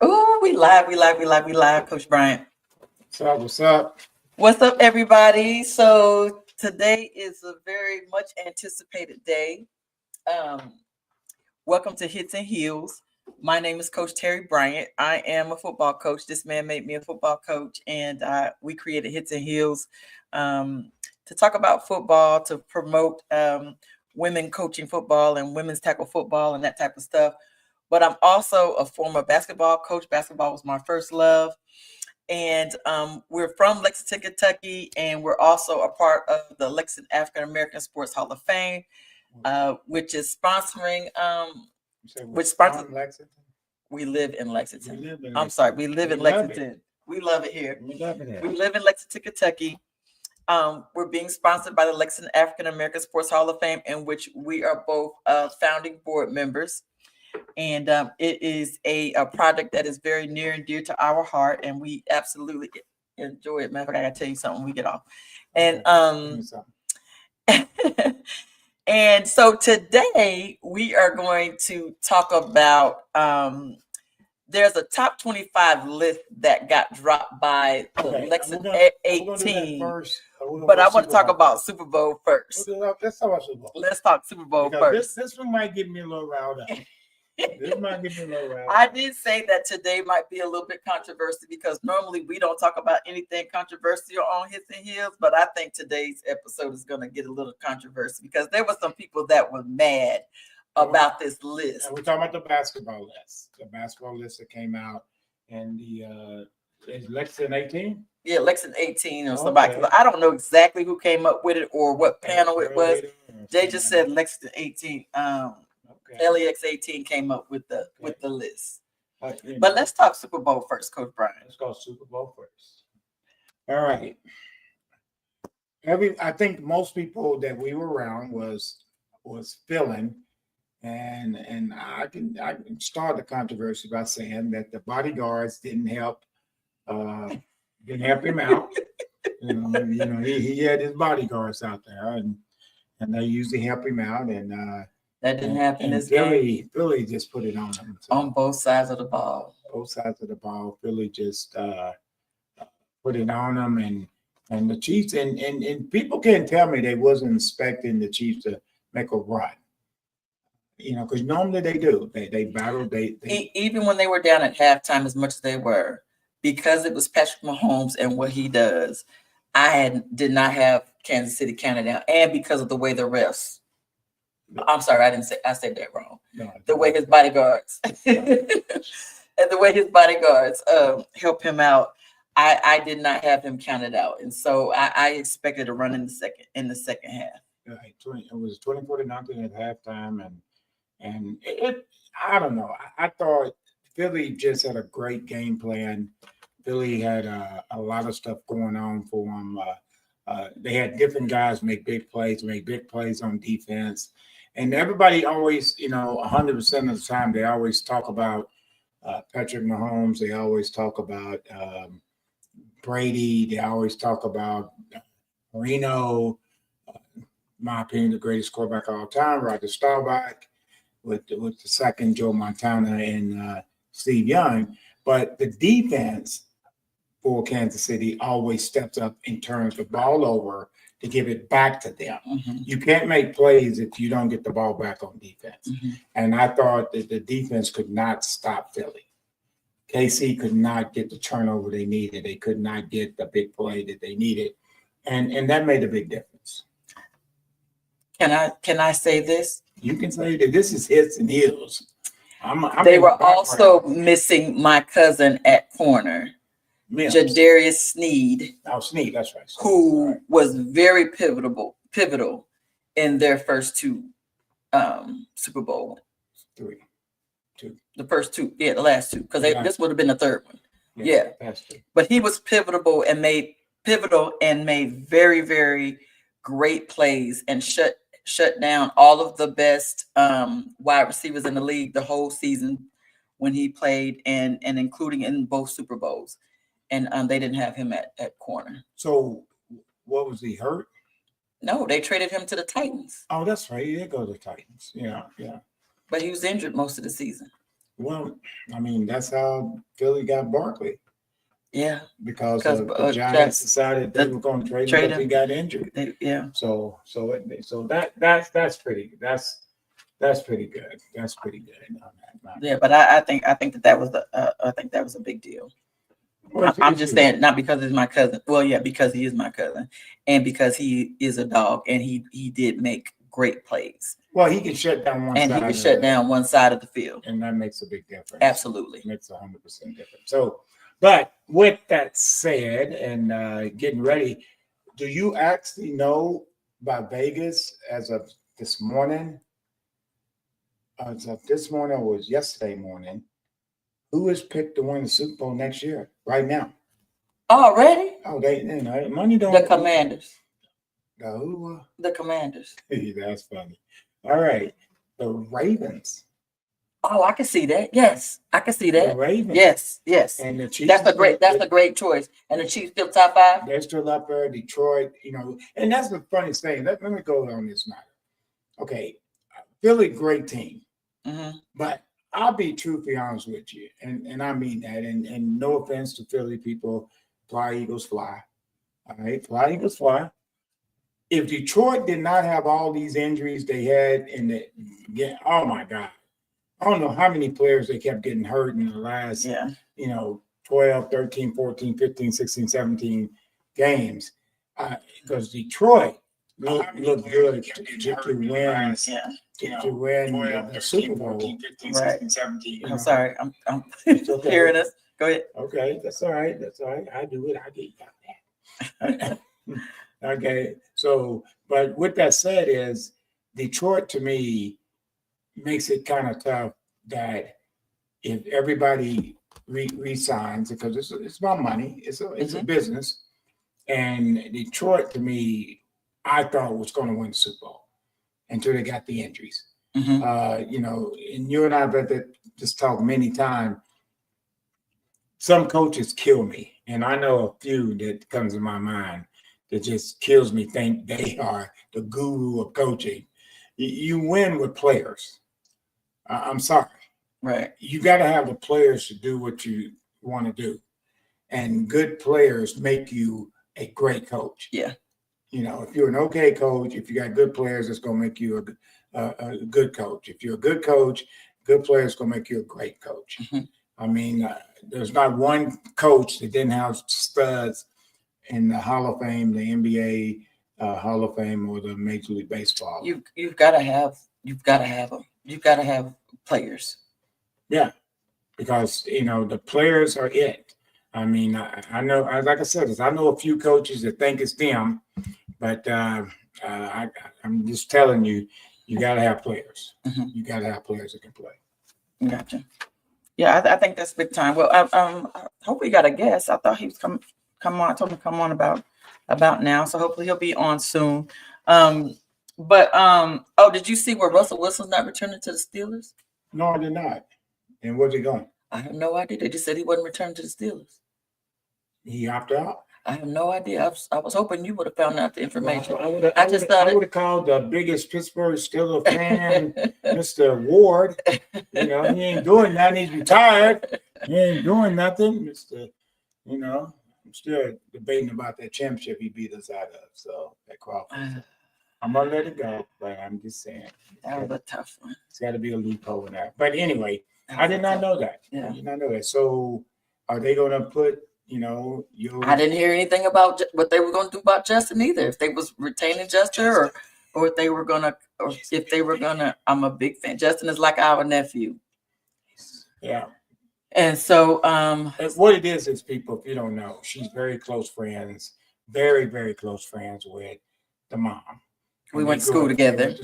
Oh, we live, Coach Bryant. What's up? What's up? What's up, everybody? So today is a very much anticipated day. Um, Welcome to Hits and Heels. My name is Coach Terry Bryant. I am a football coach. This man made me a football coach, and we created Hits and Heels um, to talk about football, to promote women coaching football and women's tackle football and that type of stuff. But I'm also a former basketball coach. Basketball was my first love. And we're from Lexington, Kentucky, and we're also a part of the Lexington African American Sports Hall of Fame, which is sponsoring. Which sponsors Lexington? We live in Lexington. We live in I'm sorry, we live in Lexington. We love it here. We love it. We live in Lexington, Kentucky. We're being sponsored by the Lexington African American Sports Hall of Fame, in which we are both founding board members. And it is a project that is very near and dear to our heart, and we absolutely enjoy it. Matter of fact, I gotta tell you something when we get off. And and so today we are going to talk about there's a top 25 list that got dropped by the Lexington 18. But I want to talk about Super Bowl first. Let's talk about Super Bowl. Let's talk Super Bowl first. This one might get me a little riled up. I did say that today might be a little bit controversial because normally we don't talk about anything controversial on Hits and Heels, but I think today's episode is going to get a little controversial because there were some people that were mad about this list. And we're talking about the basketball list that came out, and the is Lexington 18? Yeah, Lexington 18 or somebody. Okay. I don't know exactly who came up with it or what panel it was. They just said Lexington 18. LAX 18 came up with the list. But let's talk Super Bowl first, Coach Brian. Let's go Super Bowl first. All right. I think most people that we were around was feeling, and I can start the controversy by saying that the bodyguards didn't help him out. He had his bodyguards out there, and they usually help him out, and that didn't happen this game. Philly just put it on him. On both sides of the ball. Both sides of the ball. Philly just put it on them, and the Chiefs, and people can't tell me they wasn't expecting the Chiefs to make a run. Because normally they do. They battle. They even when they were down at halftime, as much as they were, because it was Patrick Mahomes and what he does, did not have Kansas City counted down, and because of the way the refs. I'm sorry, I said that wrong. No, the way his bodyguards and the way his bodyguards help him out, I did not have him counted out, and so I expected a run in the second half. Right, it was 24-0 at halftime, and it I don't know. I thought Philly just had a great game plan. Philly had a lot of stuff going on for them. They had different guys make big plays on defense. And everybody always, 100% of the time, they always talk about Patrick Mahomes. They always talk about Brady. They always talk about Marino. In my opinion, the greatest quarterback of all time, Roger Staubach, with the second Joe Montana and Steve Young. But the defense for Kansas City always steps up and turns the ball over to give it back to them. Mm-hmm. You can't make plays if you don't get the ball back on defense. Mm-hmm. And I thought that the defense could not stop Philly. KC could not get the turnover they needed. They could not get the big play that they needed. And that made a big difference. Can I say this? You can say that this is Hits and Heels. They were also missing my cousin at corner. Jadarius Sneed. Oh, Sneed, that's right. Who was very pivotal in their first two Super Bowl. Two. The first two, the last two, because this would have been the third one. Yeah. But he was pivotal and made very, very great plays and shut down all of the best wide receivers in the league the whole season when he played, and including in both Super Bowls. And they didn't have him at corner. So what was he, hurt? No, they traded him to the Titans. Oh, that's right. He did go to the Titans. Yeah. But he was injured most of the season. Well, I mean, that's how Philly got Barkley. Yeah, Because because the Giants decided they were going to trade him because he got injured. Yeah. So that's pretty good. That's pretty good on that. Yeah, but I think that was a big deal. Well, I'm just saying, not because he's my cousin. Well, yeah, because he is my cousin, and because he is a dog, and he did make great plays. Well, he can shut down one and side. He can shut down one side of the field, and that makes a big difference. Absolutely, it makes 100% difference. So, but with that said, and getting ready, do you actually know by Vegas as of this morning? As of this morning, or was yesterday morning, who is picked to win the Super Bowl next year? Right now, already. Oh, money don't. The Commanders. Who? The Commanders. That's funny. All right, the Ravens. Oh, I can see that. Yes, I can see that. The Ravens. Yes. And the Chiefs. That's a great choice. And the Chiefs still top 5. They're still up there. Detroit, and that's the funniest thing. Let me go on this matter. Okay, Philly, great team, but I'll be truthfully honest with you, and I mean that. And no offense to Philly people, fly Eagles fly. All right, fly Eagles fly. If Detroit did not have all these injuries they had oh my God. I don't know how many players they kept getting hurt in the last, 12, 13, 14, 15, 16, 17 games. Because Detroit looked good to win the Super Bowl. 15, 16, 17, 17, I'm sorry. I'm okay. Hearing us. Go ahead. Okay, that's all right. I do it. I get that. Okay, so, but with that said is Detroit to me makes it kind of tough that if everybody resigns, because it's about money, it's a business, and Detroit to me, I thought was going to win the Super Bowl until they got the injuries. And you and I have just talked many times. Some coaches kill me, and I know a few that comes to my mind that just kills me. Think they are the guru of coaching. You win with players. I'm sorry. Right. You got to have the players to do what you want to do. And good players make you a great coach. Yeah. If you're an okay coach, if you got good players, it's going to make you a good coach. If you're a good coach, good players going to make you a great coach. I mean, there's not one coach that didn't have studs in the Hall of Fame, the NBA Hall of Fame, or the Major League Baseball. You've got to have them. You've got to have players. Yeah, because the players are it. I mean, I know, like I said, I know a few coaches that think it's them, but I'm just telling you, you got to have players. You got to have players that can play. Gotcha. Yeah, I think that's big time. Well, I hope we got a guest. I thought he was come on. I told him to come on about now, so hopefully he'll be on soon. Oh, did you see where Russell Wilson's not returning to the Steelers? No, I did not. And where's he going? I have no idea. They just said he wasn't returning to the Steelers. He opted out? I have no idea. I was hoping you would have found out the information. Well, I would have called the biggest Pittsburgh Steelers fan, Mr. Ward. He ain't doing nothing. He's retired. He ain't doing nothing, Mr. I'm still debating about that championship he beat us out of. So that Crawford. I'm gonna let it go, but I'm just saying that was a tough one. It's got to be a loophole in that. But anyway, I did not know that. Yeah. I did not know that. So, are they going to put I didn't hear anything about what they were going to do about Justin either. If they was retaining Justin, or if they were gonna, I'm a big fan. Justin is like our nephew. Yeah. And so, what it is people, if you don't know, she's very close friends, very, very close friends with the mom. We went to school together.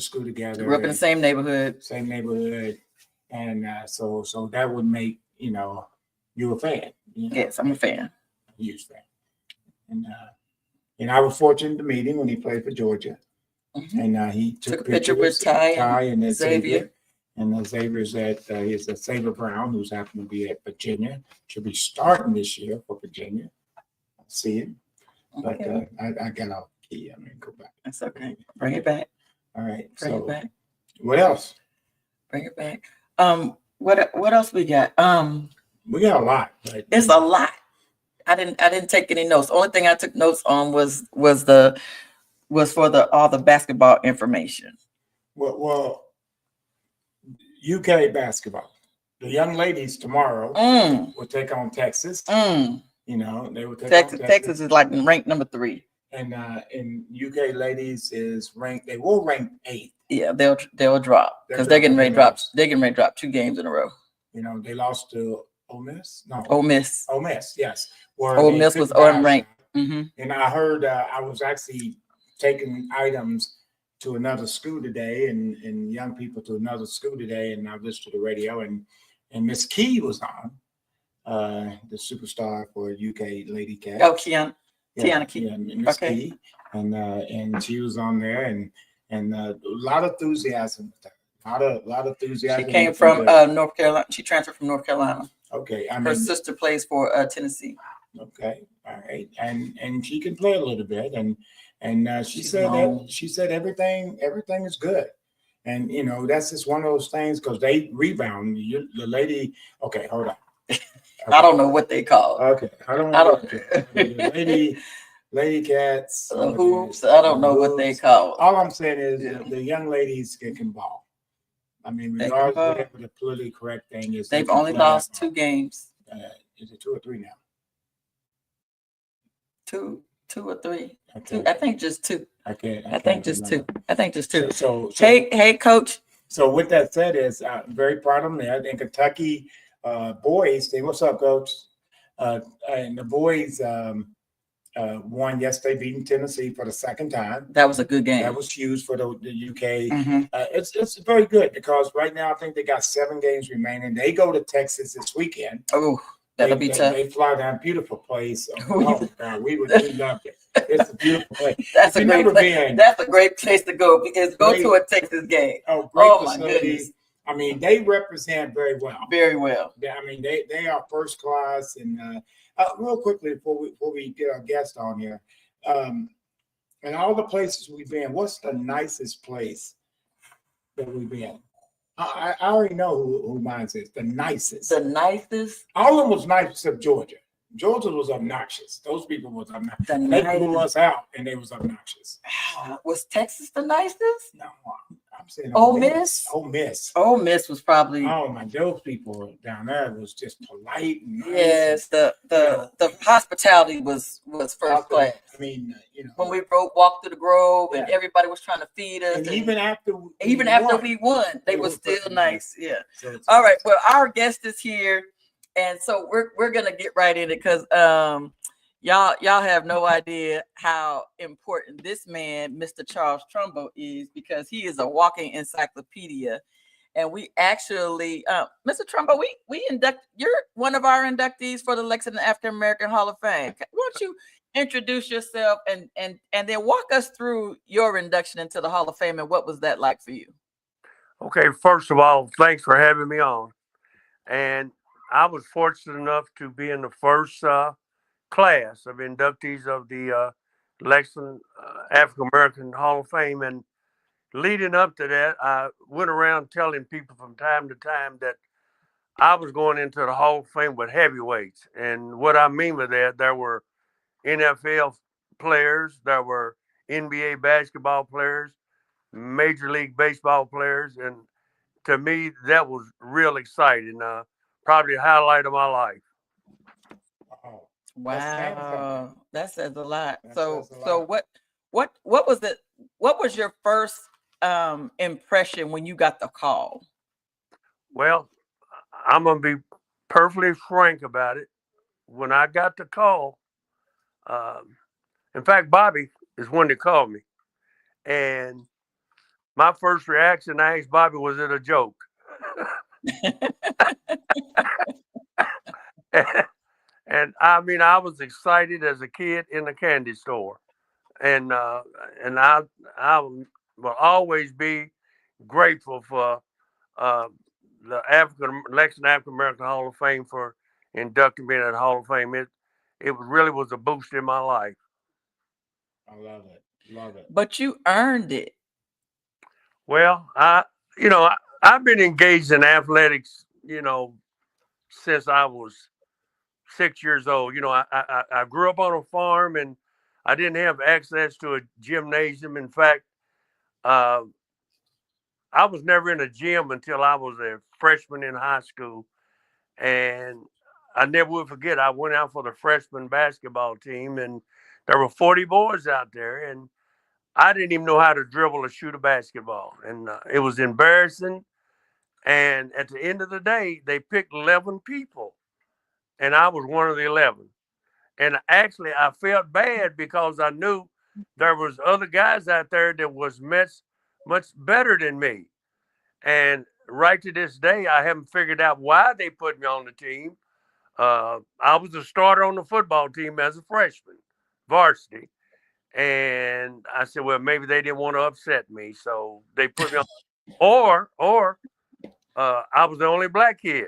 Grew up in the same neighborhood. And so that would make you a fan. Yes, I'm a fan. Huge fan. And I was fortunate to meet him when he played for Georgia. And he took a picture with Ty and Xavier. And Xavier's he's a Xavier Brown, who's happened to be at Virginia. Should be starting this year for Virginia. I'll see him. Okay. But I got off the key. I'm going to go back. That's okay. Bring it back. All right. Bring it back. What else? Bring it back. What else we got? We got a lot. But It's a lot. I didn't take any notes. Only thing I took notes on was for all the basketball information. well, UK basketball. The young ladies tomorrow will take on Texas. You know, they will take on Texas. Texas is like ranked number 3. And UK ladies is ranked. They will rank 8th. Yeah, they'll drop because they're getting ready to drop. They're getting ready to drop 2 games in a row. You know, they lost to Ole Miss. No, Ole Miss. Ole Miss, yes. Ole Miss was unranked. And I heard I was actually taking items to another school today, and young people to another school today, and I listened to the radio, and Miss Key was on, the superstar for UK Lady Cat. Oh, Tiana Key. Yeah, Miss Key, and she was on there, and a lot of enthusiasm. A lot of enthusiasm. She came from North Carolina. She transferred from North Carolina. Okay, her sister plays for Tennessee. Okay, all right, and she can play a little bit, and she said everything is good, and you know that's just one of those things because they rebound. The lady, okay, hold on. Okay. I don't know what they call it. Okay, I don't know. Lady Cats, hoops. I don't know what they call it. All I'm saying is the young ladies can ball. I mean, regardless of whatever the politically correct thing is, they've only lost 2 games. Is it 2 or 3 now? 2 or 3. Okay. I think just 2. I think just 2. I think just 2. So hey, coach. So with that said, is I'm very proud of them there. In Kentucky, boys, what's up, coach? And the boys won yesterday, beating Tennessee for the 2nd time. That was a good game. That was huge for the UK. It's very good because right now I think they got 7 games remaining. They go to Texas this weekend. Oh, that'll be tough. They fly down, beautiful place. Oh God, we love it. It's a beautiful place. That's a great place. That's a great place to go because go to a Texas game. Oh, my goodness. I mean, they represent very well. Very well. I mean, they are first class. And real quickly before we get our guest on here, in all the places we've been, what's the nicest place that we've been? I already know who mine is. The nicest. The nicest. All of them was nice except Georgia. Georgia was obnoxious. Those people was obnoxious. They blew us out, and they was obnoxious. Was Texas the nicest? No, I'm saying Ole Miss. Ole Miss. Ole Miss was probably. Oh my, those people down there was just polite. And nice. Yes, the hospitality was first class. I mean, you know, when we walked through the Grove and everybody was trying to feed us, and even after we won, they were still nice. Yeah. So all right. Well, our guest is here. And so we're gonna get right in it because y'all have no idea how important this man, Mr. Charles Trumbo, is because he is a walking encyclopedia. And we actually, Mr. Trumbo, you're one of our inductees for the Lexington African American Hall of Fame. Why don't you introduce yourself and then walk us through your induction into the Hall of Fame and what was that like for you? Okay, first of all, thanks for having me on. And I was fortunate enough to be in the first class of inductees of the Lexington African American Hall of Fame. And leading up to that, I went around telling people from time to time that I was going into the Hall of Fame with heavyweights. And what I mean by that, there were NFL players, there were NBA basketball players, Major League Baseball players. And to me, that was real exciting. Probably the highlight of my life. Wow, that says a lot. So what was it? What was your first impression when you got the call? Well, I'm gonna be perfectly frank about it. When I got the call, in fact, Bobby is one that called me, and my first reaction, I asked Bobby, was it a joke? And I mean, I was excited as a kid in the candy store, and I will always be grateful for the Lexington African American Hall of Fame for inducting me in the Hall of Fame. It really was a boost in my life. I love it. But you earned it. Well, I've been engaged in athletics since I was 6 years old. I grew up on a farm, and I didn't have access to a gymnasium. In fact, uh, I was never in a gym until I was a freshman in high school. And I never will forget, I went out for the freshman basketball team, and there were 40 boys out there, and I didn't even know how to dribble or shoot a basketball. And it was embarrassing. And at the end of the day, they picked 11 people, and I was one of the 11. And actually, I felt bad because I knew there was other guys out there that was much better than me. And right to this day, I haven't figured out why they put me on the team. I was a starter on the football team as a freshman, varsity. And I said, well, maybe they didn't want to upset me, so they put me on. Or I was the only black kid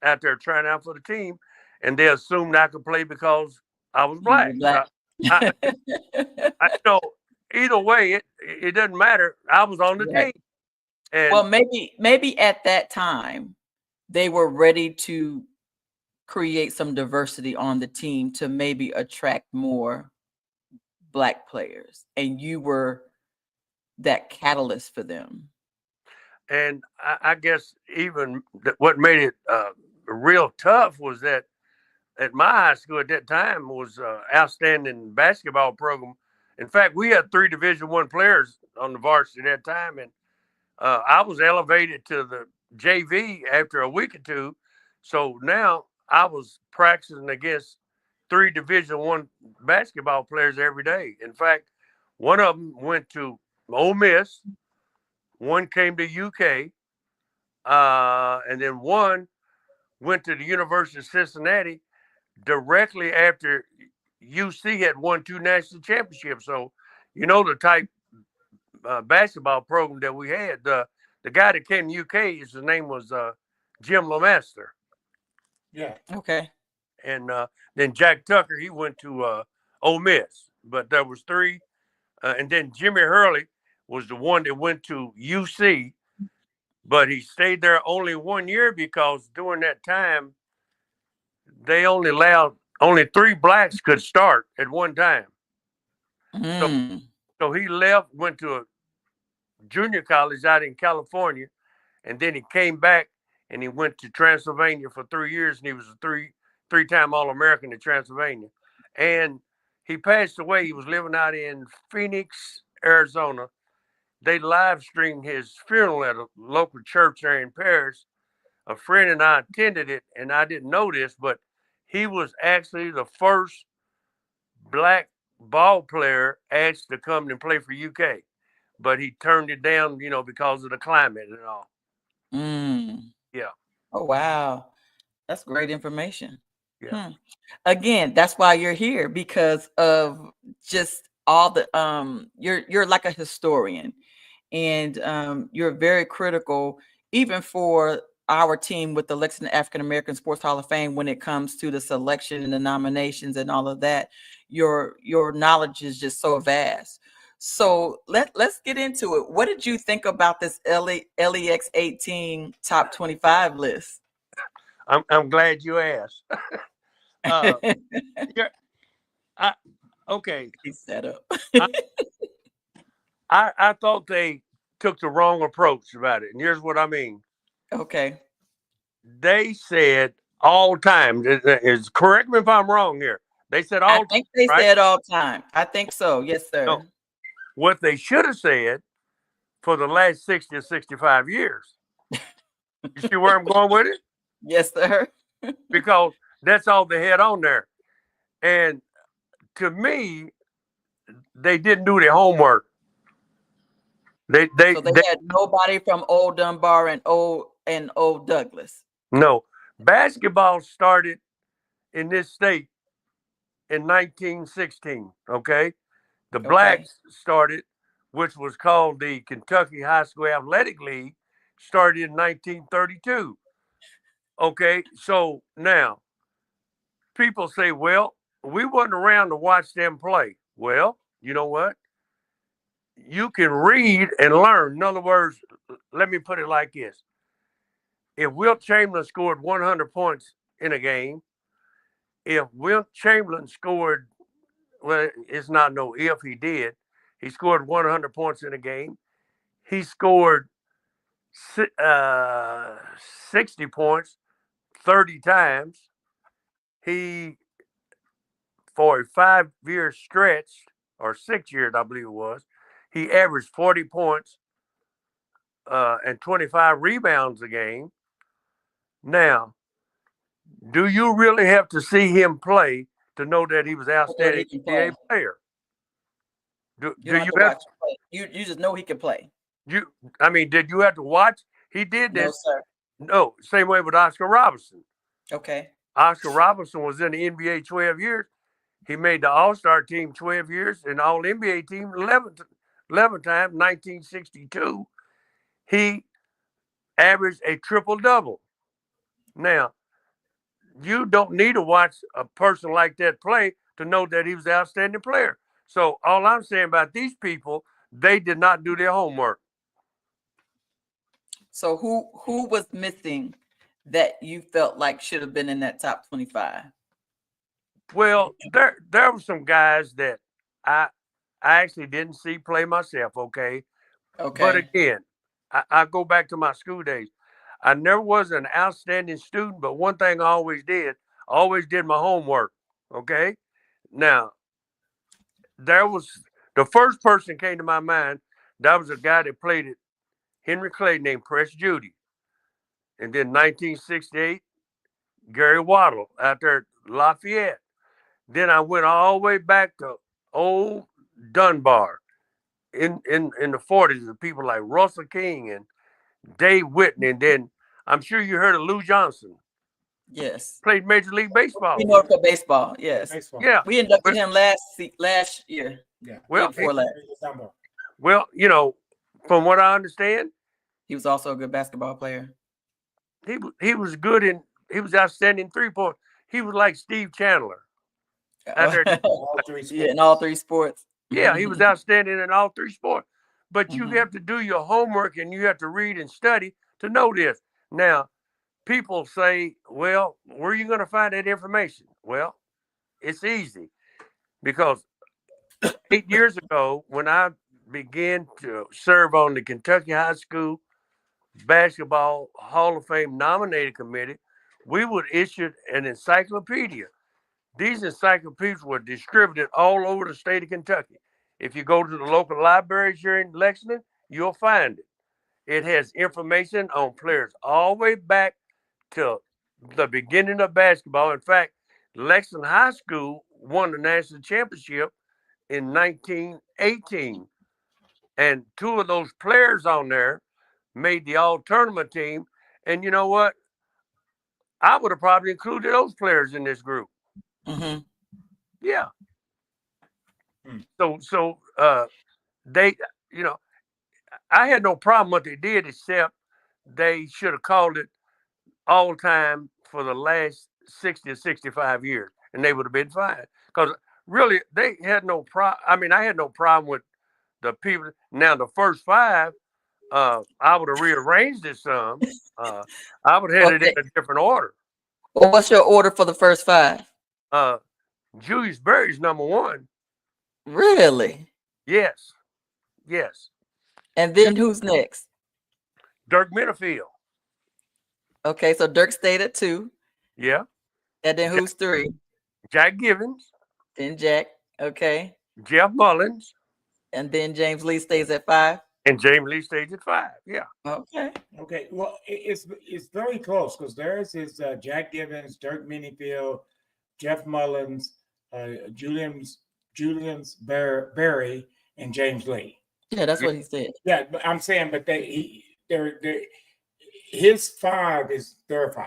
out there trying out for the team, and they assumed I could play because I was black. I, either way, it doesn't matter. I was on the team. And well, maybe at that time they were ready to create some diversity on the team to maybe attract more black players, and you were that catalyst for them. And I guess even what made it real tough was that at my high school at that time was outstanding basketball program. In fact, we had 3 Division I players on the varsity at that time, and I was elevated to the JV after a week or two. So now I was practicing against 3 Division I basketball players every day. In fact, one of them went to Ole Miss, one came to UK, and then one went to the University of Cincinnati directly after UC had won 2 national championships. So, the type basketball program that we had. The guy that came to UK, his name was Jim LeMaster. Yeah. Okay. And then Jack Tucker, he went to Ole Miss. But there was 3. And then Jimmy Hurley was the one that went to UC. But he stayed there only 1 year because during that time, they only allowed only 3 blacks could start at one time. So he left, went to a junior college out in California, and then he came back and he went to Transylvania for 3 years, and he was a three-time All-American in Transylvania. And he passed away. He was living out in Phoenix, Arizona. They live streamed his funeral at a local church there in Paris. A friend and I attended it, and I didn't know this, but he was actually the first black ball player asked to come and play for UK. But he turned it down, because of the climate and all. Yeah. Oh, wow. That's great information. Yeah. Again, that's why you're here, because of just all the you're like a historian, and you're very critical even for our team with the Lexington African American Sports Hall of Fame when it comes to the selection and the nominations and all of that. Your knowledge is just so vast. So let's get into it. What did you think about this LEX 18 top 25 list? I'm glad you asked. Okay. He's set up. I thought they took the wrong approach about it, and here's what I mean. Okay. They said all time. Correct me if I'm wrong here. They said all. I think they said all time. I think so. Yes, sir. No. What they should have said for the last 60 or 65 years. You see where I'm going with it? Yes, sir. Because that's all they had on there. And to me, they didn't do their homework. They had nobody from Old Dunbar and Old Douglas. No. Basketball started in this state in 1916, okay? The blacks started, which was called the Kentucky High School Athletic League, started in 1932. Okay, so now people say, well, we wasn't around to watch them play. Well, you know what? You can read and learn. In other words, let me put it like this. if Wilt Chamberlain scored 100 points in a game, if Wilt Chamberlain scored, well, it's not no if, he did. He scored 100 points in a game. He scored 60 points 30 times. He, for a 5-year stretch, or 6 years, I believe it was, he averaged 40 points and 25 rebounds a game. Now, do you really have to see him play to know that he was outstanding NBA player? Do you have to watch him play. You just know he can play. Did you have to watch? He did this. No, sir. No, same way with Oscar Robertson. Okay. Oscar Robertson was in the NBA 12 years. He made the All-Star team 12 years and All-NBA team 11 times, 1962. He averaged a triple-double. Now, you don't need to watch a person like that play to know that he was an outstanding player. So all I'm saying about these people, they did not do their homework. So who was missing that you felt like should have been in that top 25? Well, there were some guys that I actually didn't see play myself, okay? Okay. But again, I go back to my school days. I never was an outstanding student, but one thing I always did my homework, okay? Now, there was the first person came to my mind. That was a guy that played at Henry Clay named Press Judy. And then 1968, Gary Waddle out there at Lafayette. Then I went all the way back to old Dunbar in the 40s with people like Russell King and Dave Whitney. And then I'm sure you heard of Lou Johnson. Yes. Played Major League Baseball. We know for baseball, yes. Baseball. Yeah. We inducted him last year. Yeah. Well, before last. Well, from what I understand, he was also a good basketball player. He was good he was outstanding 3-point. He was like Steve Chandler. Yeah, in all three sports. Yeah, he was outstanding in all 3 sports. But you have to do your homework and you have to read and study to know this. Now, people say, well, where are you going to find that information? Well, it's easy because 8 years ago, when I began to serve on the Kentucky High School Basketball Hall of Fame nominated committee, we would issue an encyclopedia. These encyclopedias were distributed all over the state of Kentucky. If you go to the local libraries here in Lexington, you'll find it. It has information on players all the way back to the beginning of basketball. In fact, Lexington High School won the national championship in 1918. And 2 of those players on there made the all-tournament team. And you know what? I would have probably included those players in this group. Mm-hmm. Yeah. So they, I had no problem what they did, except they should have called it all time for the last 60 or 65 years, and they would have been fine. Because really, they had no problem. I had no problem with the people. Now, the first 5, I would have rearranged it some. I would have had it in a different order. Well, what's your order for the first 5? Julius Berry's number 1. Really? Yes. And then who's next? Dirk Minniefield. Okay, so Dirk stayed at 2. Yeah. And then who's 3? Jack Givens. Then Jack. Okay. Jeff Mullins. And then James Lee stays at 5. And James Lee stays at 5. Yeah. Okay. Well, it's very close because theirs is Jack Givens, Dirk Minniefield, Jeff Mullins, Julius Berry, and James Lee. Yeah, that's what he said. Yeah, but I'm saying, but his 5 is their 5.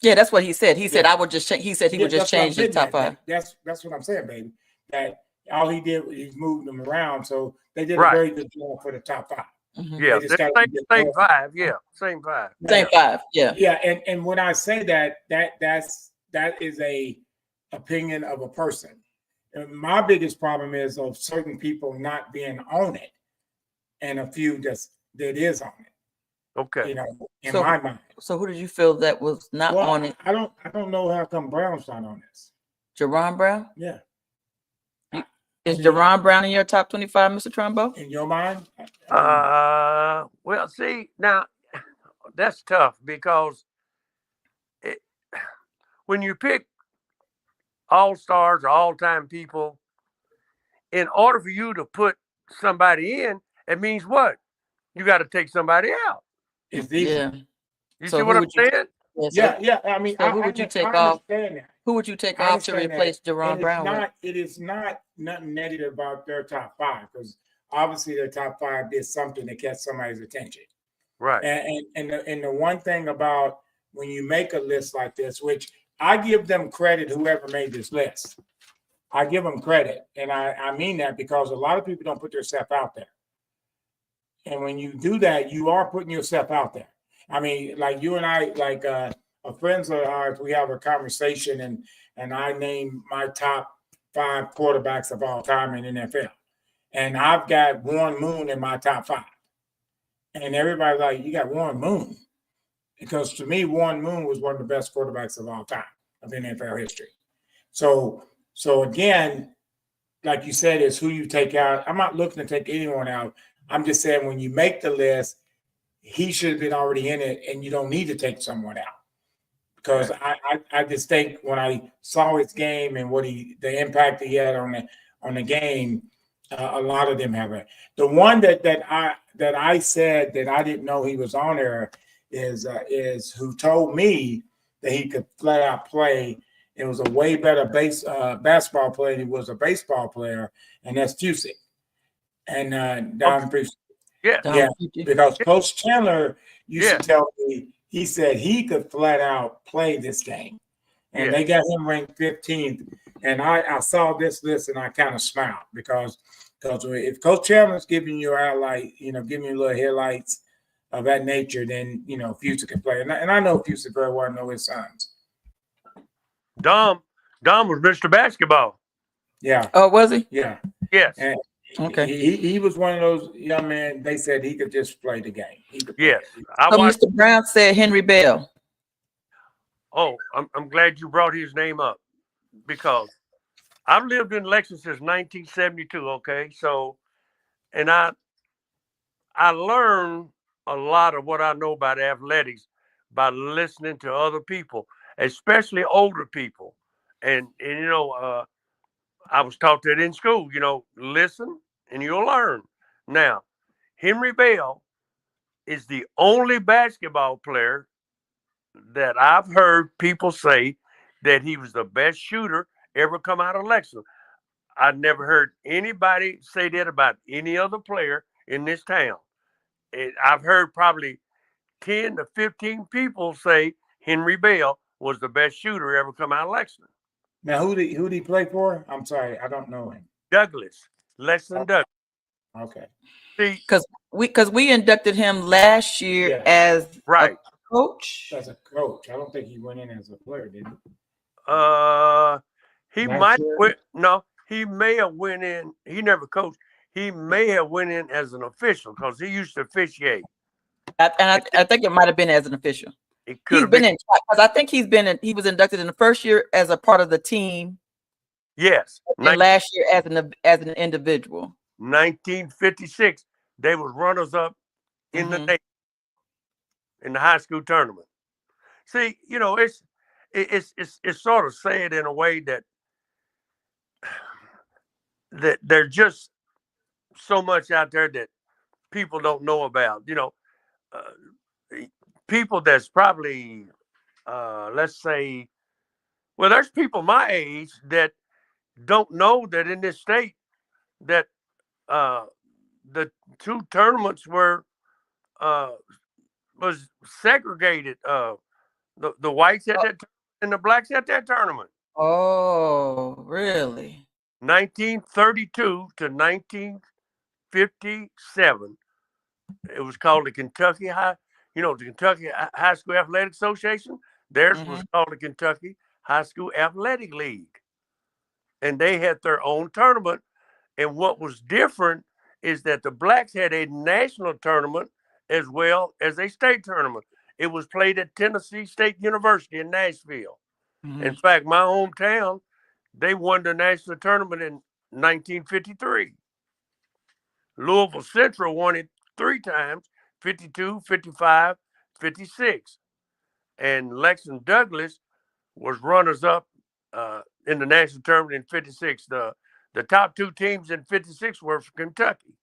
Yeah, that's what he said. He said I would just. He said he would just change the top 5. That's what I'm saying, baby. That all he did was he moved them around, so they did a very good job for the top 5. Mm-hmm. Yeah, same 5. Yeah, same 5. Same 5. Yeah. Yeah, and when I say that is a opinion of a person. And my biggest problem is of certain people not being on it, and a few that is on it. Okay. You know, in So- my mind. So who did you feel that was not Well, on it? I don't know how come Brown's not on this. Jerron Brown? Yeah. Is I mean- Jerron Brown in your top 25, Mr. Trumbo? In your mind? Well, see, now that's tough because when you pick all-stars or all-time people, in order for you to put somebody in, it means what? You got to take somebody out. It's easy. Yeah. You So see who what I'm would you- saying? Yeah. I mean, So who would you take I off? understand that. Who would you take I off to understand that. replace Jerron And Brown with? it is not nothing negative about their top five, because obviously their top five did something to catch somebody's attention. Right. And the one thing about when you make a list like this, which I give them credit, whoever made this list, I give them credit, and I mean that because a lot of people don't put themselves out there. And when you do that, you are putting yourself out there. I mean, like you and I, like friends of ours, we have a conversation, and I name my top 5 quarterbacks of all time in NFL, and I've got Warren Moon in my top 5, and everybody's like, "You got Warren Moon?" Because to me, Warren Moon was one of the best quarterbacks of all time of NFL history. So again, like you said, is who you take out. I'm not looking to take anyone out. I'm just saying when you make the list, he should have been already in it, and you don't need to take someone out. Because I just think when I saw his game and the impact he had on the game, a lot of them have it. The one that I said that I didn't know he was on there is who told me that he could flat out play. It was a way better basketball player than he was a baseball player, and that's Fusick. And Don Priest. Yeah. Because Coach Chandler used to tell me, he said he could flat out play this game. And they got him ranked 15th. And I saw this list and I kind of smiled because if Coach Chandler's giving you a highlight, giving you little highlights of that nature, then, Fusick can play. And I know Fusick very well, I know his sons. Dom was Mr. Basketball. Yeah. Oh, was he? Yeah. Yes. And Okay. he was one of those young men, they said he could just play the game. Yes. So Mr. Brown said Henry Bell. Oh, I'm glad you brought his name up because I've lived in Lexington since 1972. Okay, so and I learned a lot of what I know about athletics by listening to other people, especially older people, and I was taught that in school. Listen and you'll learn. Now, Henry Bell is the only basketball player that I've heard people say that he was the best shooter ever come out of Lexington. I never heard anybody say that about any other player in this town. I've heard probably 10 to 15 people say Henry Bell was the best shooter ever come out of Lexington. Now, who did he play for? I'm sorry, I don't know him. Douglas, Lexington Douglas. Okay. See, Because we inducted him last year as right. a coach. As a coach, I don't think he went in as a player, did he? He Last might year? went. No, he may have went in. He never coached. He may have went in as an official because he used to officiate. I think it might have been as an official. It could He's have been in because I think he was inducted in the first year as a part of the team. Yes. And last year as an individual. 1956, they was runners up in the nation in the high school tournament. See, it's sort of sad in a way that there's just so much out there that people don't know about. People that's probably let's say, well, there's people my age that don't know that in this state that the 2 tournaments was segregated. The whites at that and the blacks at that tournament. Oh, really? 1932 to 1957. It was called the Kentucky High School Athletic Association. Theirs was called the Kentucky High School Athletic League. And they had their own tournament. And what was different is that the blacks had a national tournament as well as a state tournament. It was played at Tennessee State University in Nashville. In fact, my hometown, they won the national tournament in 1953. Louisville Central won it 3 times, 52, 55, 56. And Lexington Douglas was runners-up in the national tournament in 56. The top 2 teams in 56 were from Kentucky.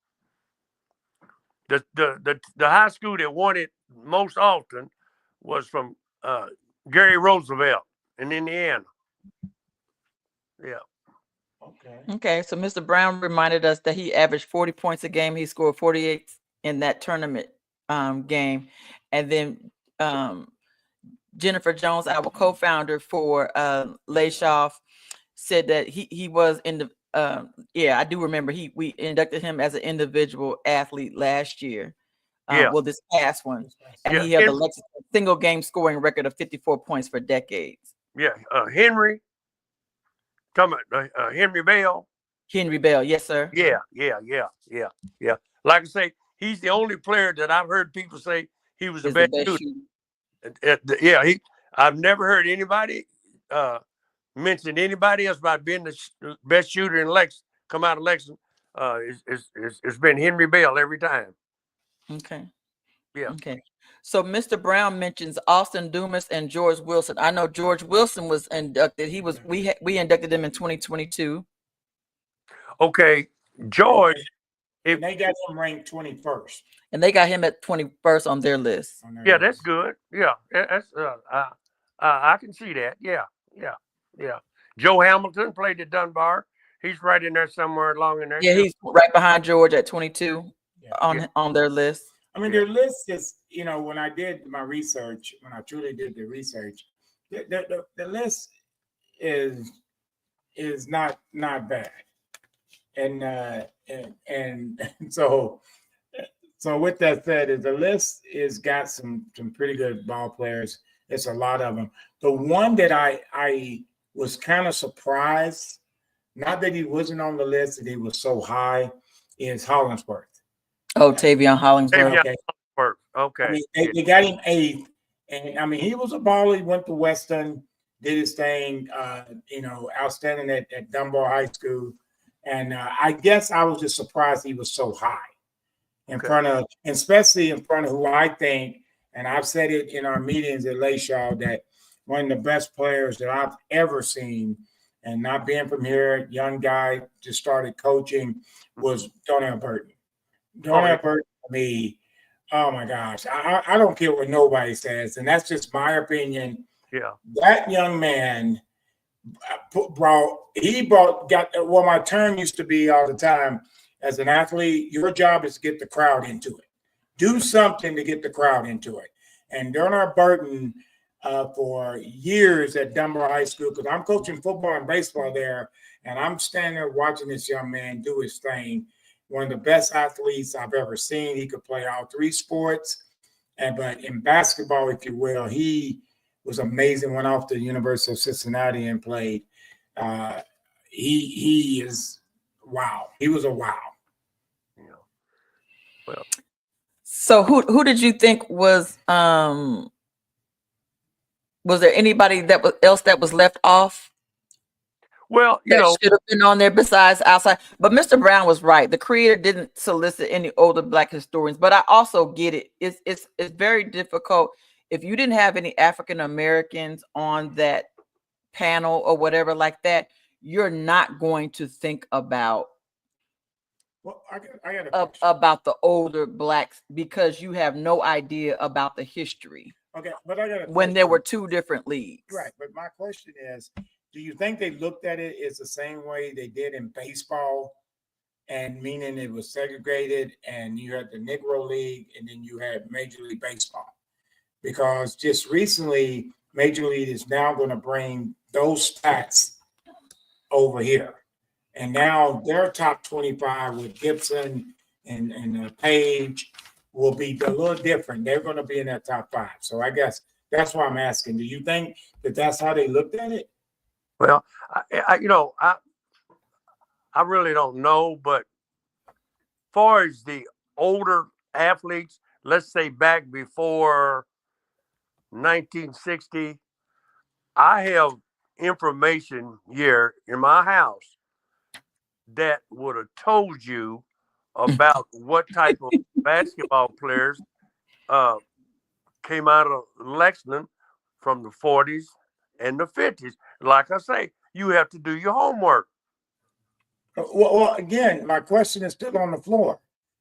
The high school that won it most often was from Gary Roosevelt in Indiana. Yeah. Okay. So Mr. Brown reminded us that he averaged 40 points a game. He scored 48 in that tournament game. And then Jennifer Jones, our co-founder for LAASHOF, said that he was in the I do remember we inducted him as an individual athlete last year. Well, this past one, and he held the Lexington single game scoring record of 54 points for decades. Yeah, Henry Bell. Henry Bell, yes, sir. Yeah. Like I say, he's the only player that I've heard people say he was the best shooter. I've never heard anybody mention anybody else about being the best shooter in Lexington. Come out of Lexington, it's been Henry Bell every time. Okay. Yeah. Okay. So Mr. Brown mentions Austin Dumas and George Wilson. I know George Wilson was inducted. We inducted him in 2022. Okay, George. And they got him ranked 21st. And they got him at 21st on their list. Yeah, that's good. Yeah, that's I can see that. Yeah. Joe Hamilton played at Dunbar. He's right in there somewhere along in there. Yeah, he's right behind George at 22 on their list. I mean, their list is, when I did my research, when I truly did the research, the list is not bad. And so with that said, is the list is got some pretty good ball players. It's a lot of them. The one that I was kind of surprised, not that he wasn't on the list, that he was so high, is Hollingsworth. Oh, Tavion Hollingsworth. Okay. I mean, they got him 8th, and I mean, he was a baller. He went to Western, did his thing. Outstanding at Dunbar High School, and I guess I was just surprised he was so high especially in front of who I think, and I've said it in our meetings at LAASHOF, that one of the best players that I've ever seen, and not being from here, young guy, just started coaching, was Darnell Burton. Darnell Burton, to me, oh my gosh, I don't care what nobody says, and that's just my opinion. Yeah, that young man got what my term used to be all the time as an athlete. Your job is to get the crowd into it. Do something to get the crowd into it. And Darnell Burton, for years at Dunbar High School, because I'm coaching football and baseball there, and I'm standing there watching this young man do his thing. One of the best athletes I've ever seen. He could play all 3 sports, but in basketball, if you will, he was amazing. Went off to the University of Cincinnati and played. He is wow. He was a wow. Yeah. Well, so who did you think was there anybody else that was left off? Well, should have been on there besides outside. But Mr. Brown was right. The creator didn't solicit any older Black historians. But I also get it. It's very difficult if you didn't have any African Americans on that panel or whatever like that. You're not going to think about about the older Blacks because you have no idea about the history. Okay, but I got when there were 2 different leagues. Right, but my question is, do you think they looked at it as the same way they did in baseball, and meaning it was segregated, and you had the Negro League, and then you had Major League Baseball? Because just recently, Major League is now going to bring those stats over here. And now their top 25 with Gibson and Page will be a little different. They're going to be in that top 5. So I guess that's why I'm asking. Do you think that that's how they looked at it? Well, I really don't know, but as far as the older athletes, let's say back before 1960, I have information here in my house that would have told you about what type of basketball players came out of Lexington from the 40s and the 50s. Like I say, you have to do your homework. Well, again, my question is still on the floor.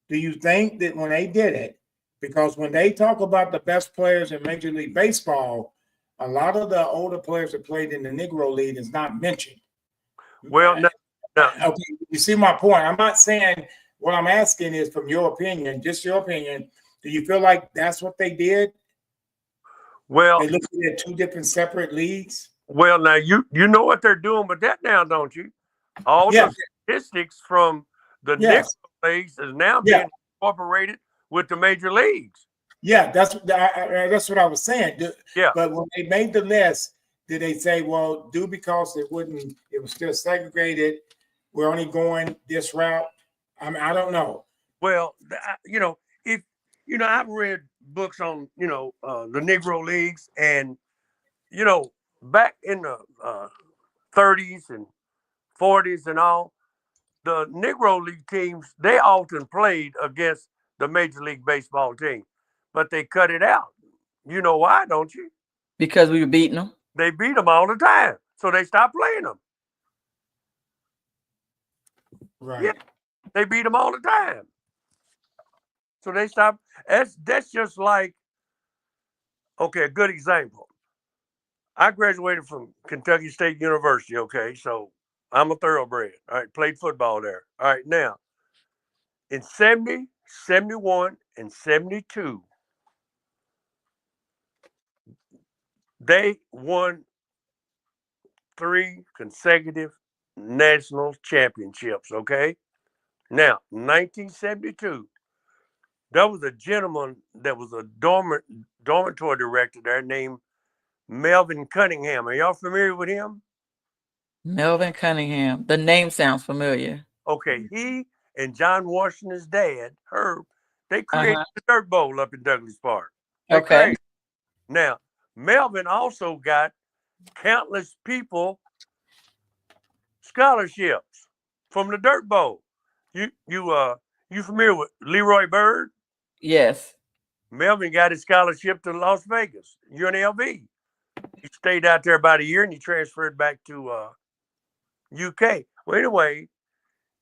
Do you think that when they did it, because when they talk about the best players in Major League Baseball, a lot of the older players that played in the Negro League is not mentioned. Well, no. Okay, you see my point. I'm not saying, what I'm asking is from your opinion, just your opinion. Do you feel like that's what they did? Well, they looked at two different separate leagues. Well, now you know what they're doing with that now, don't you? All the statistics from the Negro leagues is now being incorporated with the major leagues. Yeah, that's what I was saying. But when they made the list, did they say, well, because it was still segregated, we're only going this route? I mean, I don't know. Well, I've read books on, the Negro leagues, and, back in the 30s and 40s and all, the Negro League teams, they often played against the Major League Baseball team, but they cut it out. You know why, don't you? Because we were beating them. They beat them all the time, so they stopped playing them. Right. Yeah, they beat them all the time, so they stopped. That's just like, okay, a good example. I graduated from Kentucky State University, okay, so I'm a thoroughbred. All right, played football there. All right, now, in 70, 71, and 72, they won 3 consecutive national championships, okay? Now, 1972, there was a gentleman that was a dormitory director there named Melvin Cunningham. Are y'all familiar with him? Melvin Cunningham. The name sounds familiar. Okay, he and John Washington's dad, Herb, they created the Dirt Bowl up in Douglas Park. Okay. Now, Melvin also got countless people scholarships from the Dirt Bowl. You familiar with Leroy Bird? Yes. Melvin got his scholarship to Las Vegas, UNLV. He stayed out there about a year and he transferred back to UK. Well, anyway,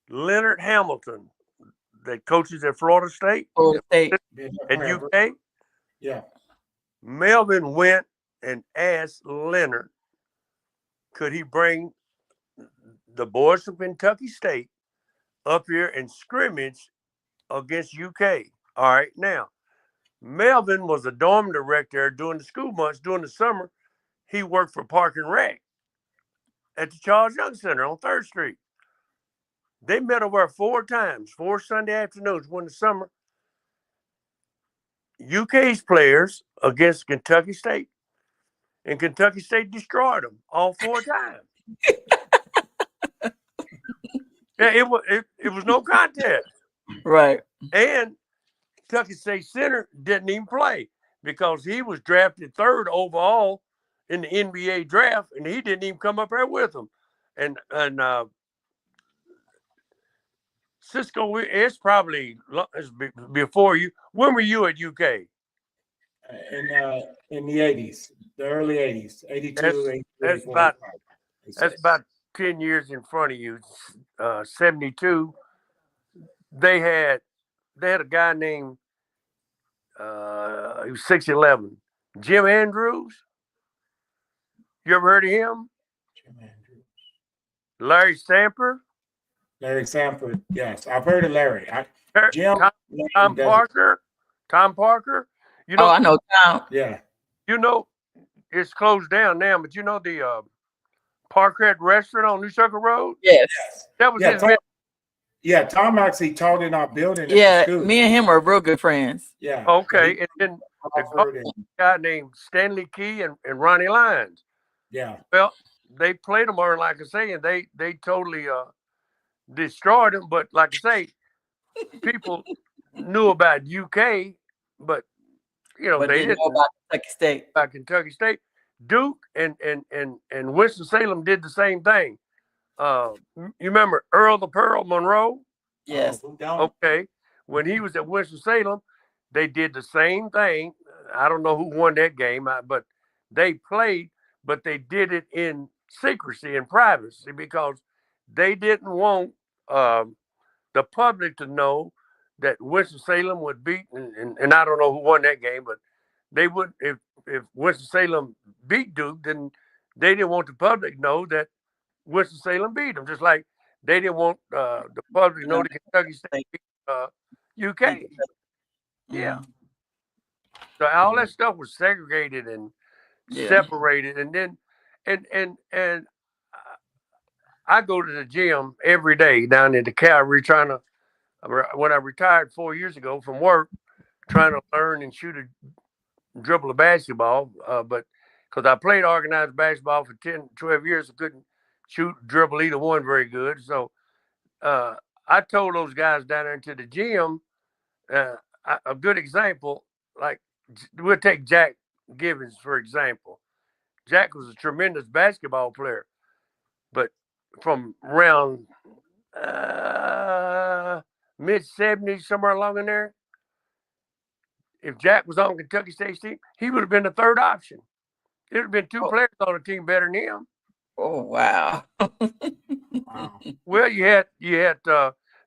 Leonard Hamilton, that coaches at Florida State, at UK. Yeah. Melvin went and asked Leonard, could he bring the boys from Kentucky State up here and scrimmage against UK. All right. Now, Melvin was a dorm director during the school months. During the summer, he worked for Park and Rec at the Charles Young Center on 3rd Street. They met over 4 times, 4 Sunday afternoons during the summer. UK's players against Kentucky State. And Kentucky State destroyed them all 4 times. Yeah, it was no contest. Right. And Kentucky State Center didn't even play because he was drafted 3rd overall in the NBA draft, and he didn't even come up here with them. And Cisco, it's probably before you. When were you at UK? In the 80s, the early 80s, 82, that's about 10 years in front of you. 72. They had a guy named he was 6'11", Jim Andrews. You ever heard of him? Jim Andrews. Larry Samper. Larry Samper, yes, I've heard of Larry. Tom Parker. Tom Parker. You know, I know Tom. Yeah. You know, it's closed down now, but you know the Parkhead Restaurant on New Circle Road? Yes. That was his. Tom actually taught in our building. Yeah, me and him are real good friends. Yeah. Okay, and then a guy named Stanley Key and Ronnie Lyons. Yeah. Well, they played them all, like I say, and they totally destroyed them. But like I say, people knew about UK but you know, But they didn't didn't know about Kentucky State. about Kentucky State. Duke and Winston-Salem did the same thing. You remember Earl the Pearl Monroe? Yes. Who don't? Okay. When he was at Winston-Salem, they did the same thing. I don't know who won that game, but they played, but they did it in secrecy and privacy because they didn't want the public to know that Winston-Salem would beat, and I don't know who won that game, but they would, if Winston-Salem beat Duke, then they didn't want the public to know that Winston-Salem beat them, just like they didn't want the public to know that Kentucky State beat UK. Yeah. Mhm. So all that stuff was segregated and Yeah. separated, and then and I go to the gym every day down in the Calvary trying to. When I retired 4 years ago from work, trying to learn and dribble a basketball, but because I played organized basketball for 10, 12 years, I couldn't shoot, dribble either one very good. So I told those guys down there into the gym, a good example, like we'll take Jack Givens, for example. Jack was a tremendous basketball player, but from around mid-70s, somewhere along in there, if Jack was on Kentucky State's team, he would have been the third option. There would have been two players on the team better than him. Oh, wow. Wow. Well, you had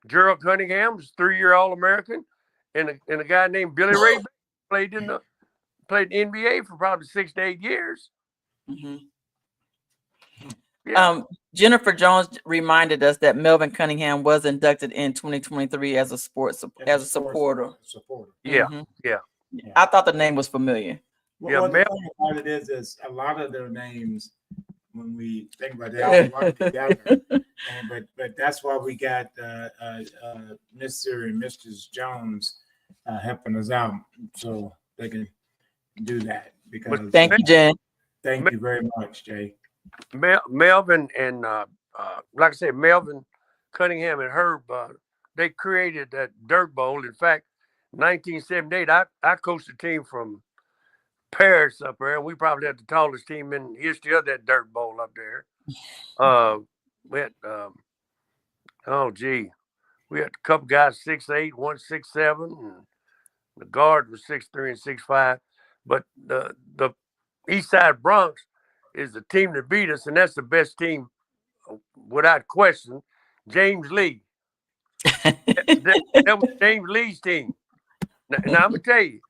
Gerald Cunningham, was 3-year All-American, and a guy named Billy Ray played in the NBA for probably 6 to 8 years. Mhm. Yeah. Jennifer Jones reminded us that Melvin Cunningham was inducted in 2023 as a supporter. Supporter. Yeah. Mhm. Yeah. I thought the name was familiar. Well, the thing about it is a lot of their names, when we think about it, they all run together. But that's why we got Mr. and Mrs. Jones helping us out so they can do that. Because Thank you, Jen. Thank you very much, Jay. Melvin and like I said, Melvin Cunningham and Herb, they created that Dirk Bowl. In fact, 1978, I coached a team from Paris up there, and we probably had the tallest team in history of that Dirk Bowl up there. We had we had a couple guys 6'8", one 6'7", and the guard was 6'3" and 6'5". But the East Side Bronx is the team that beat us, and that's the best team without question. James Lee. that was James Lee's team. Now I'm gonna tell you,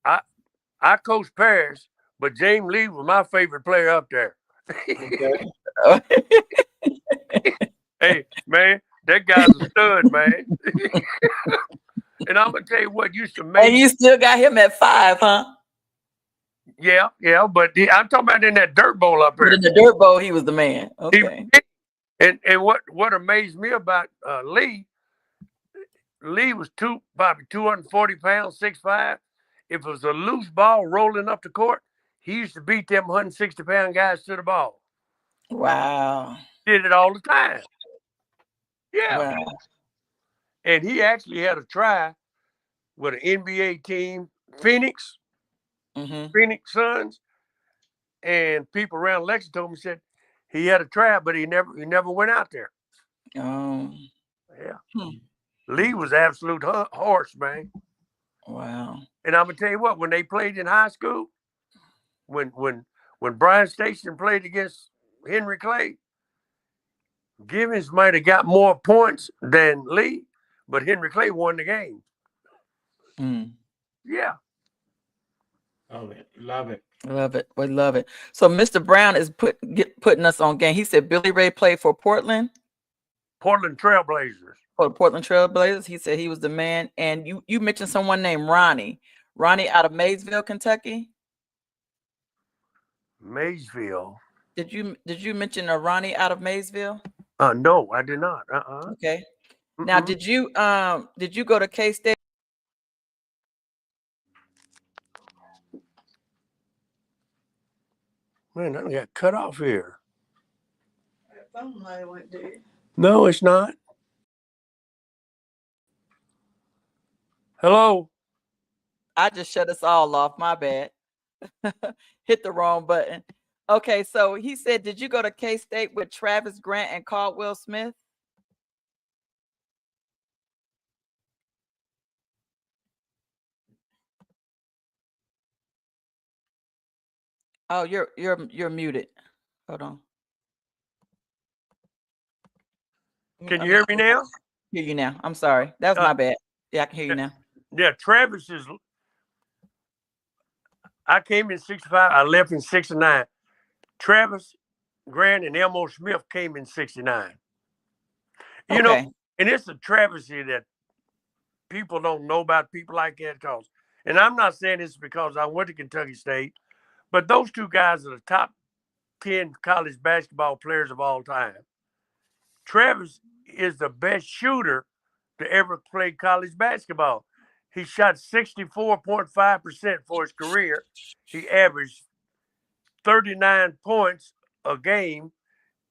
I coached Paris, but James Lee was my favorite player up there. Hey, man, that guy's a stud, man. And I'm gonna tell you what used to make. And you still got him at 5, huh? Yeah, but I'm talking about in that Dirt Bowl up there. But in the Dirt Bowl, he was the man. Okay. And what amazed me about Lee was probably 240 pounds, 6'5". If it was a loose ball rolling up the court, he used to beat them 160-pound guys to the ball. Wow. Did it all the time. Yeah. Wow. And he actually had a try with an NBA team, Phoenix Suns, and people around Lexington told me, said he had a try, but he never went out there. Oh. Yeah. Lee was absolute horse, man. Wow. And I'm gonna tell you what, when they played in high school, when Brian Station played against Henry Clay, Givens might have got more points than Lee, but Henry Clay won the game. Yeah. Love it. Love it. Love it. We love it. So Mr. Brown is putting us on game. He said Billy Ray played for Portland Trailblazers. For the Portland Trailblazers. He said he was the man. And you mentioned someone named Ronnie out of Maysville, Kentucky. Maysville. Did you mention a Ronnie out of Maysville? No, I did not. Okay. Now, did you go to K-State? Man, I got cut off here. No, it's not. Hello. I just shut us all off. My bad. Hit the wrong button. Okay, so he said, did you go to K-State with Travis Grant and Caldwell Smith? Oh, you're muted. Hold on. Can you hear me now? Hear you now. I'm sorry. That was my bad. Yeah, I can hear you now. Yeah, Travis is. I came in 65. I left in 69. Travis Grant and Elmo Smith came in 69. You know, and it's a travesty that people don't know about people like that. Cause, and I'm not saying this because I went to Kentucky State, but those two guys are the top 10 college basketball players of all time. Travis is the best shooter to ever play college basketball. He shot 64.5% for his career. He averaged 39 points a game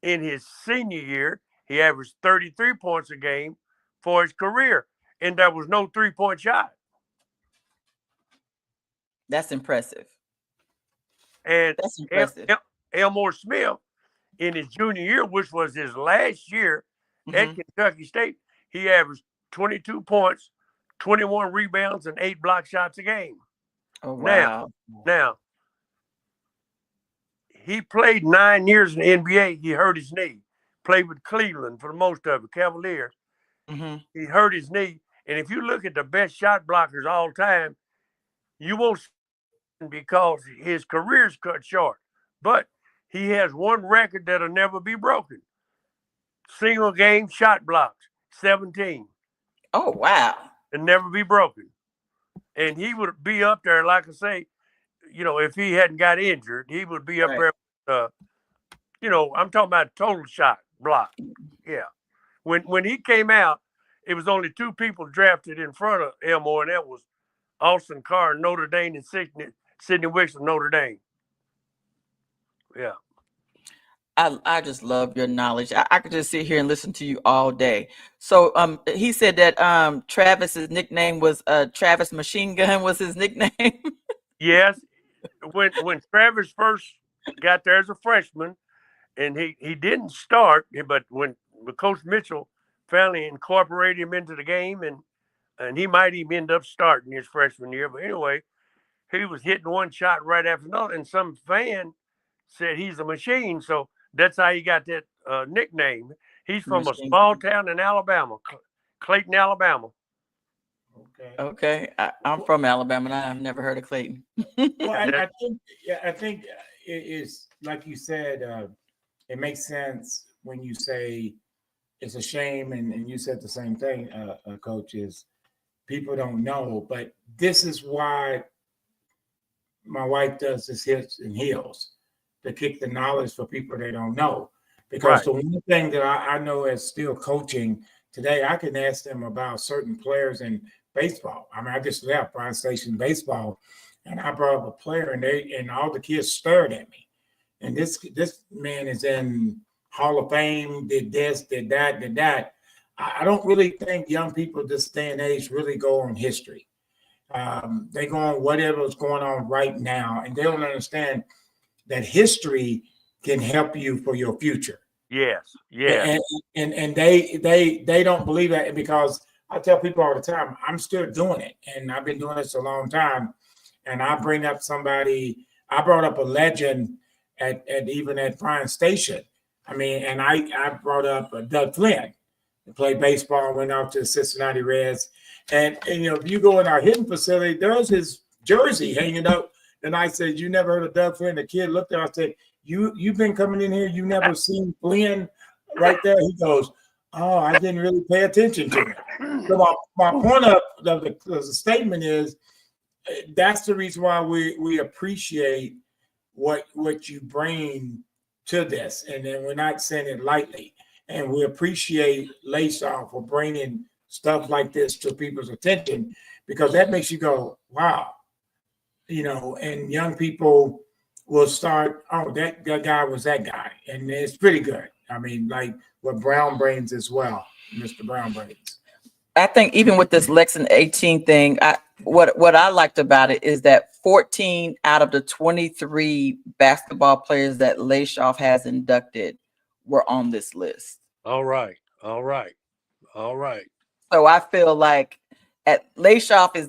in his senior year. He averaged 33 points a game for his career, and there was no three-point shot. That's impressive. And that's impressive. Elmore Smith, in his junior year, which was his last year at Kentucky State, he averaged 22 points, 21 rebounds, and 8 block shots a game. Oh, wow. Now, he played 9 years in the NBA. He hurt his knee. Played with Cleveland for the most of it, Cavaliers. He hurt his knee. And if you look at the best shot blockers all time, you won't see him because his career's cut short. But he has one record that'll never be broken. Single game shot blocks, 17. Oh, wow. And never be broken. And he would be up there, like I say, you know, if he hadn't got injured, he would be up there. You know, I'm talking about total shot block. Yeah. When he came out, it was only 2 people drafted in front of Elmore, and that was Austin Carr, Notre Dame, and Sidney Wicks of Notre Dame. Yeah. I just love your knowledge. I could just sit here and listen to you all day. So he said that Travis's nickname was Travis Machine Gun was his nickname. Yes. When Travis first got there as a freshman, and he didn't start, but when Coach Mitchell finally incorporated him into the game, and he might even end up starting his freshman year. But anyway, he was hitting one shot right after another, and some fan said he's a machine. So that's how he got that nickname. He's from a small town in Alabama, Clayton, Alabama. Okay. I'm from Alabama, and I've never heard of Clayton. Well, I think it is, like you said, it makes sense when you say it's a shame, and you said the same thing, Coach, is people don't know. But this is why my wife does this Hits and Heels, to kick the knowledge for people they don't know. Because the one thing that I know as still coaching today, I can ask them about certain players in baseball. I mean, I just left Bryan Station baseball, and I brought up a player, and all the kids stared at me. And this man is in Hall of Fame, did this, did that. I don't really think young people this day and age really go on history. They go on whatever's going on right now, and they don't understand that history can help you for your future. Yes. And they don't believe that, because I tell people all the time, I'm still doing it, and I've been doing this a long time. And I bring up somebody, I brought up a legend at Bryan Station. I mean, and I brought up Doug Flynn, who played baseball, went out to the Cincinnati Reds. And you know, if you go in our hitting facility, there's his jersey hanging up. And I said, "You never heard of Doug Flynn?" The kid looked at, I said, You've been coming in here, you never seen Flynn right there? He goes, "Oh, I didn't really pay attention to it." So my point of the statement is, that's the reason why we appreciate what you bring to this, and then we're not saying it lightly. And we appreciate LAASHOF for bringing stuff like this to people's attention, because that makes you go, wow, you know. And young people will start, oh, that guy was that guy, and it's pretty good. I mean, like what Brown Brains as well, Mr. Brown Brains. I think even with this Lexington 18 thing, what I liked about it is that 14 out of the 23 basketball players that LAASHOF has inducted were on this list. All right. All right. All right. So I feel like at LAASHOF is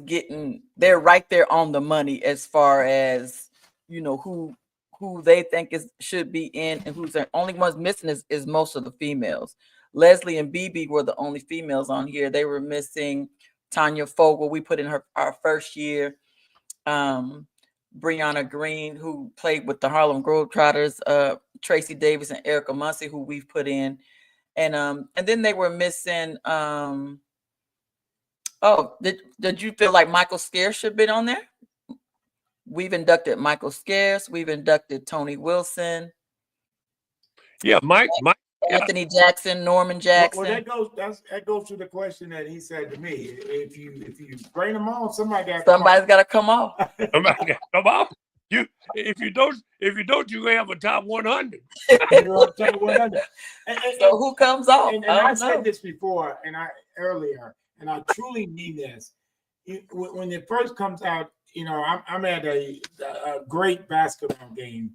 they're right there on the money as far as, you know, who they think should be in, and who's the only ones missing is most of the females. Leslie and BB were the only females on here. They were missing Tanya Fogel. We put in our first year. Brianna Green, who played with the Harlem Globetrotters, Tracy Davis and Erica Muncy, who we've put in. And then they were missing. Did you feel like Michael Scarce should have been on there? We've inducted Michael Scarce. We've inducted Tony Wilson. Yeah, Mike. Anthony Jackson, Norman Jackson. Well, that goes to the question that he said to me. If you bring them on, somebody's got to come off. Somebody got to come off. If you don't, you have a top 100. So who comes off? And I said this before, earlier, and I truly mean this. When it first comes out, you know, I'm at a great basketball game,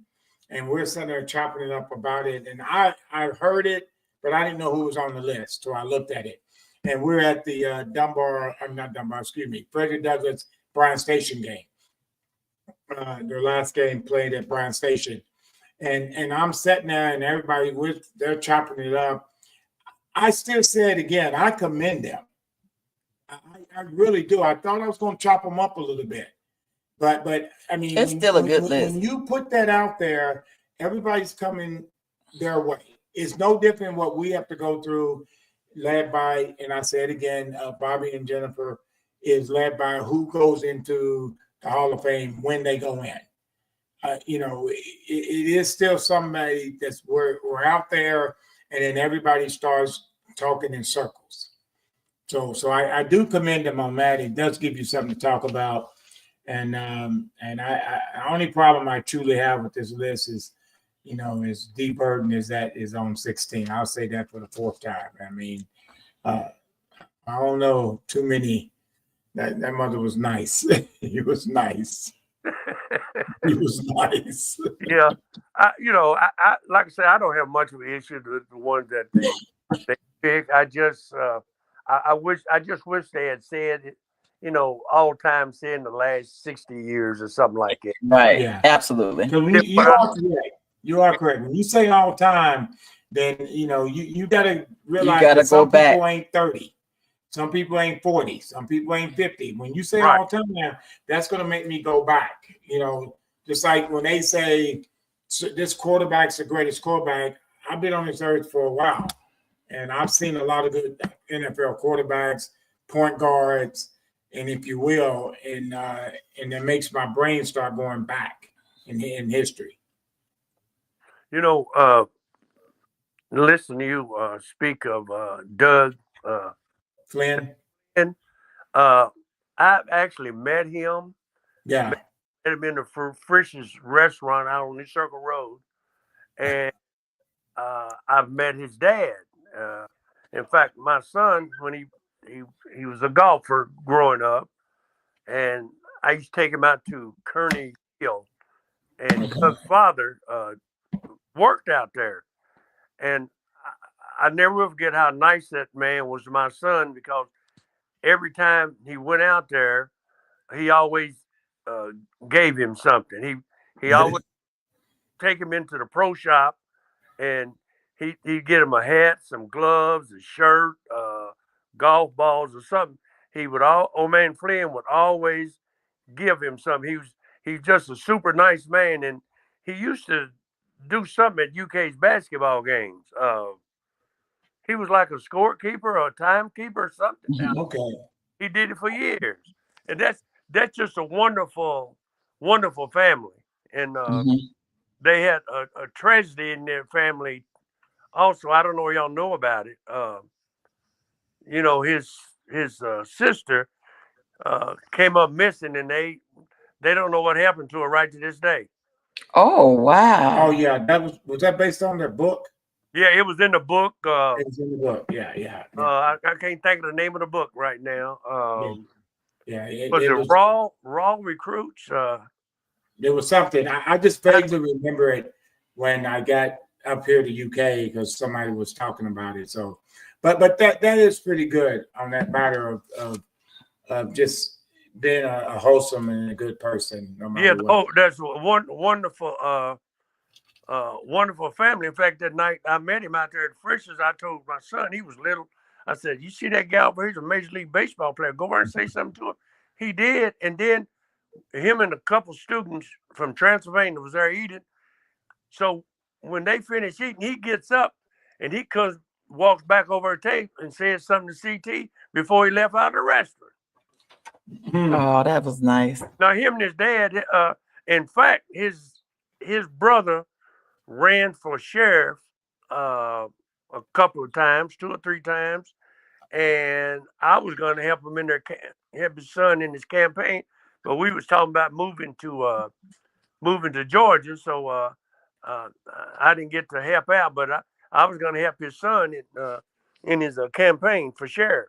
and we're sitting there chopping it up about it. And I heard it, but I didn't know who was on the list, so I looked at it. And we're at the Frederick Douglass Bryan Station game. Their last game played at Bryan Station. And I'm sitting there, and everybody, they're chopping it up. I still say it again, I commend them. I really do. I thought I was going to chop them up a little bit. But I mean, it's still a good list. When you put that out there, everybody's coming their way. It's no different what we have to go through, led by, and I said again, Bobby and Jennifer, is led by who goes into the Hall of Fame when they go in. You know, it is still somebody that's we're out there, and then everybody starts talking in circles. So I do commend them on that. It does give you something to talk about. And the only problem I truly have with this list is, you know, is D Burton is on 16. I'll say that for the fourth time. I mean, I don't know too many. That mother was nice. He was nice. He was nice. Yeah, I like I said, I don't have much of an issue with the ones that they pick. I just wish they had said it. You know, all time say in the last 60 years or something like that. Right. Yeah. Absolutely. You are correct. When you say all time, then you know you gotta realize that some people ain't 30, some people ain't 40, some people ain't 50. When you say all time, that's gonna make me go back. You know, just like when they say this quarterback's the greatest quarterback. I've been on this earth for a while, and I've seen a lot of good NFL quarterbacks, point guards, and if you will, and it makes my brain start going back in history. You know, listen to you speak of Doug Flynn. And I've actually met him. Yeah. Met him in the Frisch's restaurant out on the Circle Road. And I've met his dad. In fact, my son, when he was a golfer growing up, and I used to take him out to Kearney Hill, and Doug's father worked out there, and I never will forget how nice that man was to my son, because every time he went out there, he always gave him something. He always take him into the pro shop, and he'd get him a hat, some gloves, a shirt, golf balls or something. Old man Flynn would always give him something. He's just a super nice man, and he used to do something at UK's basketball games. He was like a scorekeeper or a timekeeper or something. Okay. He did it for years, and that's just a wonderful, wonderful family. And they had a tragedy in their family. Also, I don't know if y'all know about it. You know, his sister came up missing, and they don't know what happened to her right to this day. Oh wow! Oh yeah, was that based on their book? Yeah, it was in the book. It was in the book. Yeah. I can't think of the name of the book right now. Was It it was. Raw Recruits? There was something. I just vaguely remember it when I got up here to UK because somebody was talking about it. So, but that is pretty good on that matter of just being a wholesome and a good person, no matter what. Oh, that's one wonderful wonderful family. In fact, that night I met him out there at Frisch's. I told my son, he was little. I said, "You see that guy over here? He's a Major League Baseball player. Go over and say something to him." He did, and then him and a couple students from Transylvania was there eating. So when they finish eating, he gets up and he walks back over a tape and says something to CT before he left out of the restaurant. Oh, that was nice. Now him and his dad, in fact, his brother ran for sheriff a couple of times, 2 or 3 times, and I was going to help him in help his son in his campaign, but we was talking about moving to Georgia, so I didn't get to help out, but I was going to help his son in his campaign for sheriff.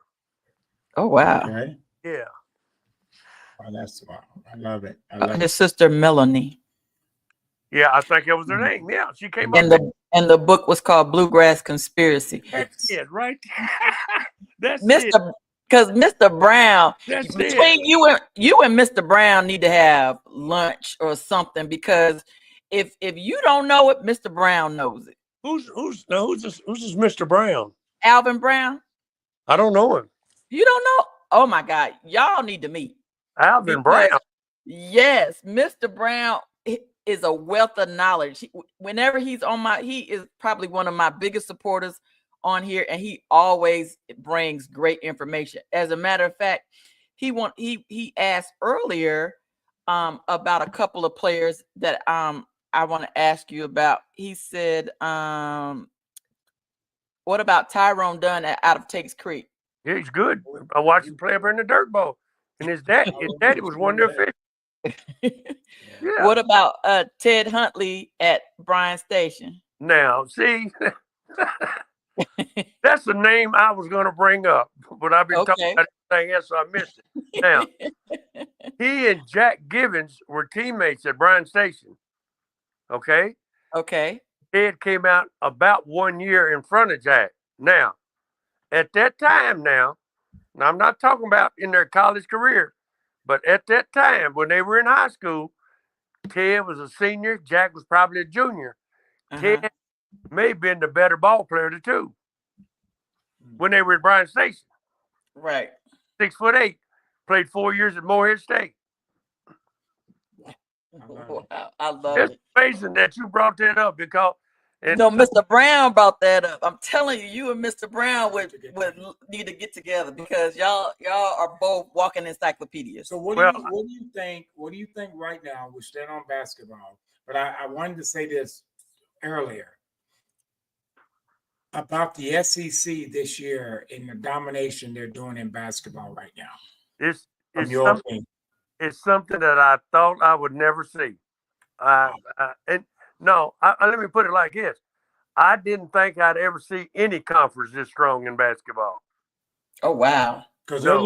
Oh wow! Okay. Yeah. Oh, that's wow. I love it. His sister Melanie. Yeah, I think that was her name. Yeah, she came up. And the book was called Bluegrass Conspiracy. Yeah, right. That's Mr. Because Mr. Brown, between you and Mr. Brown need to have lunch or something, because if you don't know it, Mr. Brown knows it. Who's this Mr. Brown? Alvin Brown? I don't know him. You don't know? Oh my God, y'all need to meet. Alvin Brown. Yes, Mr. Brown is a wealth of knowledge. Whenever he's on he is probably one of my biggest supporters on here, and he always brings great information. As a matter of fact, he asked earlier about a couple of players that I want to ask you about. He said, what about Tyrone Dunn out of Takes Creek? Yeah, he's good. I watched him play up in the Dirt Bowl, and his daddy was one of their fish. Yeah. What about Ted Huntley at Bryan Station? Now, see, that's the name I was going to bring up, but I've been talking about everything else, so I missed it. Now, he and Jack Givens were teammates at Bryan Station. Okay. Ted came out about 1 year in front of Jack. Now, at that time, now I'm not talking about in their college career, but at that time when they were in high school, Ted was a senior, Jack was probably a junior. Ted may have been the better ball player of the two when they were at Bryan Station. Right. 6'8", played 4 years at Morehead State. Wow, I love it. It's amazing that you brought that up because Mr. Brown brought that up. I'm telling you, you and Mr. Brown would need to get together, because y'all are both walking encyclopedias. So what do you think? What do you think right now? We're staying on basketball, but I wanted to say this earlier about the SEC this year and the domination they're doing in basketball right now. It's something that I thought I would never see. Let me put it like this. I didn't think I'd ever see any conference this strong in basketball. Oh, wow. Because they're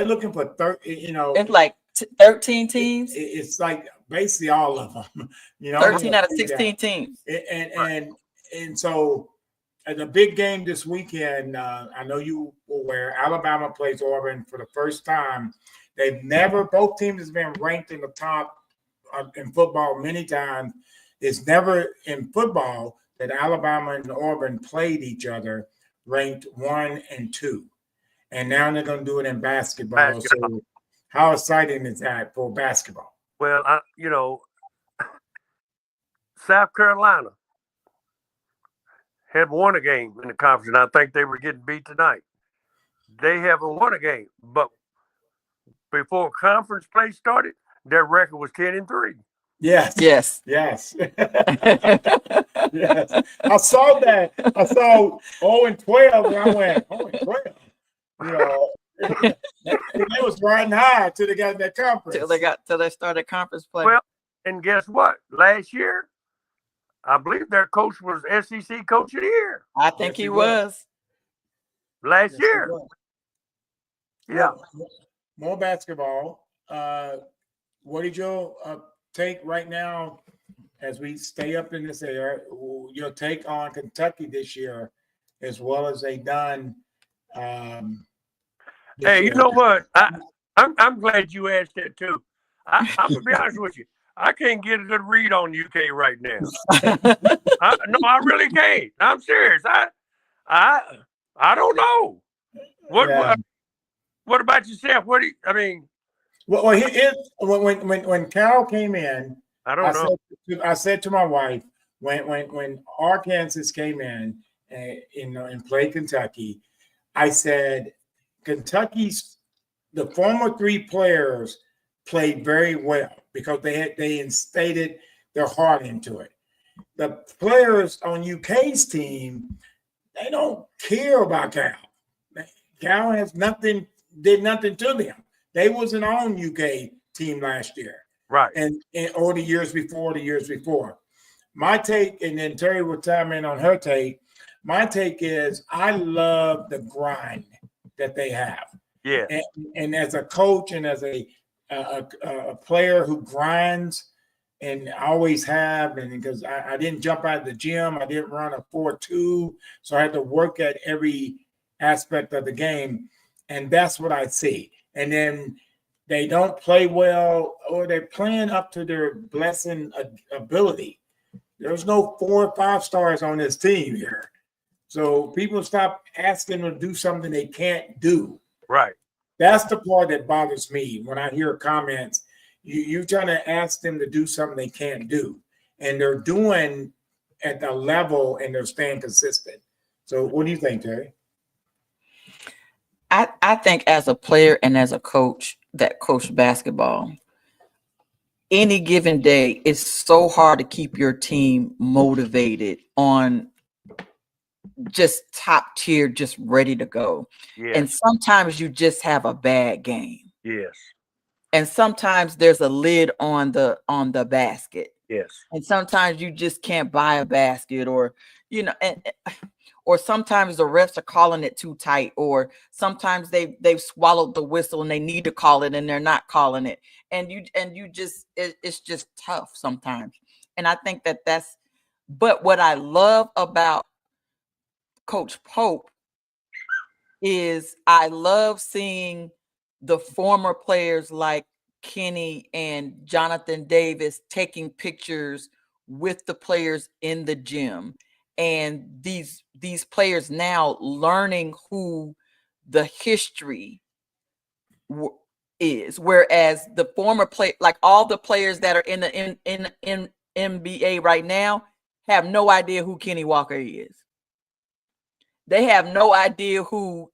looking for 30, it's like 13 teams. It's like basically all of them, 13 out of 16 teams. And so at the big game this weekend, I know you were aware, Alabama plays Auburn for the first time. Both teams has been ranked in the top in football many times. It's never in football that Alabama and Auburn played each other ranked 1 and 2. And now they're going to do it in basketball. So how exciting is that for basketball? Well, South Carolina had won a game in the conference, and I think they were getting beat tonight. They haven't won a game, but before conference play started, their record was 10-3. Yes. Yes. I saw that. I saw 0-12, and I went 0-12. It was riding high till they got that conference. Till they started conference play. Well, and guess what? Last year, I believe their coach was SEC Coach of the Year I think Yes, he he was. last Yes, he year. was. Yeah. Well, more basketball. What did your take right now as we stay up in this area? Your take on Kentucky this year, as well as they done this Hey, you year? know what? I'm glad you asked that too. I'm gonna be honest with you. I can't get a good read on UK right now. No, I really can't. I'm serious. I don't know. Yeah. What about yourself? What do you, I mean? Well, when Carol came in, I don't know. I said to my wife when Arkansas came in and played Kentucky, I said Kentucky's the former three players played very well because they instated their heart into it. The players on UK's team, they don't care about Cal. Cal has did nothing to them. They wasn't on UK team last year, Right. and or the years before. My take, and then Terry will chime in on her take. My take is I love the grind that they have. Yeah. And as a coach and as a player who grinds, and I always have, and because I didn't jump out of the gym, I didn't run a 4.2, so I had to work at every aspect of the game, and that's what I see. And then they don't play well, or they're playing up to their blessing ability. There's no 4 or 5 stars on this team here. So people stop asking them to do something they can't do. Right. That's the part that bothers me when I hear comments. You're trying to ask them to do something they can't do. And they're doing at the level and they're staying consistent. So what do you think, Terry? I think as a player and as a coach that coached basketball, any given day, it's so hard to keep your team motivated on just top tier, just ready to go. Yes. And sometimes you just have a bad game. Yes. And sometimes there's a lid on the basket. Yes. And sometimes you just can't buy a basket, or or sometimes the refs are calling it too tight, or sometimes they've swallowed the whistle and they need to call it and they're not calling it. And you just it's just tough sometimes. And I think but what I love about Coach Pope is I love seeing the former players like Kenny and Jonathan Davis taking pictures with the players in the gym, and these players now learning who the history is, whereas the former play, like all the players that are in the NBA right now, have no idea who Kenny Walker is. They have no idea who,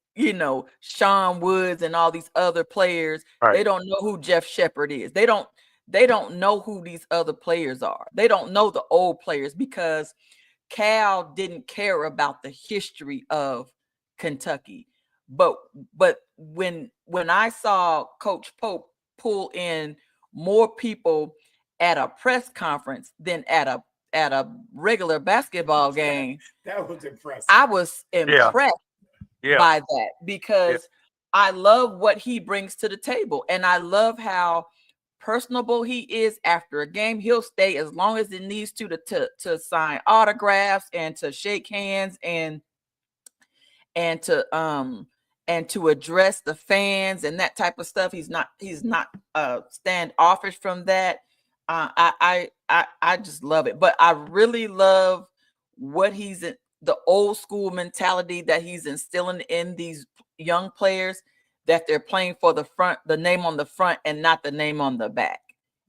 Sean Woods and all these other players. Right. They don't know who Jeff Shepard is. They don't know who these other players are. They don't know the old players because Cal didn't care about the history of Kentucky. But when I saw Coach Pope pull in more people at a press conference than at a regular basketball game, That was impressive. I was impressed by that, because I love what he brings to the table, and I love how personable he is. After a game, he'll stay as long as it needs to sign autographs and to shake hands and to address the fans and that type of stuff. He's not standoffish from that. I just love it. But I really love what he's in, the old school mentality that he's instilling in these young players, that they're playing for the name on the front and not the name on the back.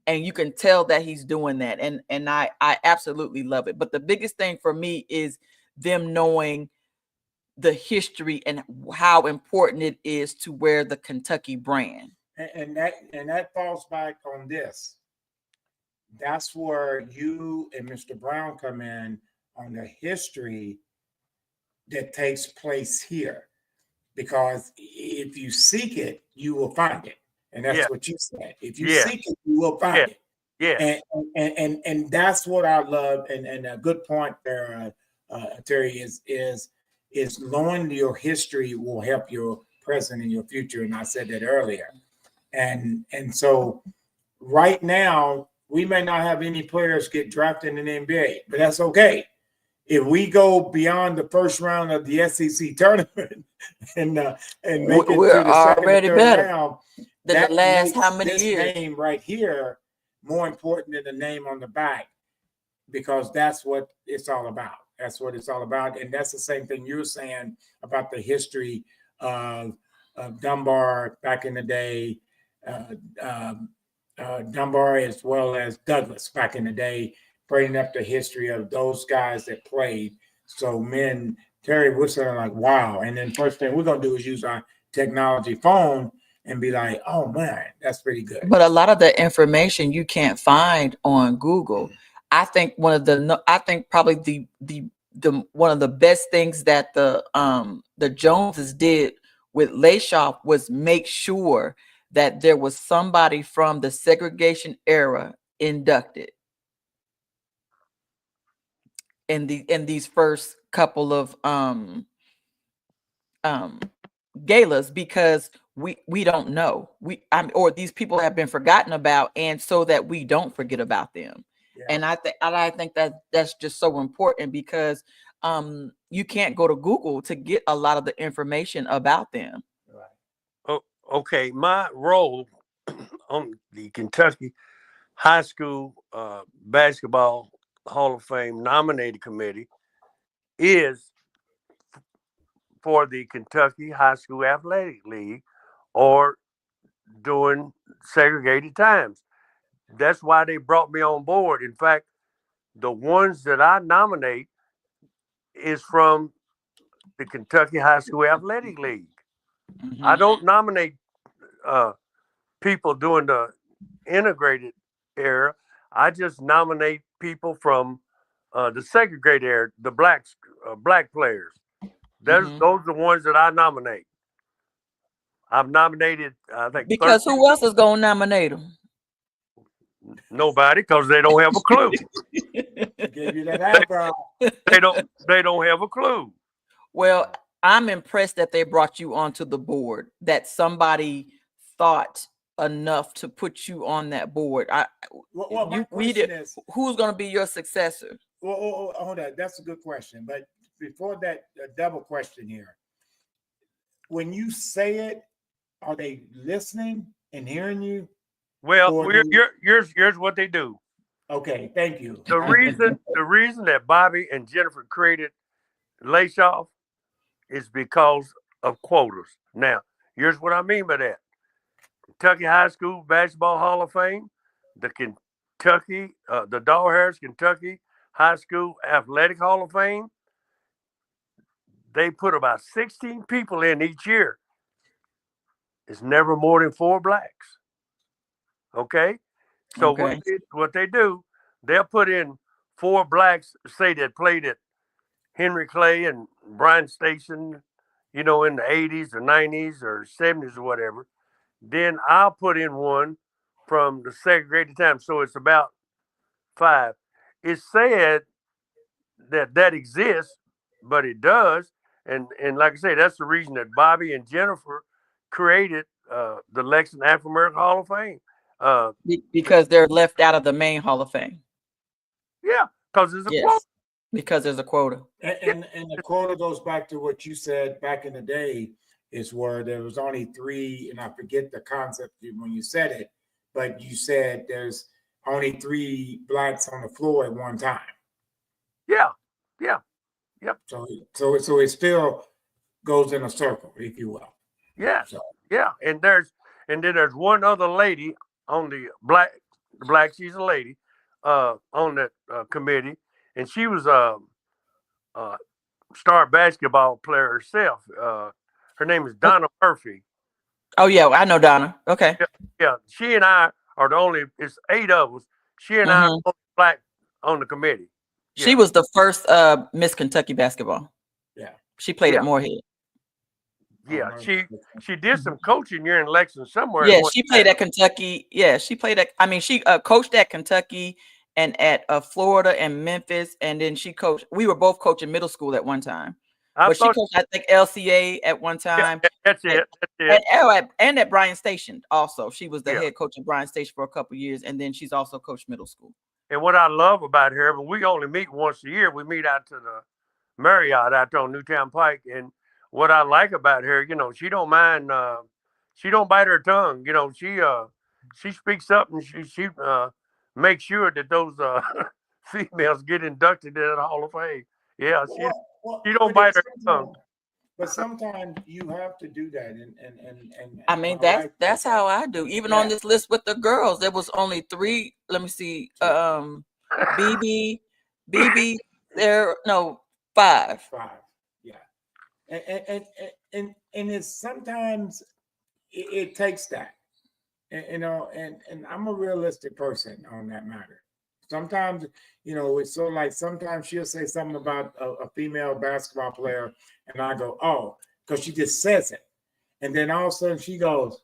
And you can tell that he's doing that. And I absolutely love it. But the biggest thing for me is them knowing the history and how important it is to wear the Kentucky brand. And that falls back on this. That's where you and Mr. Brown come in on the history that takes place here. Because if you seek it, you will find it. And that's what you said. If you seek it, you will find it. Yes. And that's what I love. And a good point there, Terry, is knowing your history will help your present and your future. And I said that earlier. And so right now we may not have any players get drafted in the NBA, but that's okay. If we go beyond the first round of the SEC tournament and make it We're to the second or already third better round, than that the last makes how many this years? name right here more important than the name on the back, because that's what it's all about. That's what it's all about. And that's the same thing you're saying about the history of Dunbar back in the day, Dunbar as well as Douglas back in the day, bringing up the history of those guys that played. So Terry, we're saying like, wow. And then first thing we're going to do is use our technology phone and be like, oh man, that's pretty good. But a lot of the information you can't find on Google. I think probably the one of the best things that the Joneses did with LAASHOF was make sure that there was somebody from the segregation era inducted in these first couple of galas, because we don't know, or these people have been forgotten about, and so that we don't forget about them. Yeah. And I think that that's just so important, because you can't go to Google to get a lot of the information about them. Right. Oh, okay. My role on the Kentucky High School Basketball Hall of Fame nominated committee is for the Kentucky High School Athletic League, or doing segregated times. That's why they brought me on board. In fact, the ones that I nominate is from the Kentucky High School Athletic League. Mm-hmm. I don't nominate people doing the integrated era. I just nominate people from the segregated era, the black players. Those are the ones that I nominate. I've nominated, I think, because 13. Who else is going to nominate them? Nobody, because they don't have a clue. Gave you that eyebrow. They don't have a clue. Well, I'm impressed that they brought you onto the board, that somebody thought enough to put you on that board. Who's going to be your successor? Well, hold on. That's a good question. But before that, a double question here. When you say it, are they listening and hearing you? Well, here's what they do. Okay, thank you. The reason that Bobby and Jennifer created LAASHOF is because of quotas. Now, here's what I mean by that. Kentucky High School Basketball Hall of Fame, the Dawg-Harris Kentucky High School Athletic Hall of Fame, they put about 16 people in each year. It's never more than 4 blacks. Okay? So what they do, they'll put in 4 blacks, say that played at Henry Clay and Bryan Station, in the 80s or 90s or 70s or whatever. Then I'll put in one from the segregated time. So it's about 5. It's said that exists, but it does. And like I say, that's the reason that Bobby and Jennifer created the Lexington African American Hall of Fame. Because they're left out of the main Hall of Fame. Yeah, because there's a quota. Because there's a quota. And the quota goes back to what you said back in the day, is where there was only 3, and I forget the concept when you said it, but you said there's only 3 blacks on the floor at one time. Yeah. Yep. So it still goes in a circle, if you will. Yeah. So. Yeah. And then there's one other lady on the black, she's a lady, on that committee, and she was a star basketball player herself. Her name is Donna Murphy. Oh yeah, I know Donna. Okay. Yeah. She and I are the only. It's 8 of us. She and I are the black on the committee. Yeah. She was the first Miss Kentucky basketball. Yeah. She played at Moorhead. Yeah, she did some coaching here in Lexington somewhere. Yeah, she played at Kentucky. Yeah, she played at. I mean, she coached at Kentucky and at Florida and Memphis, and then she coached. We were both coaching middle school at one time, but she coached, I think, LCA at one time. Yeah, that's it. That's it. And at Bryan Station also. She was the head coach at Bryan Station for a couple of years, and then she's also coached middle school. And what I love about her, but we only meet once a year. We meet out to the Marriott out there on Newtown Pike, and what I like about her, you know, she don't mind. She don't bite her tongue. You know, she speaks up and she makes sure that those females get inducted into the Hall of Fame. Yeah, she don't bite her tongue. But sometimes you have to do that, and I mean that's how I do. Even on this list with the girls, there was only 3. Let me see, BB, there 5. 5, yeah, and it's sometimes it takes that, and, you know, and I'm a realistic person on that matter. Sometimes, you know, it's so like sometimes she'll say something about a female basketball player, and I go, oh, because she just says it. And then all of a sudden she goes,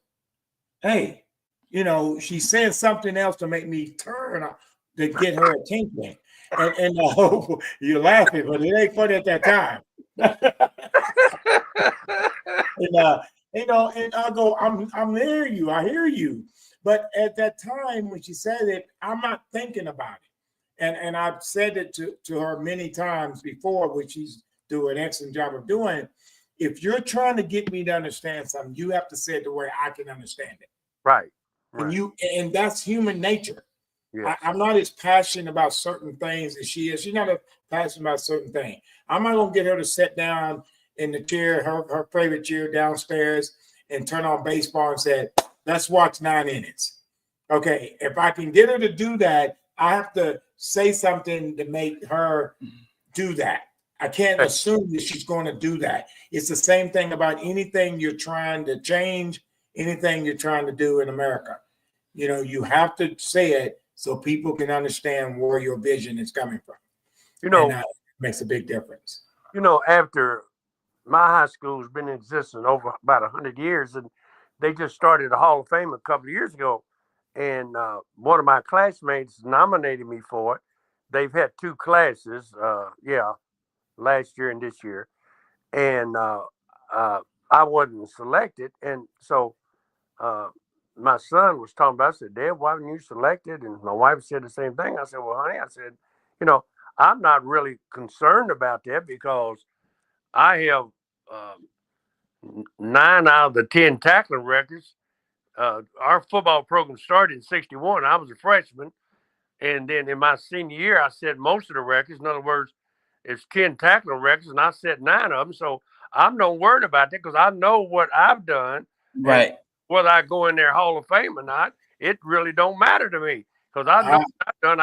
hey, you know, she said something else to make me turn to get her attention. And you're laughing, but it ain't funny at that time. And you know, and I go, I'm hearing you, I hear you. But at that time when she said it, I'm not thinking about it. And I've said it to her many times before, which she's doing an excellent job of doing. If you're trying to get me to understand something, you have to say it the way I can understand it. Right. And that's human nature. Yeah. I'm not as passionate about certain things as she is. She's not as passionate about certain things. I'm not gonna get her to sit down in the chair, her favorite chair downstairs, and turn on baseball and say, let's watch 9 innings. Okay, if I can get her to do that, I have to say something to make her do that. I can't assume that she's going to do that. It's the same thing about anything you're trying to change, anything you're trying to do in America. You know, you have to say it so people can understand where your vision is coming from. You know, and that makes a big difference. You know, after my high school has been in existence over about 100 years, and they just started a Hall of Fame a couple of years ago, and one of my classmates nominated me for it. They've had 2 classes, last year and this year, and I wasn't selected, and so my son was talking about. I said, Dad, why weren't you selected? And my wife said the same thing. I said, well, honey, I said, you know, I'm not really concerned about that because I have 9 out of the 10 tackling records. Our football program started in '61. I was a freshman. And then in my senior year, I set most of the records. In other words, it's 10 tackling records, and I set 9 of them. So I'm not worried about that because I know what I've done. Right. Whether I go in their Hall of Fame or not, it really don't matter to me because I know what I've done.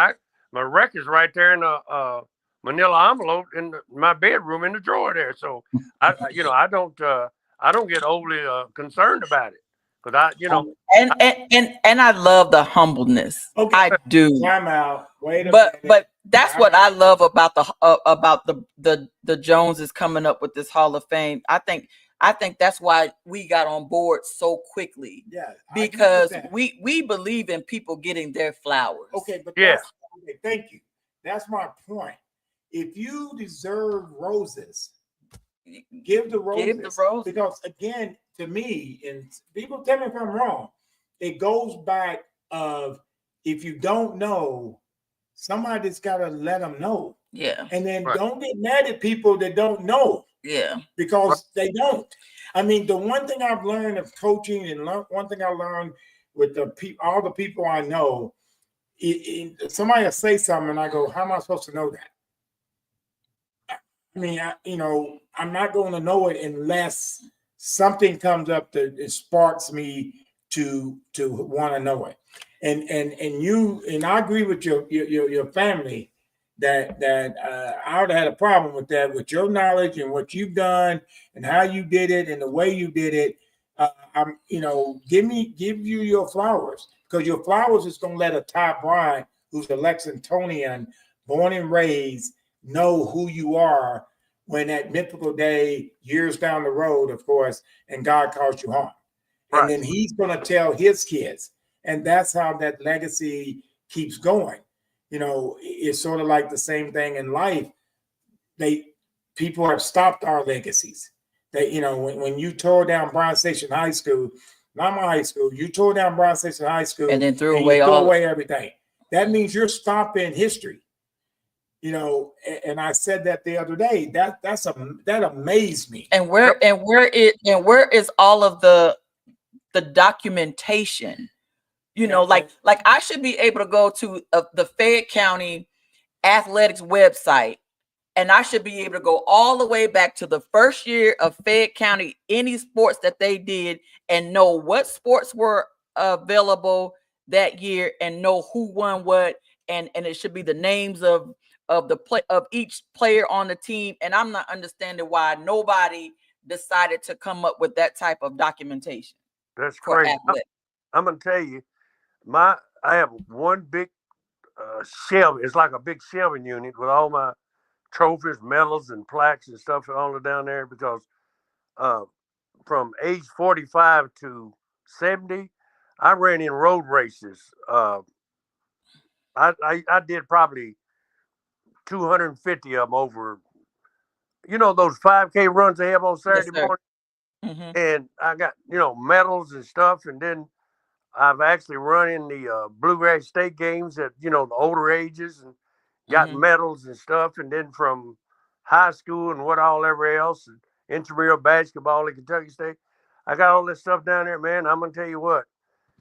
My record's right there in a manila envelope in my bedroom in the drawer there. So I don't get overly concerned about it because and I love the humbleness. Okay. I do. Time out. Wait a minute. But that's what I love about the Joneses coming up with this Hall of Fame. I think that's why we got on board so quickly. Yeah, because we believe in people getting their flowers. Okay, but okay, thank you. That's my point. If you deserve roses, give the roses. Give the roses. Because again, to me, and people tell me if I'm wrong, it goes back of if you don't know, somebody's got to let them know. Yeah. And then don't get mad at people that don't know. Yeah. Because they don't. I mean, the one thing I've learned of coaching and one thing I learned with all the people I know, somebody will say something and I go, how am I supposed to know that? I mean, I'm not going to know it unless something comes up that sparks me to want to know it. And I agree with your family that I would have had a problem with that, with your knowledge and what you've done and how you did it and the way you did it. Give you your flowers, because your flowers is going to let a Ty Bryant, who's a Lexingtonian, born and raised, know who you are when that mythical day, years down the road, of course, and God calls you home. And then he's going to tell his kids. And that's how that legacy keeps going. You know, it's sort of like the same thing in life. People have stopped our legacies. You know, when you tore down Brown Station High School, not my high school, you tore down Brown Station High School and then threw away everything. That means you're stopping history. You know, and I said that the other day. That amazed me. And where is all of the documentation? You know, like I should be able to go to the Fayette County athletics website, and I should be able to go all the way back to the first year of Fayette County, any sports that they did, and know what sports were available that year, and know who won what, and it should be the names of each player on the team. And I'm not understanding why nobody decided to come up with that type of documentation. That's crazy. I'm gonna tell you, I have one big shelf. It's like a big shelving unit with all my trophies, medals, and plaques and stuff all down there, because from age 45 to 70, I ran in road races. I did probably 250 of them over, you know, those 5K runs they have on Saturday morning. Mm-hmm. And I got, you know, medals and stuff. And then I've actually run in the Bluegrass State games at, you know, the older ages, and got medals and stuff. And then from high school and ever else, and intramural basketball at Kentucky State, I got all this stuff down there, man. I'm going to tell you what,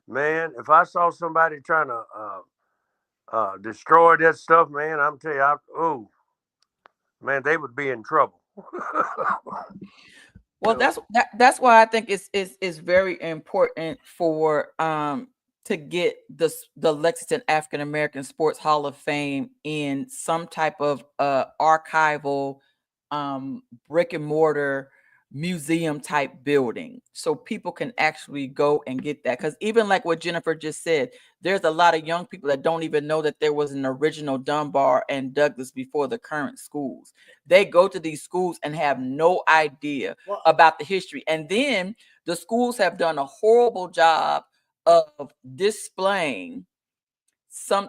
man, if I saw somebody trying to destroy that stuff, man, I'm telling you, man, they would be in trouble. Well, that's why I think it's very important for to get the Lexington African American Sports Hall of Fame in some type of archival brick and mortar museum type building, so people can actually go and get that. Because even like what Jennifer just said, there's a lot of young people that don't even know that there was an original Dunbar and Douglas before the current schools. They go to these schools and have no idea about the history. And then the schools have done a horrible job of displaying some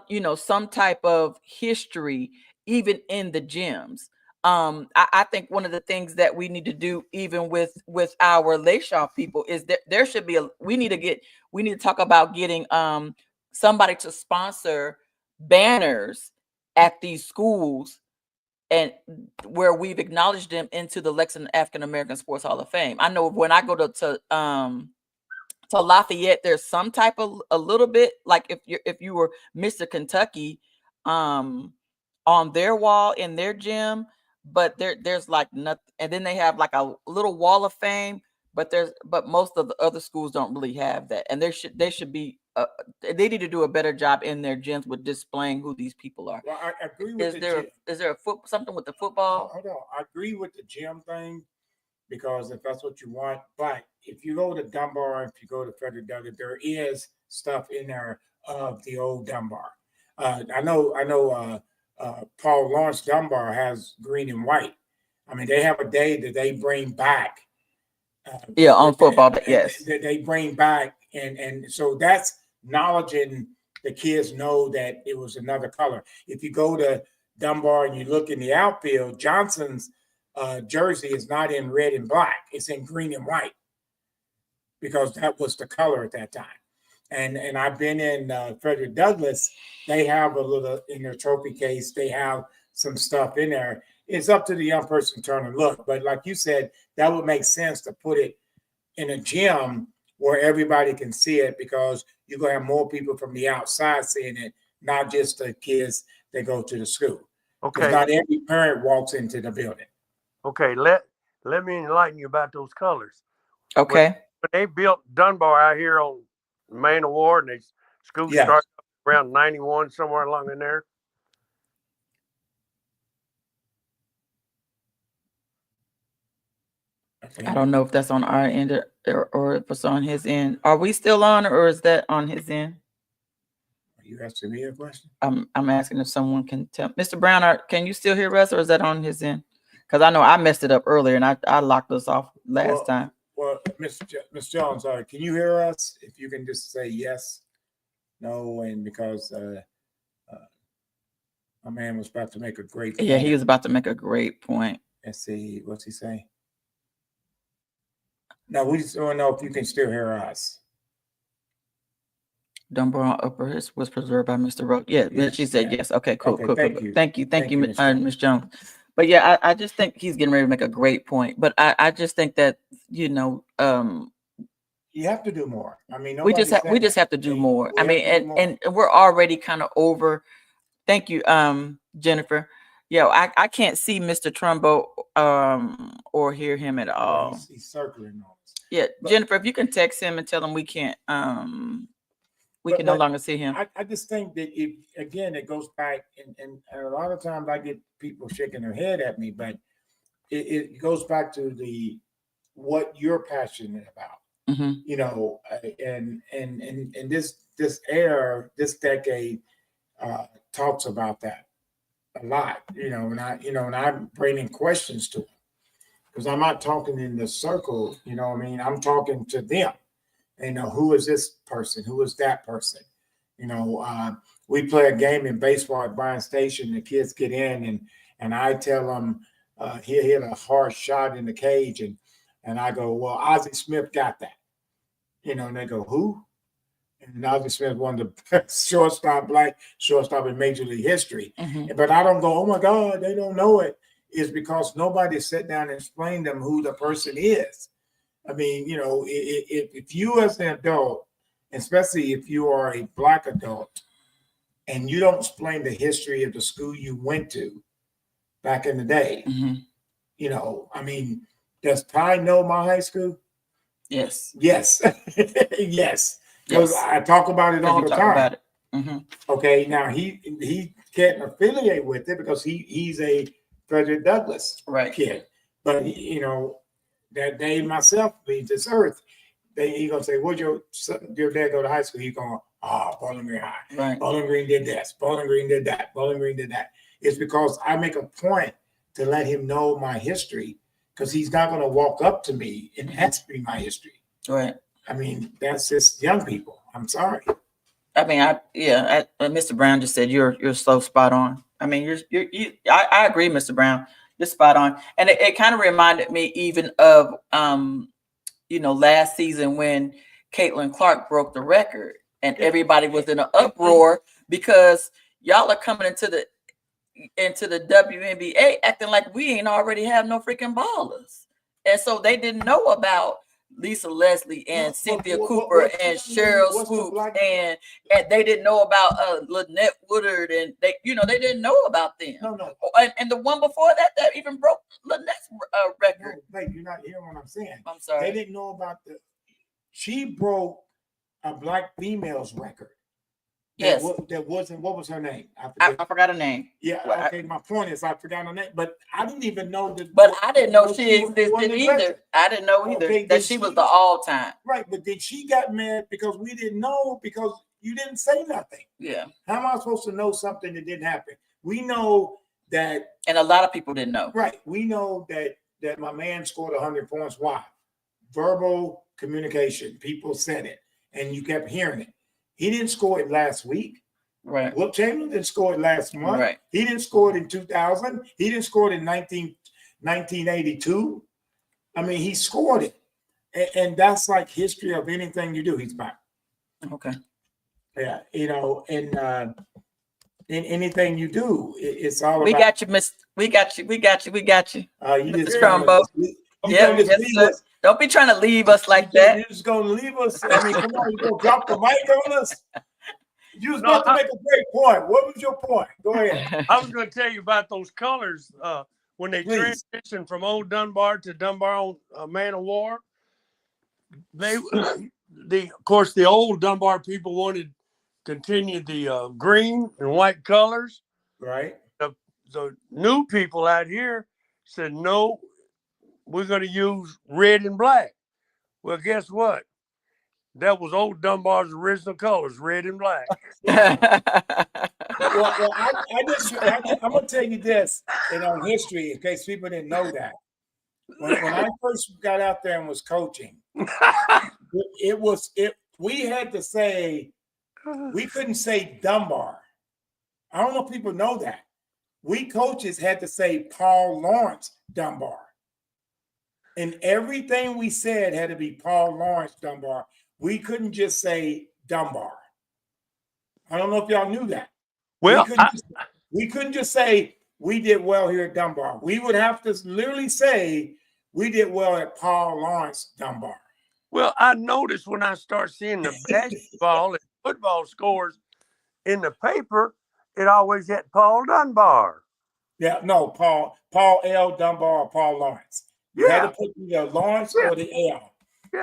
type of history, even in the gyms. I think one of the things that we need to do, even with our LAASHOF people, is that there should be we need to talk about getting somebody to sponsor banners at these schools, and where we've acknowledged them into the Lexington African American Sports Hall of Fame. I know when I go to Lafayette, there's some type of a little bit, like if you were Mr. Kentucky on their wall in their gym, but there's like nothing. And then they have like a little wall of fame, but most of the other schools don't really have that. And they should be they need to do a better job in their gyms with displaying who these people are. Well, I agree with is there something with the football? Hold on. I agree with the gym thing, because if that's what you want. But if you go to Dunbar, if you go to Frederick Douglass, there is stuff in there of the old Dunbar. I know Paul Lawrence Dunbar has green and white. I mean, they have a day that they bring back. On football, yes. They bring back, and so that's knowledge, and the kids know that it was another color. If you go to Dunbar and you look in the outfield, Johnson's jersey is not in red and black; it's in green and white, because that was the color at that time. And I've been in Frederick Douglass. They have a little in their trophy case. They have some stuff in there. It's up to the young person to turn and look. But like you said, that would make sense to put it in a gym where everybody can see it, because you're going to have more people from the outside seeing it, not just the kids that go to the school. Okay. Not every parent walks into the building. Okay, let me enlighten you about those colors. Okay. When they built Dunbar out here on Main Award, and school started around 91, somewhere along in there. Okay. I don't know if that's on our end or if it's on his end. Are we still on, or is that on his end? Are you asking me a question? I'm asking if someone can tell. Mr. Brown, can you still hear us, or is that on his end? because I know I messed it up earlier and I locked us off last time. Well, Miss Jones, can you hear us? If you can just say yes, no, and because my man was about to make a great point. Yeah, he was about to make a great point. Let's see, what's he saying? No, we just want to know if you can still hear us. Dunbar on upper was preserved by Mr. Rowe. Yeah, Yes, she said yeah. yes. Okay, cool, Okay, cool, thank cool. you. Thank you, Thank you, Ms. Jones. Ms. Jones. But yeah, I just think he's getting ready to make a great point. But I just think that, you know, You have to do more. I mean, we just have to do more. I mean, and we're already kind of over. Thank you, Jennifer. Yeah, I can't see Mr. Trumbo or hear him at all. He's circling on us. Yeah, Jennifer, if you can text him and tell him we can't we can no longer see him. I just think that it goes back and a lot of times I get people shaking their head at me, but it goes back to what you're passionate about. Mm-hmm. You know, and this era, this decade talks about that a lot, you know, and I'm bringing questions to them because I'm not talking in the circle, you know what I mean? I'm talking to them. You know, who is this person? Who is that person? You know, we play a game in baseball at Bryan Station. The kids get in and I tell them he hit a hard shot in the cage. And I go, well, Ozzie Smith got that. You know, and they go, who? And Ozzie Smith, one of the best black shortstop in Major League history. Mm-hmm. But I don't go, oh my God, they don't know it. It's because nobody sat down and explained them who the person is. I mean, you know, if you as an adult, especially if you are a black adult, and you don't explain the history of the school you went to back in the day, Mm-hmm. you know, I mean, does Ty know my high school? Yes. Yes. Yes. Because I talk about it all the time. Mm-hmm. Okay, now he can't affiliate with it because he's a Frederick Douglass kid. But you know, that day myself leaves this earth, he gonna say, "Where'd your dad go to high school?" He's going, Bowling Green High. Right. Bowling Green did this. Bowling Green did that. Bowling Green did that. It's because I make a point to let him know my history because he's not gonna walk up to me and ask me my history. Right. I mean, that's just young people. I'm sorry. I mean, Mr. Brown just said you're so spot on. I mean, I agree, Mr. Brown. You're spot on, and it kind of reminded me even of you know, last season when Caitlin Clark broke the record, and everybody was in an uproar because y'all are coming into the WNBA acting like we ain't already have no freaking ballers, and so they didn't know about Lisa Leslie and Cynthia Cooper and Cheryl Swoops, and they didn't know about Lynette Woodard, and they didn't know about them. No. And the one before that even broke Lynette's record. No, wait, you're not hearing what I'm saying. I'm sorry. They didn't know about she broke a black female's record. Yes. That wasn't, what was her name? I forgot her name. Yeah, okay, my point is I forgot her name, but I didn't even know that. But I didn't know she existed either. I didn't know either that she was the all-time. Right, but then she got mad because we didn't know because you didn't say nothing. Yeah. How am I supposed to know something that didn't happen? We know that. And a lot of people didn't know. Right. We know that my man scored 100 points. Why? Verbal communication. People said it, and you kept hearing it. He didn't score it last week. Right. Wilt Chamberlain didn't score it last month. Right. He didn't score it in 2000. He didn't score it in 1982. I mean, he scored it. And that's like history of anything you do. He's back. Okay. Yeah. You know, and in anything you do, it's all about. We got you, Miss. We got you. You Mr. Trumbo. Yeah. Don't be trying to leave us like that. You're just gonna leave us. I mean, come on, you gonna drop the mic on us? You was about to make a great point. What was your point? Go ahead. I was going to tell you about those colors when they transitioned from old Dunbar to Dunbar on Man of War. Of course, the old Dunbar people wanted to continue the green and white colors. Right. The new people out here said, no, we're going to use red and black. Well, guess what? That was old Dunbar's original colors, red and black. I'm gonna tell you this in our history in case people didn't know that. When I first got out there and was coaching, we had to say, we couldn't say Dunbar. I don't know if people know that. We coaches had to say Paul Lawrence Dunbar. And everything we said had to be Paul Lawrence Dunbar. We couldn't just say Dunbar. I don't know if y'all knew that. Well, we couldn't just say we did well here at Dunbar. We would have to literally say we did well at Paul Lawrence Dunbar. Well, I noticed when I start seeing the basketball and football scores in the paper, it always had Paul Dunbar. Yeah, no, Paul L. Dunbar or Paul Lawrence. You had to put either Lawrence or the L.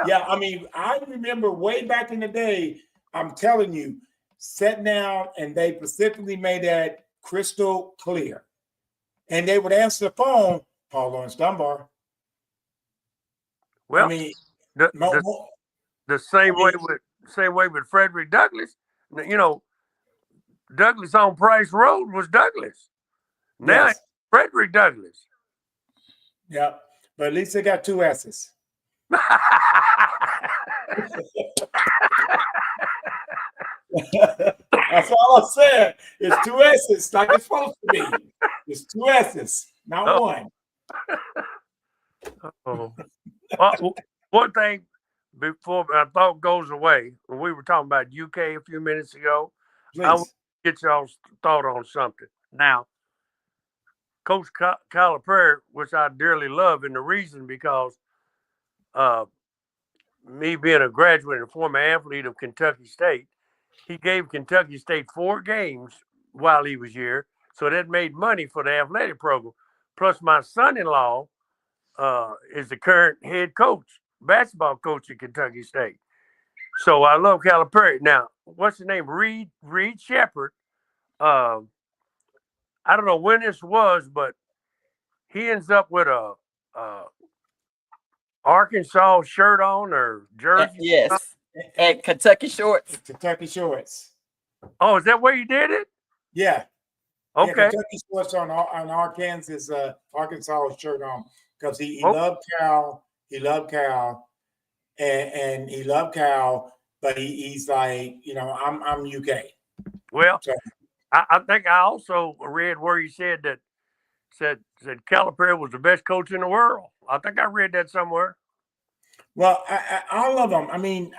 Yeah, I mean, I remember way back in the day, I'm telling you, sat down and they specifically made that crystal clear. And they would answer the phone, Paul Lawrence Dunbar. Well, I mean, the same way with Frederick Douglass. You know, Douglass on Price Road was Douglass. Now it's Frederick Douglass. Yeah, but at least they got two S's. That's all I'm saying. It's two S's like it's supposed to be. It's two S's, not one. One thing before my thought goes away, when we were talking about UK a few minutes ago, Please. I want to get y'all's thought on something. Now, Coach Calipari, which I dearly love, and the reason because me being a graduate and former athlete of Kentucky State, he gave Kentucky State 4 games while he was here, so that made money for the athletic program. Plus, my son-in-law is the current head coach, basketball coach at Kentucky State. So I love Calipari. Now, what's his name? Reed Shepherd. I don't know when this was, but he ends up with a Arkansas shirt on or jersey. Yes, at Kentucky Shorts. Kentucky Shorts. Oh, is that where you did it? Yeah. Okay. Yeah, Kentucky Shorts on Arkansas shirt on because he loved Cal. He loved Cal, and he loved Cal, but he's like, you know, I'm UK. Well, so, I think I also read where he said Calipari was the best coach in the world. I think I read that somewhere. Well, all of them. I mean,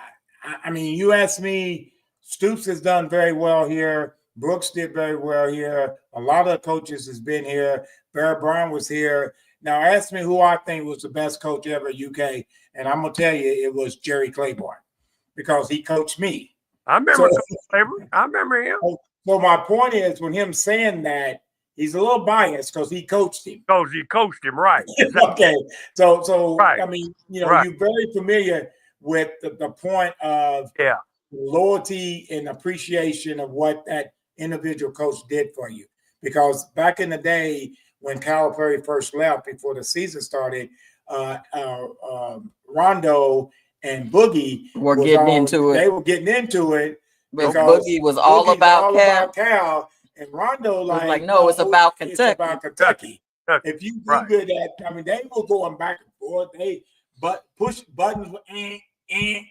you asked me. Stoops has done very well here. Brooks did very well here. A lot of coaches has been here. Barry Brown was here. Now, ask me who I think was the best coach ever at UK, and I'm gonna tell you it was Jerry Claiborne because he coached me. I remember Claiborne. I remember him. So my point is, when him saying that, he's a little biased because he coached him. Because he coached him, right? Okay. So right. I mean, you know, you're very familiar with the point of loyalty and appreciation of what that individual coach did for you. Because back in the day when Calipari first left before the season started, Rondo and Boogie were getting into it. They were getting into it. Because Boogie was all about Cal. And Rondo like no, it's about Kentucky. It's about Kentucky. If you Google that, I mean, they were going back and forth. They push buttons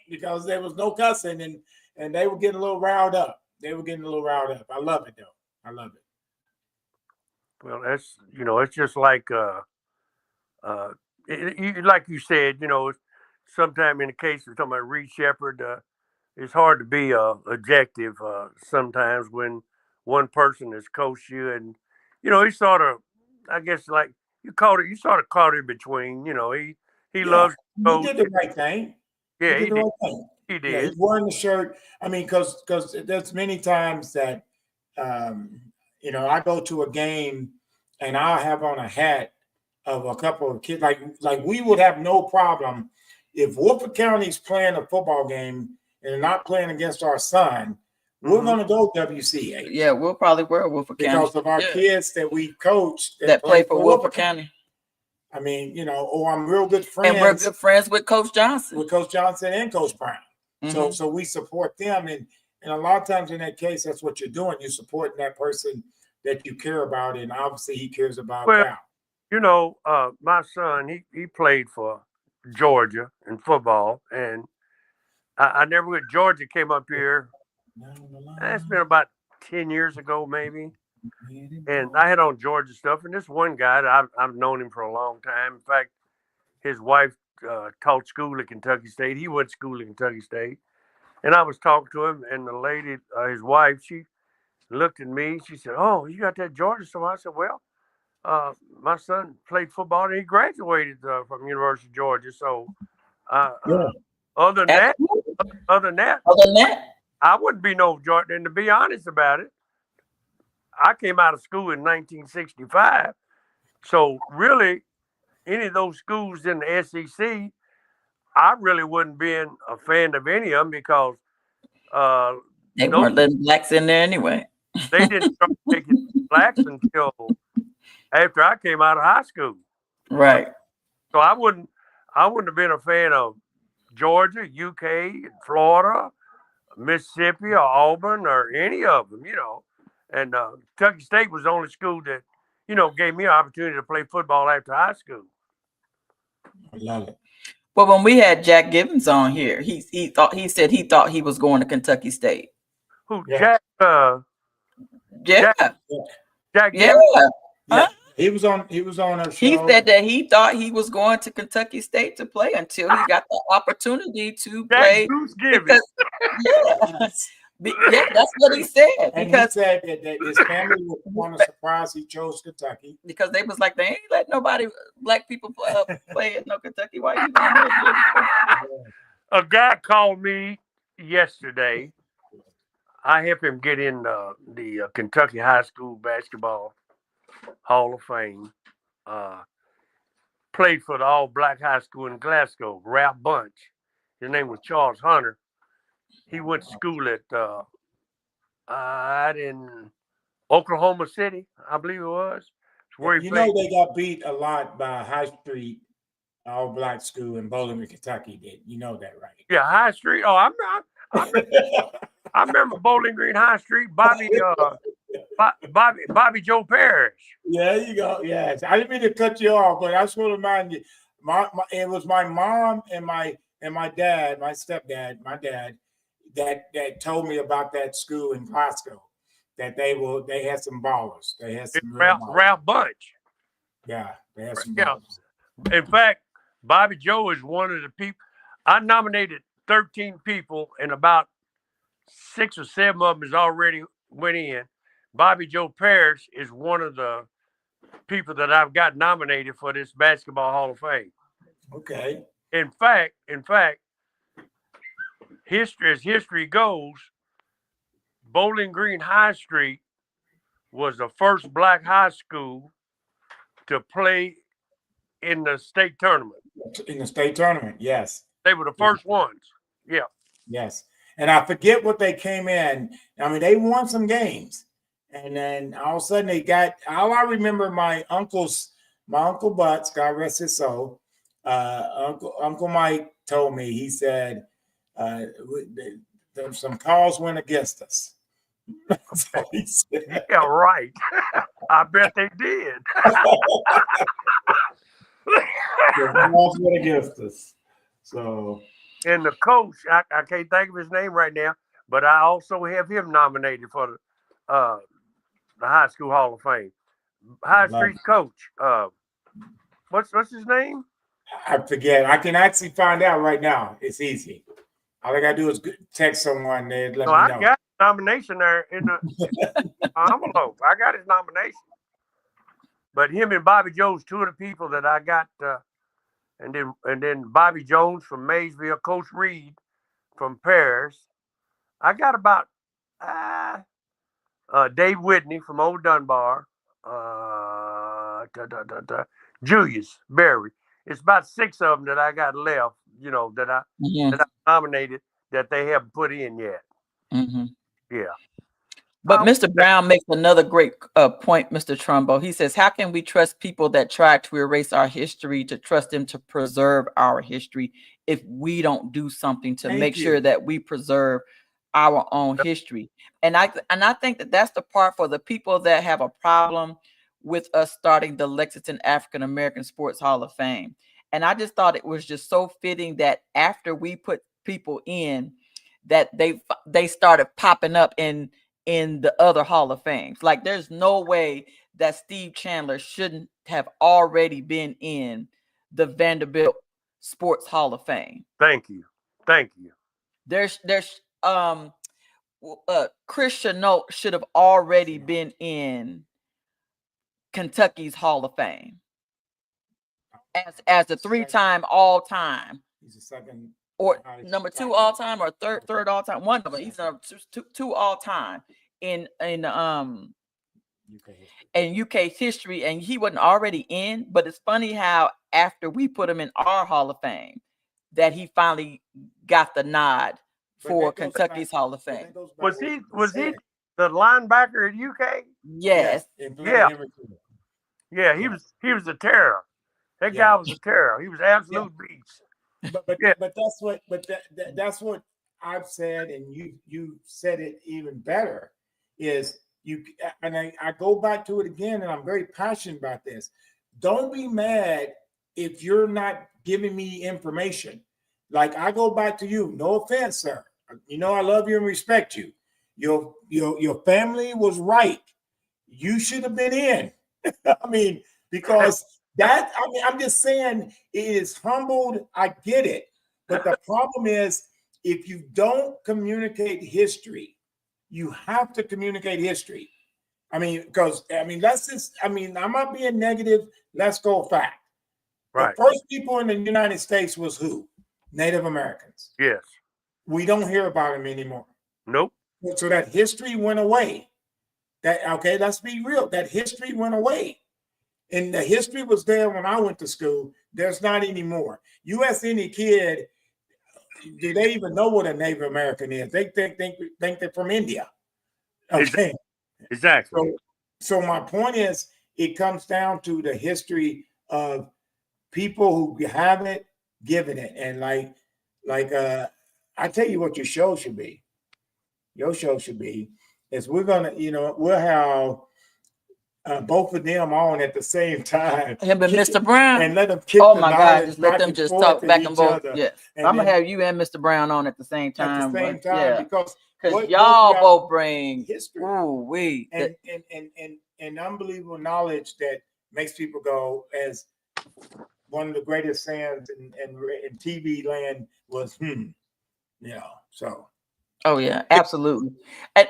because there was no cussing, and they were getting a little riled up. I love it though. I love it. Well, that's it's just like like you said, sometime in the case of talking about Reed Shepherd, it's hard to be objective sometimes when one person has coached you, and he sort of, I guess, like you sort of caught in between. He loves. He did the right thing. Yeah, he did. He did. Yeah, he's wearing the shirt. I mean, because there's many times that I go to a game and I'll have on a hat of a couple of kids. Like we would have no problem if Woodford County's playing a football game and they're not playing against our son. We're going to go WCA. Yeah, we'll probably wear Woodford County because of our kids that we coached that play for Woodford County. I mean, I'm real good friends. And we're good friends with Coach Johnson. With Coach Johnson and Coach Brown. Mm-hmm. So we support them. And And a lot of times in that case, that's what you're doing. You're supporting that person that you care about, and obviously he cares about Well, Cal. you know, my son, he played for Georgia in football, and I never would. Georgia came up here. It's been about 10 years ago, maybe. And I had on Georgia stuff, and this one guy, I've known him for a long time. In fact, his wife taught school at Kentucky State. He went to school at Kentucky State. And I was talking to him, and the lady, his wife, she looked at me. She said, "Oh, you got that Georgia stuff?" I said, "Well, my son played football, and he graduated from University of Georgia. So, other than that, Other than that, I wouldn't be no Georgia. And to be honest about it, I came out of school in 1965. So really, any of those schools in the SEC, I really wouldn't been a fan of any of them because they weren't letting blacks in there anyway. They didn't start taking blacks until after I came out of high school. Right. So I wouldn't have been a fan of Georgia, UK, Florida, Mississippi, or Auburn, or any of them, you know. And Kentucky State was the only school that, you know, gave me an opportunity to play football after high school. I love it. Well, when we had Jack Gibbons on here, he said he thought he was going to Kentucky State. Who? Yeah. Jack? Jack Yeah. Gibbons? Huh? He was on our show. He said that he thought he was going to Kentucky State to play until he got the opportunity to play. Because, yeah, that's what he said. And because he said that his family was kind of surprised he chose Kentucky. Because they was like, they ain't let nobody, black people play at no Kentucky. Why you going there? A guy called me yesterday. I helped him get in the Kentucky High School Basketball Hall of Fame. Played for the all-black high school in Glasgow, Ralph Bunch. His name was Charles Hunter. He went to school at in Oklahoma City, I believe it was. Where he know they got beat a lot by High Street all-black school in Bowling Green, Kentucky. Did you know that, right? Yeah, High Street. Oh, I remember Bowling Green High Street. Bobby Joe Parrish. Yeah, there you go. Yes, I didn't mean to cut you off, but I just want to remind you. It was my mom and my dad, my stepdad, my dad, that told me about that school in Glasgow. That they had some ballers. They had some Ralph Bunch. Yeah, they had some ballers. In fact, Bobby Joe is one of the people. I nominated 13 people, and about 6 or 7 of them has already went in. Bobby Joe Parrish is one of the people that I've got nominated for this Basketball Hall of Fame. Okay. In fact, as history goes, Bowling Green High Street was the first black high school to play in the state tournament. In the state tournament, yes. They were the first ones. Yeah. Yes. And I forget what they came in. I mean, they won some games. And then all of a sudden they got, all I remember, my Uncle Butts, God rest his soul, Uncle Mike told me, he said, some calls went against us. So he said. Yeah, right. I bet they did. The calls went against us. So. And the coach, I can't think of his name right now, but I also have him nominated for the High School Hall of Fame. High Street coach. What's his name? I forget. I can actually find out right now. It's easy. All I gotta do is text someone there. Let me know. I got his nomination there in the envelope. I got his nomination. But him and Bobby Joe's two of the people that I got. And then Bobby Jones from Maysville, Coach Reed from Paris. I got about Dave Whitney from Old Dunbar, Julius Berry. It's about 6 of them that I got left, you know, that I nominated that they haven't put in yet. Mm-hmm. Yeah. But Mr. Brown makes another great point, Mr. Trumbo. He says, how can we trust people that try to erase our history, to trust them to preserve our history if we don't do something to make sure that we preserve our own history. And I think that that's the part for the people that have a problem with us starting the Lexington African American Sports Hall of Fame. And I just thought it was just so fitting that after we put people in, that they started popping up in the other Hall of Fames. Like there's no way that Steve Chandler shouldn't have already been in the Vanderbilt Sports Hall of Fame. Thank you. There's Chris Chenault should have already been in Kentucky's Hall of Fame as a 3-time all-time. He's a second Or number 2 all-time or third all-time. One of them. He's number 2 all-time in UK history, and he wasn't already in. But it's funny how after we put him in our Hall of Fame, that he finally got the nod for Kentucky's Hall of Fame. Was he the linebacker at UK? Yes. Yeah, he was a terror. That guy was a terror. He was absolute beast. But that's what I've said, and you said it even better. Is you and I go back to it again, and I'm very passionate about this. Don't be mad if you're not giving me information. Like I go back to you. No offense, sir. You know I love you and respect you. Your family was right. You should have been in. I mean, because that, I mean, I'm just saying it is humbled. I get it. But the problem is if you don't communicate history, you have to communicate history. I mean, because, I mean, I'm not being negative. Let's go fact. Right. The first people in the United States was who? Native Americans. Yes. We don't hear about them anymore. Nope. So that history went away. Let's be real. That history went away. And the history was there when I went to school. There's not anymore. You ask any kid, do they even know what a Native American is? They think they're from India. Okay. Exactly. So my point is, it comes down to the history of people who have it, giving it. And like I tell you what your show should be. Your show should be is we'll have both of them on at the same time. Him and Mr. Brown. And let them kick oh my God, just let them just talk back and forth. Yeah. I'm gonna have you and Mr. Brown on at the same time. At the same time, because y'all both bring history. And unbelievable knowledge that makes people go, as one of the greatest sayings in TV land was, so. Oh yeah, absolutely. And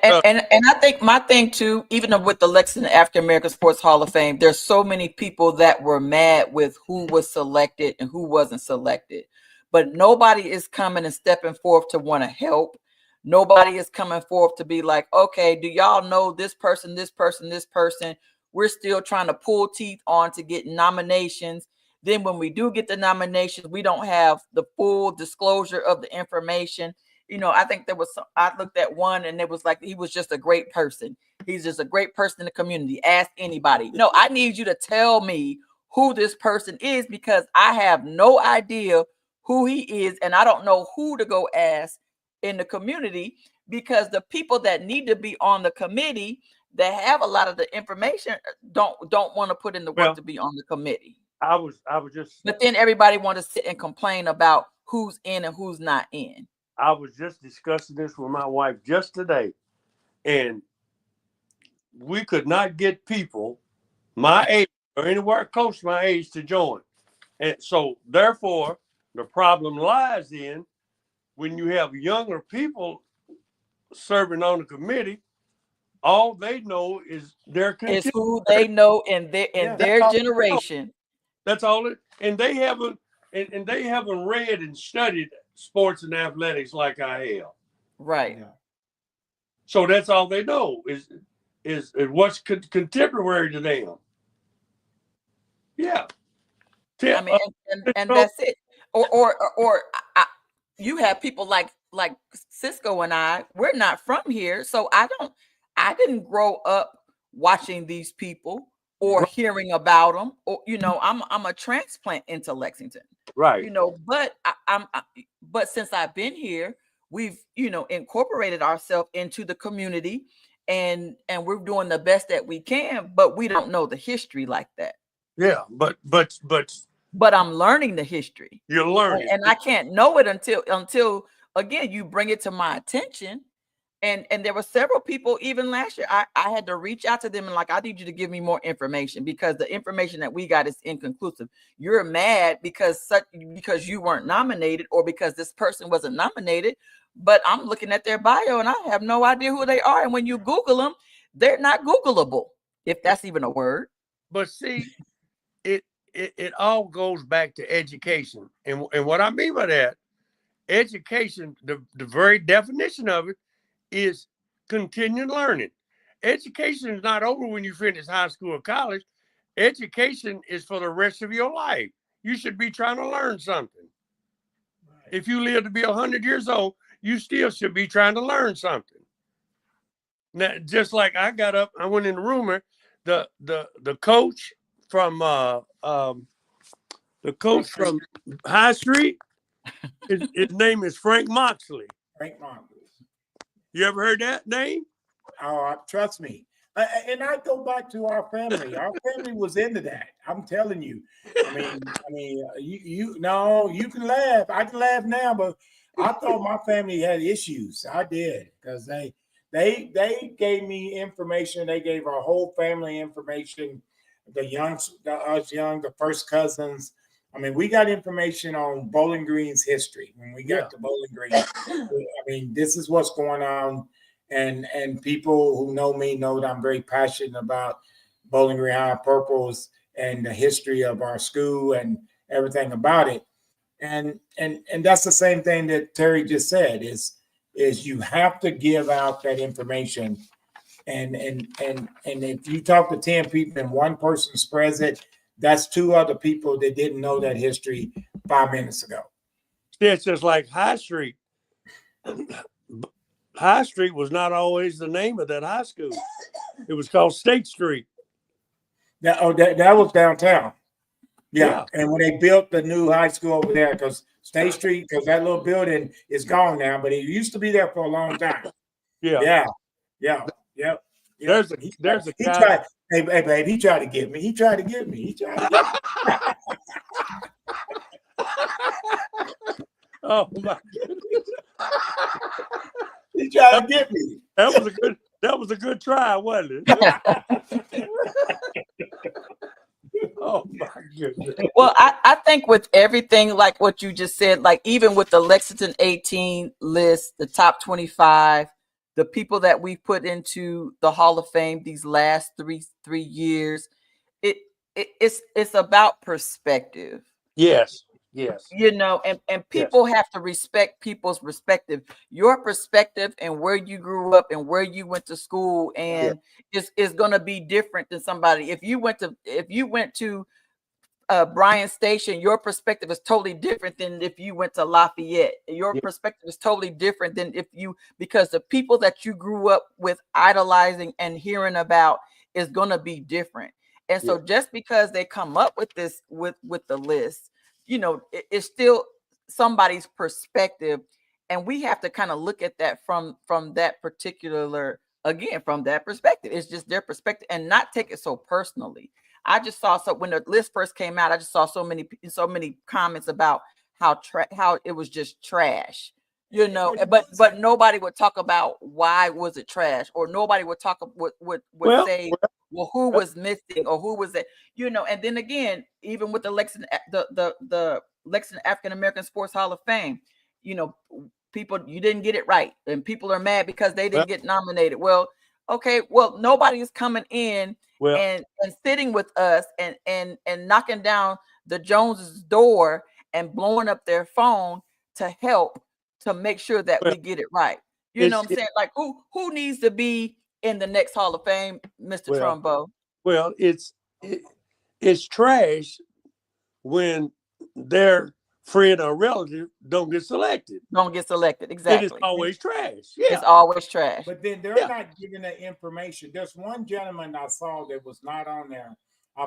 I think my thing too, even with the Lexington African American Sports Hall of Fame, there's so many people that were mad with who was selected and who wasn't selected. But nobody is coming and stepping forth to want to help. Nobody is coming forth to be like, okay, do y'all know this person, this person, this person? We're still trying to pull teeth on to get nominations. Then when we do get the nominations, we don't have the full disclosure of the information. I think I looked at one and it was like, he was just a great person. He's just a great person in the community. Ask anybody. No, I need you to tell me who this person is, because I have no idea who he is. And I don't know who to go ask in the community, because the people that need to be on the committee that have a lot of the information don't want to put in the work to be on the committee. I was just. But then everybody want to sit and complain about who's in and who's not in. I was just discussing this with my wife just today, and we could not get people my age or anywhere close to my age to join. And so therefore, the problem lies in when you have younger people serving on the committee, all they know is their is who they know in their generation. That's all it, and they haven't read and studied sports and athletics like I have. Right. Yeah. So that's all they know is what's contemporary to them. Yeah. I mean, and that's it. Or you have people like Cisco and I. We're not from here, so I didn't grow up watching these people or hearing about them. Or I'm a transplant into Lexington. Right. But but since I've been here, we've incorporated ourselves into the community, and we're doing the best that we can, but we don't know the history like that. Yeah, but I'm learning the history. You're learning, and I can't know it until again you bring it to my attention. And there were several people, even last year, I had to reach out to them and like, I need you to give me more information because the information that we got is inconclusive. You're mad because you weren't nominated or because this person wasn't nominated, but I'm looking at their bio and I have no idea who they are. And when you Google them, they're not Googleable, if that's even a word. But see, it all goes back to education. And what I mean by that, education, the very definition of it is continuing learning. Education is not over when you finish high school or college. Education is for the rest of your life. You should be trying to learn something. Right. If you live to be 100 years old, you still should be trying to learn something. Now, just like I got up, I went in the room, the coach from High Street, his name is Frank Moxley. Frank Moxley. You ever heard that name? Oh, trust me. And I go back to our family. Our family was into that. I'm telling you. I mean, you can laugh. I can laugh now, but I thought my family had issues. I did because they gave me information. They gave our whole family information. The first cousins. I mean, we got information on Bowling Green's history when we got to Bowling Green. I mean, this is what's going on. And people who know me know that I'm very passionate about Bowling Green High Purples and the history of our school and everything about it. And that's the same thing that Terry just said is you have to give out that information. And if you talk to 10 people and one person spreads it, that's 2 other people that didn't know that history 5 minutes ago. It's just like High Street. High Street was not always the name of that high school. It was called State Street. That was downtown. Yeah. And when they built the new high school over there, because State Street, because that little building is gone now, but it used to be there for a long time. Yeah. There's a guy. Hey, babe, he tried to get me. He tried to get me. Oh my goodness. He tried to get me. That was a good try, wasn't it? Oh my goodness. Well, I think with everything like what you just said, like even with the Lexington 18 list, the top 25, the people that we put into the Hall of Fame these last three years, it's about perspective. Yes. And people have to respect people's perspective. Your perspective and where you grew up and where you went to school and is going to be different than somebody. If you went to Bryan Station, your perspective is totally different than if you went to Lafayette. Your perspective is totally different than because the people that you grew up with idolizing and hearing about is going to be different. And so just because they come up with this, with the list, it's still somebody's perspective. And we have to kind of look at that from that particular, again, from that perspective. It's just their perspective and not take it so personally. I just saw when the list first came out, I just saw so many comments about how it was just trash, but nobody would talk about why was it trash, or nobody would talk say, well, who was missing or who was it, and then again, even with the Lexington African American Sports Hall of Fame, people, you didn't get it right, and people are mad because they didn't get nominated. Well, okay, nobody is coming in and sitting with us and knocking down the Joneses' door and blowing up their phone to help to make sure that we get it right. You know what I'm saying? Like who needs to be in the next Hall of Fame, Mr. Trumbo? Well, it's trash when their friend or relative don't get selected. Exactly. It is always trash. It's always trash. But then they're not giving that information. There's one gentleman I saw that was not on there.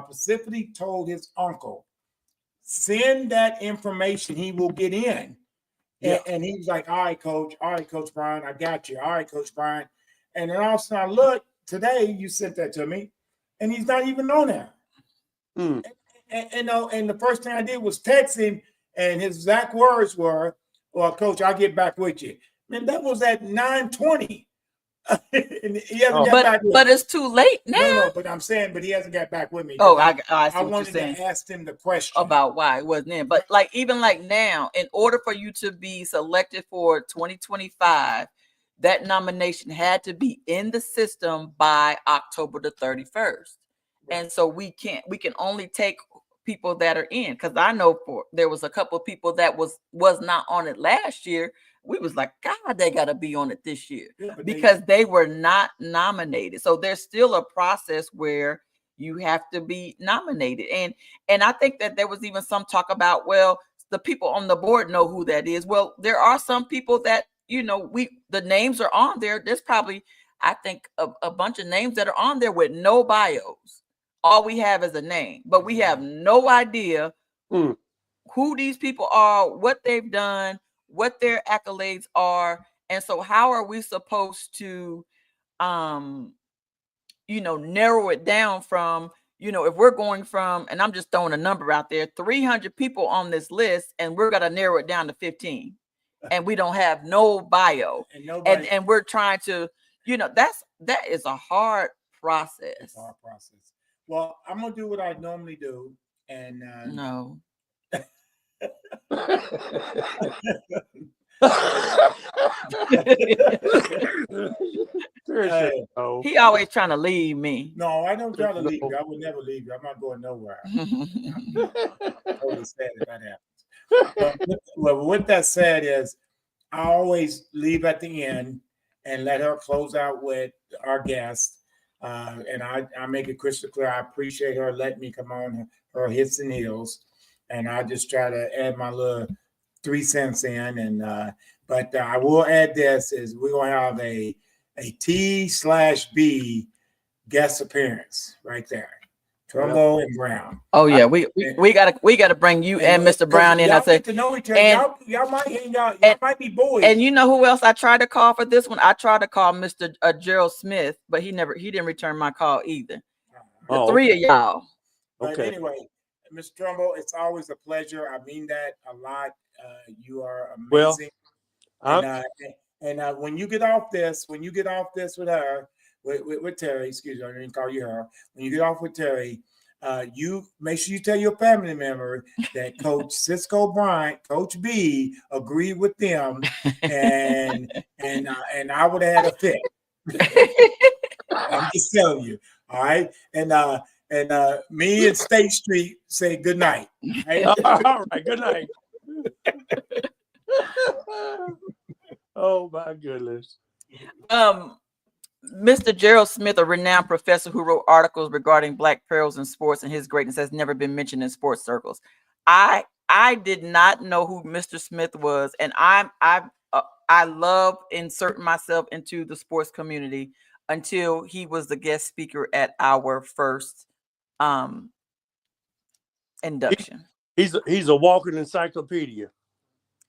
Specifically told his uncle, send that information, he will get in. And he was like, all right, coach. All right, Coach Brian, I got you. All right, Coach Brian. And then all of a sudden I look, today you sent that to me, and he's not even on there. Mm. And the first thing I did was text him, and his exact words were, well, Coach, I'll get back with you. Man, that was at 9:20. And he hasn't got back with me. But it's too late now. No, but I'm saying, but he hasn't got back with me. Oh, I see I what you're wanted saying. to ask him the question About why it wasn't in. But like even like now, in order for you to be selected for 2025, that nomination had to be in the system by October the 31st. And so we can only take people that are in, because I know there was a couple of people that was not on it last year. We was like, God, they got to be on it this year, because they were not nominated. So there's still a process where you have to be nominated. And I think that there was even some talk about, well, the people on the board know who that is. Well, there are some people that, the names are on there. There's probably, I think, a bunch of names that are on there with no bios. All we have is a name, but we have no idea who these people are, what they've done, what their accolades are. And so how are we supposed to, narrow it down from, if we're going from, and I'm just throwing a number out there, 300 people on this list, and we're going to narrow it down to 15, and we don't have no bio, and we're trying to, that is a hard process. It's a hard process. Well, I'm going to do what I normally do. And no. He always trying to leave me. No, I don't try to leave you. I would never leave you. I'm not going nowhere. I'm totally sad if that happens. But with that said, is I always leave at the end and let her close out with our guest. And I make it crystal clear. I appreciate her letting me come on her hits and heels, and I just try to add my little 3 cents in. And but I will add this: is we're gonna have a T/B guest appearance right there, Trumbo and Brown. Oh yeah, we gotta bring you and Mr. Brown in. I say to know each other. Y'all might hang out. Y'all might be boys. And you know who else I tried to call for this one? I tried to call Mr. Gerald Smith, but he didn't return my call either. The three of y'all. But anyway, Mr. Trumbo, it's always a pleasure. I mean that a lot. You are amazing. And when you get off this with her, with Terry, excuse me, I didn't call you her. When you get off with Terry, you make sure you tell your family member that Coach Cisco Bryant, Coach B, agreed with them, and I would have had a fit. I'm just telling you, all right. And me and State Street say good night. Right? All right, good night. Oh my goodness. Mr. Gerald Smith, a renowned professor who wrote articles regarding Black perils in sports and his greatness, has never been mentioned in sports circles. I did not know who Mr. Smith was, and I love inserting myself into the sports community until he was the guest speaker at our first induction. He's a walking encyclopedia,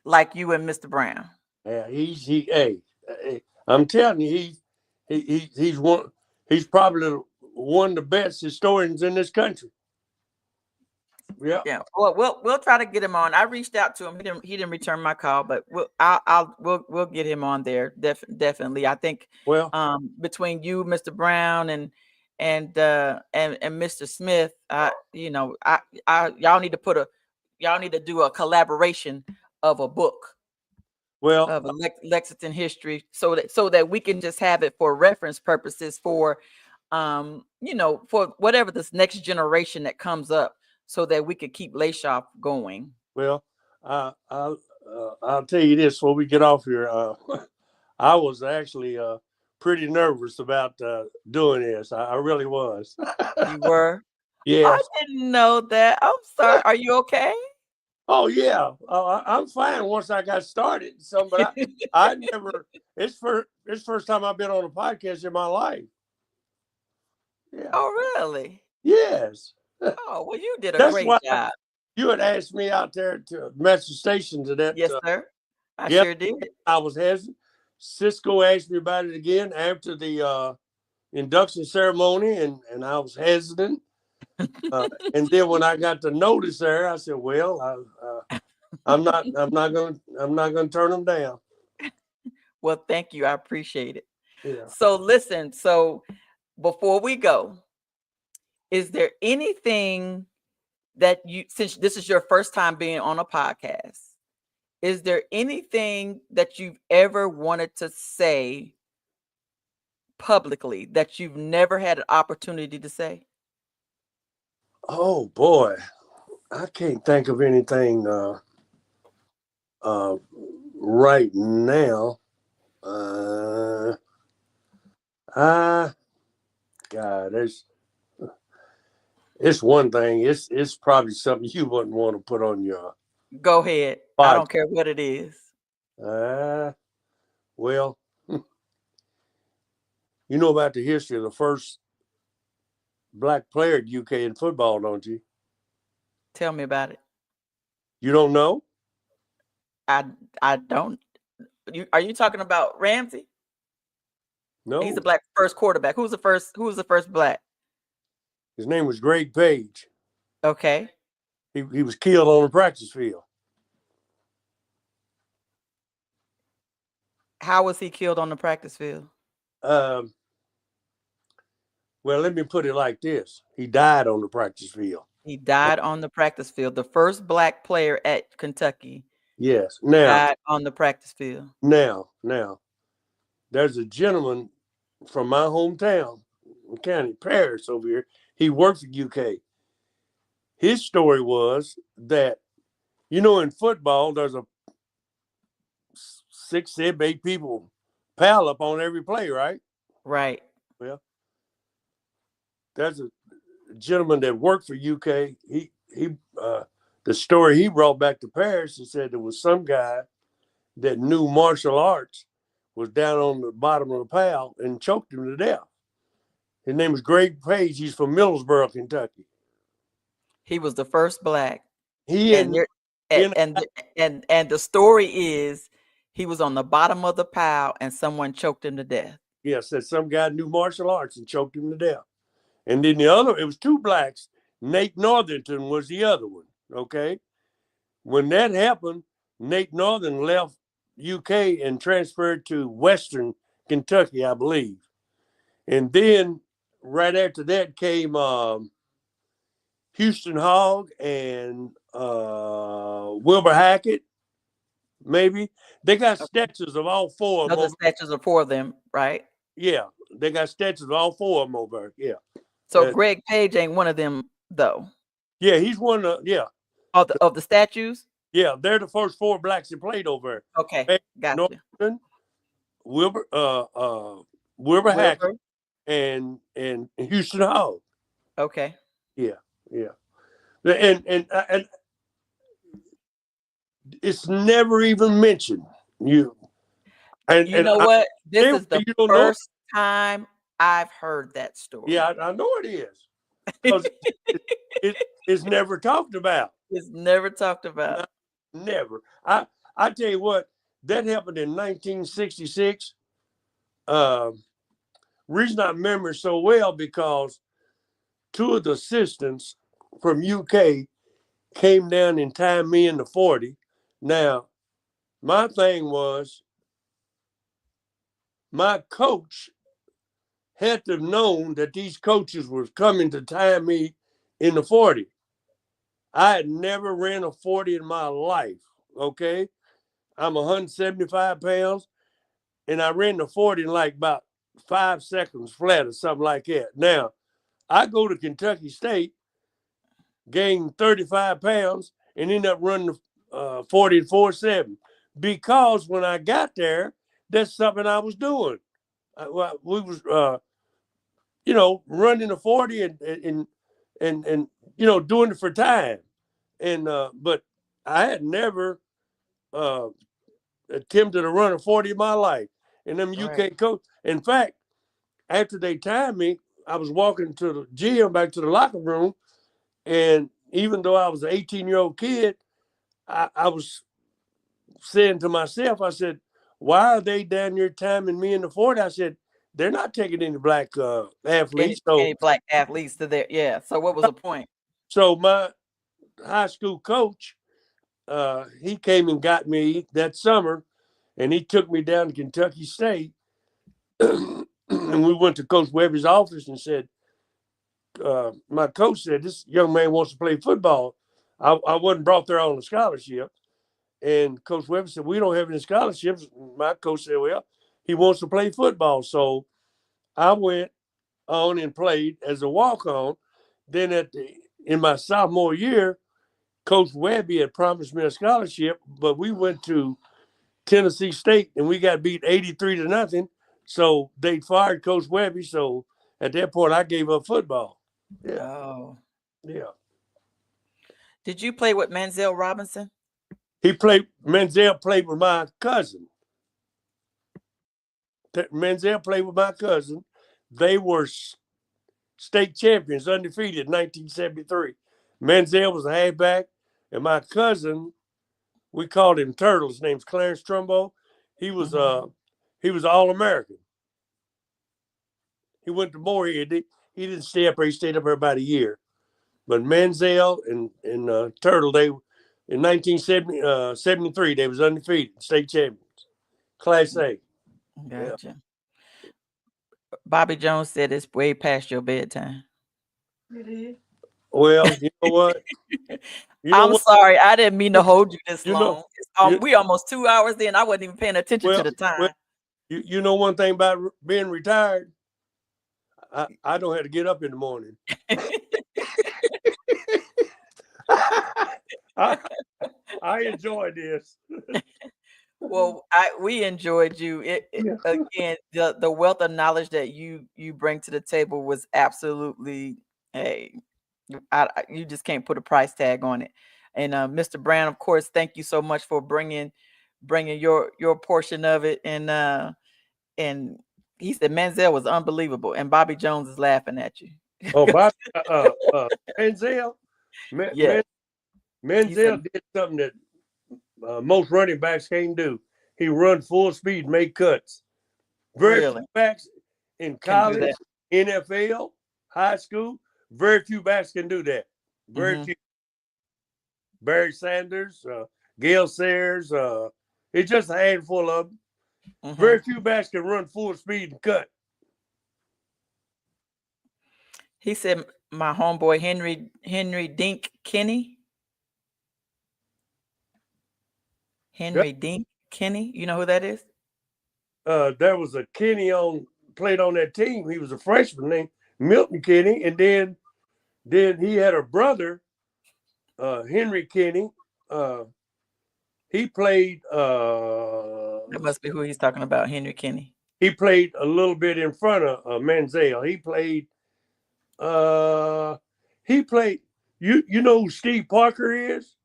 like you and Mr. Brown. Yeah, hey, I'm telling you, he's probably one of the best historians in this country. Yeah. Well, we'll try to get him on. I reached out to him. He didn't return my call, but we'll get him on there. Definitely. I think between you, Mr. Brown, and Mr. Smith, y'all need to do a collaboration of a book. Of Lexington history, so that we can just have it for reference purposes for for whatever this next generation that comes up, so that we could keep LAASHOF going. Well, I'll tell you this before we get off here. I was actually pretty nervous about doing this. I really was. You were? Yes. I didn't know that. I'm sorry. Are you okay? Oh yeah, I'm fine once I got started. So, but I never. It's first time I've been on a podcast in my life. Yeah. Oh really? Yes. Oh well, you did a great job. You had asked me out there to Metro Station to that. Yes, sir. I Yep. sure did. I was hesitant. Cisco asked me about it again after the induction ceremony, and I was hesitant. And then when I got the notice there, I said, "Well, I'm not gonna turn them down." Well, thank you. I appreciate it. Yeah. So listen, so before we go, is there anything that you, since this is your first time being on a podcast, is there anything that you've ever wanted to say publicly that you've never had an opportunity to say? Oh boy, I can't think of anything right now. God, it's one thing. It's probably something you wouldn't want to put on your Go ahead. I don't care what it is. Well, you know about the history of the first black player at UK in football, don't you? Tell me about it. You don't know? I don't. Are you talking about Ramsey? No. He's the black first quarterback. Who was the first black? His name was Greg Page. Okay. He was killed on the practice field. How was he killed on the practice field? Well, let me put it like this. He died on the practice field. He died on the practice field. The first black player at Kentucky. Yes. Now died on the practice field. Now, there's a gentleman from my hometown, county, Paris over here. He worked for UK. His story was that, in football, there's a 6, 7, 8 people pile up on every play, right? Right. Well, there's a gentleman that worked for UK. The story he brought back to Paris, he said there was some guy that knew martial arts was down on the bottom of the pile and choked him to death. His name was Greg Page. He's from Middlesboro, Kentucky. He was the first black. And the story is he was on the bottom of the pile and someone choked him to death. Yes, that some guy knew martial arts and choked him to death. And then it was 2 blacks. Nate Northington was the other one. Okay. When that happened, Nate Northern left UK and transferred to Western Kentucky, I believe. And then right after that came Houston Hogg and Wilbur Hackett, maybe. They got statues of all 4 of them. The statues of 4 of them, right? Yeah, they got statues of all 4 of them over there. Yeah. So Greg Page ain't one of them, though. Yeah, he's one of of the statues. Yeah, they're the first 4 blacks that played over there. Okay, gotcha. Norton, Wilbur Hackett, and Houston Hogg. Okay. Yeah. And it's never even mentioned. You know what? This is the first time I've heard that story. Yeah, I know it is. Because it's never talked about. It's never talked about. Never. I tell you what, that happened in 1966. Reason I remember it so well because 2 of the assistants from UK came down and timed me in the 40. Now, my thing was, my coach had to have known that these coaches were coming to time me in the 40. I had never ran a 40 in my life, okay? I'm 175 pounds, and I ran the 40 in like about 5 seconds flat or something like that. Now, I go to Kentucky State, gain 35 pounds, and end up running 40 and 4.7 because when I got there, that's something I was doing. We was, running a 40 and doing it for time. And but I had never attempted to run a 40 in my life. And them UK coach, in fact, after they timed me, I was walking to the gym, back to the locker room, and even though I was an 18-year-old kid, I was saying to myself, I said, why are they down there timing me in the 40? I said, they're not taking any black athletes. Any black athletes to there. Yeah. So what was the point? So my high school coach, he came and got me that summer, and he took me down to Kentucky State. And we went to Coach Webby's office and said, my coach said, this young man wants to play football. I wasn't brought there on a scholarship. And Coach Webby said, we don't have any scholarships. My coach said, well, he wants to play football. So I went on and played as a walk-on. Then in my sophomore year, Coach Webby had promised me a scholarship, but we went to Tennessee State and we got beat 83-0. So they fired Coach Webby. So at that point, I gave up football. Yeah. Oh. Yeah. Did you play with Manziel Robinson? Manziel played with my cousin. Manziel played with my cousin. They were state champions, undefeated, 1973. Manziel was a halfback, and my cousin, we called him Turtle. His name's Clarence Trumbo. He was All-American. He went to Moorhead. He didn't stay up there. He stayed up there about a year. But Manziel and Turtle, they in 1973, they was undefeated, state champions, Class A. Gotcha. Yeah. Bobby Jones said it's way past your bedtime. It is. Well, you know what? I'm sorry. I didn't mean to hold you this long. We almost 2 hours in. I wasn't even paying attention to the time. Well, you know one thing about being retired? I don't have to get up in the morning. I enjoy this. Well, we enjoyed you. Again, the wealth of knowledge that you bring to the table was absolutely, you just can't put a price tag on it. And Mr. Brown, of course, thank you so much for bringing your portion of it. And he said Manziel was unbelievable, and Bobby Jones is laughing at you. Oh, Bobby, Manziel. Yeah. Manziel did something that most running backs can't do. He run full speed, make cuts. Very few backs in college, NFL, high school, very few backs can do that. Very few. Barry Sanders, Gale Sayers, it's just a handful of them. Very few backs can run full speed and cut. He said, my homeboy Henry Dink Kenny. Dink Kenny, you know who that is? There was a Kenny played on that team. He was a freshman named Milton Kenny, and then he had a brother, Henry Kenny. He played. That must be who he's talking about, Henry Kenny. He played a little bit in front of Manziel. He played. You know who Steve Parker is?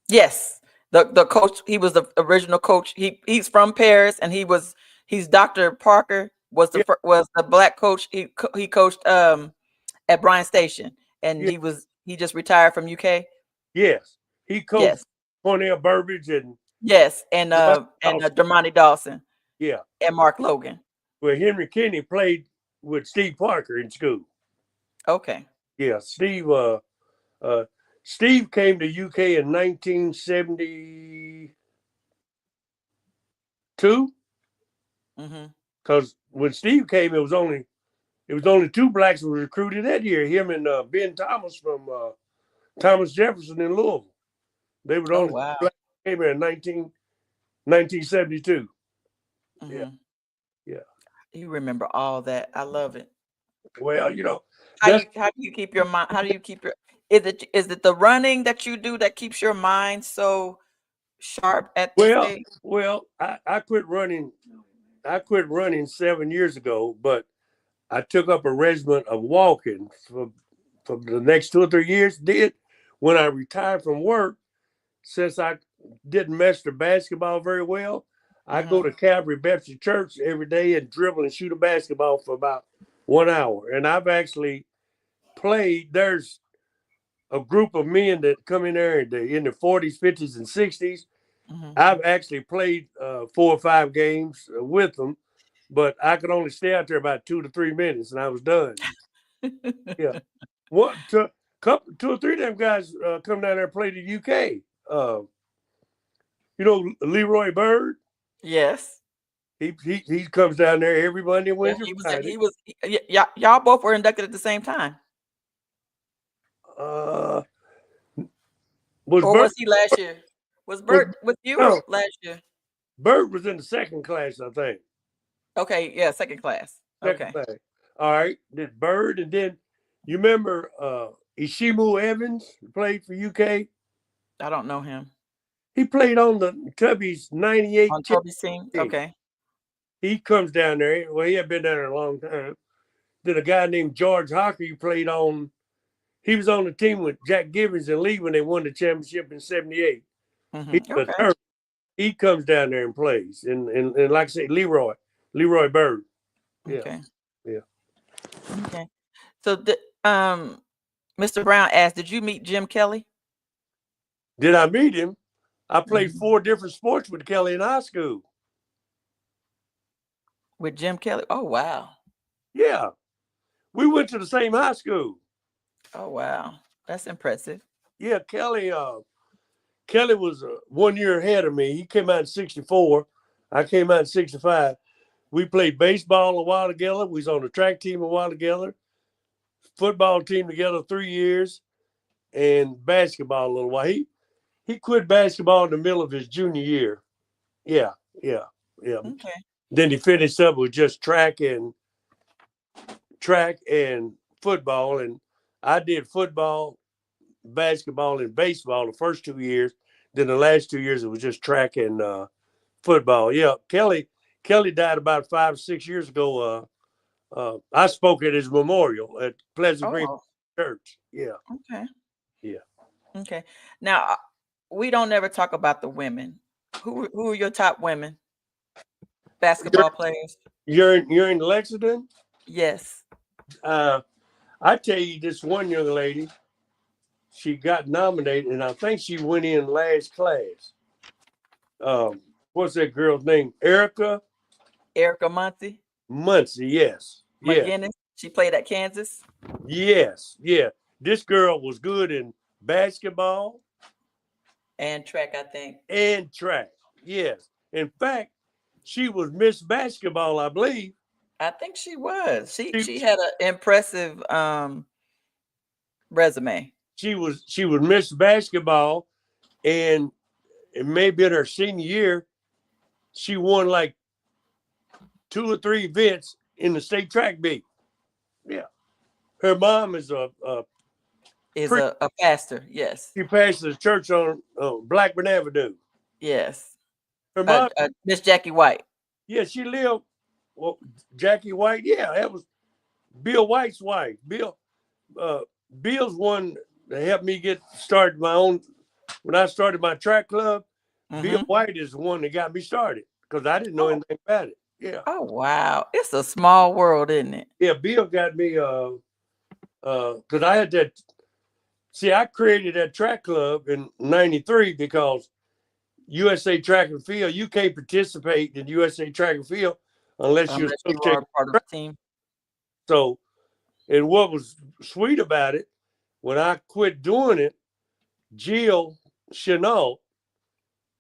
Yes. The coach, he was the original coach. He's from Paris, and he's Dr. Parker was the black coach. He coached at Bryan Station, and he just retired from UK. Yes, he coached Cornell Burbage and Dermontti Dawson. Yeah, and Mark Logan. Well, Henry Kenny played with Steve Parker in school. Okay. Yeah, Steve came to UK in 1972. Because when Steve came, it was only 2 blacks who were recruited that year. Him and Ben Thomas from Thomas Jefferson in Louisville. They were the only 2 blacks who came here in 1972. Yeah. You remember all that. I love it. Well, you know, how do you keep your mind? How do you keep your? Is it the running that you do that keeps your mind so sharp at this stage? Well, I quit running. I quit running 7 years ago, but I took up a regimen of walking for the next 2 or 3 years. When I retired from work, since I didn't master basketball very well, I go to Calvary Baptist Church every day and dribble and shoot a basketball for about 1 hour. And I've actually played. There's a group of men that come in there in the 40s, 50s, and 60s, I've actually played 4 or 5 games with them, but I could only stay out there about 2 to 3 minutes, and I was done. Yeah, two or three of them guys come down there and play the UK. Leroy Bird. Yes. He comes down there every Monday, Yeah, Wednesday, Friday. Y'all both were inducted at the same time. Was he last year? Was Bert with you last year? Bert was in the second class, I think. Okay, yeah, second class. Second class. All right. Did Bird, and then you remember Ishimu Evans played for UK? I don't know him. He played on the Tubby's 98 on Tubby's team. Okay. He comes down there. Well, he had been down there a long time. Then a guy named George Hocker, he was on the team with Jack Givens and Lee when they won the championship in '78. He comes down there and plays. And like I said, Leroy Bird. Yeah. Okay. Yeah. Okay. So Mr. Brown asked, did you meet Jim Kelly? Did I meet him? I played 4 different sports with Kelly in high school. With Jim Kelly? Oh, wow. Yeah. We went to the same high school. Oh, wow. That's impressive. Yeah, Kelly was 1 year ahead of me. He came out in '64. I came out in '65. We played baseball a while together. We was on the track team a while together. Football team together 3 years. And basketball a little while. He quit basketball in the middle of his junior year. Yeah. Okay. Then he finished up with just track and football. And I did football, basketball, and baseball the first 2 years. Then the last 2 years it was just track and football. Yeah, Kelly died about 5 or 6 years ago. I spoke at his memorial at Pleasant Green Church. Yeah. Okay. Yeah. Okay. Now we don't ever talk about the women. Who are your top women basketball players? You're in Lexington? Yes. I tell you, this one young lady, she got nominated, and I think she went in last class. What's that girl's name? Erica Muncie. Muncie, yes. McGinnis. Yeah. She played at Kansas. Yes, yeah. This girl was good in basketball. And track, I think. And track, yes. In fact, she was Miss Basketball, I believe. I think she was. She had an impressive resume. She was Miss Basketball, and it may be in her senior year, she won like 2 or 3 events in the state track meet. Yeah. Her mom is a pastor, yes. She pastors a church on Blackburn Avenue. Yes. Her mom, Miss Jackie White. Yeah, she lived. Well, Jackie White, yeah, that was Bill White's wife. Bill's one that helped me get started my own. When I started my track club, Bill White is the one that got me started because I didn't know anything about it. Yeah. Oh, wow. It's a small world, isn't it? Yeah, Bill got me because I had that. See, I created that track club in '93 because USA Track and Field, you can't participate in USA Track and Field unless you are part of the team. So, and what was sweet about it, when I quit doing it, Jill Chenault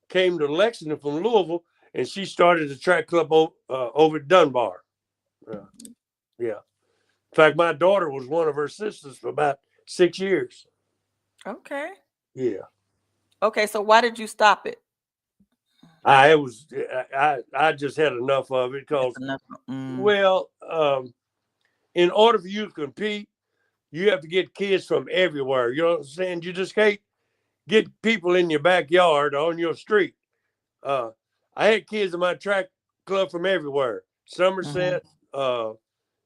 came to Lexington from Louisville, and she started the track club over at Dunbar. Yeah. In fact, my daughter was one of her sisters for about 6 years. Okay. Yeah. Okay, so why did you stop it? I just had enough of it because, well, in order for you to compete, you have to get kids from everywhere. You know what I'm saying? You just can't get people in your backyard or on your street. I had kids in my track club from everywhere. Somerset,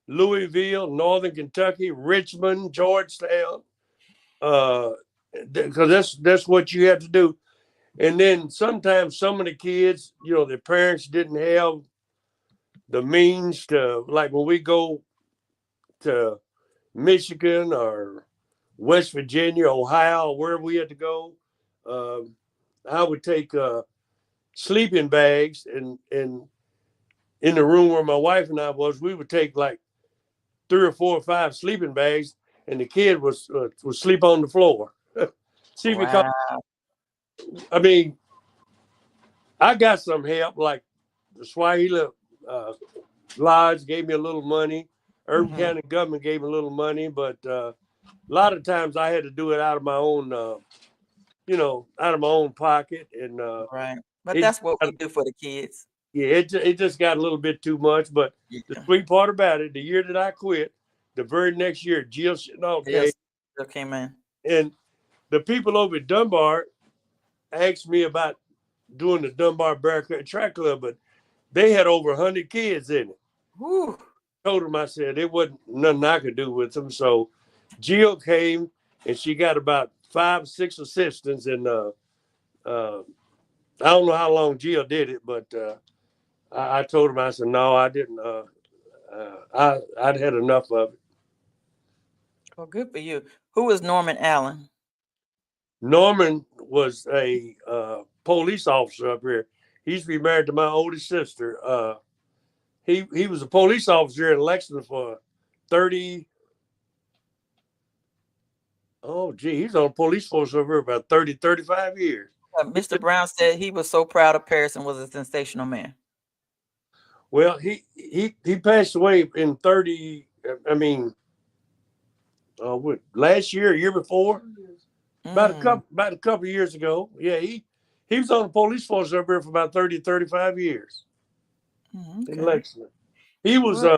Louisville, Northern Kentucky, Richmond, Georgetown. Because that's what you have to do. And then sometimes some of the kids, their parents didn't have the means to, like when we go to Michigan or West Virginia, Ohio, wherever we had to go, I would take sleeping bags, and in the room where my wife and I was, we would take like 3 or 4 or 5 sleeping bags, and the kid would sleep on the floor. See, because Wow. I mean, I got some help, like the Swahili Lodge gave me a little money. Urban County government gave me a little money, but a lot of times I had to do it out of my own, out of my own pocket. And Right. But it, that's what we do for the kids. yeah, it just got a little bit too much. But the Yeah. sweet part about it, the year that I quit, the very next year, Jill came in. And the people over at Dunbar asked me about doing the Dunbar Bearcat Track Club, but they had over 100 kids in it. Whew. Told them, I said, it wasn't nothing I could do with them. So Jill came, and she got about 5, 6 assistants. And I don't know how long Jill did it, but I told him, I said, no, I didn't. I'd had enough of it. Well, good for you. Who is Norman Allen? Norman was a police officer up here. He used to be married to my oldest sister. He was a police officer in Lexington for 30. Oh, gee, he's on a police force over here about 30, 35 years. Mr. Brown said he was so proud of Paris and was a sensational man. Well, he passed away in 30. I mean, last year, a year before, about a couple of years ago. Yeah, he was on the police force over here for about 30, 35 years in Lexington. He was an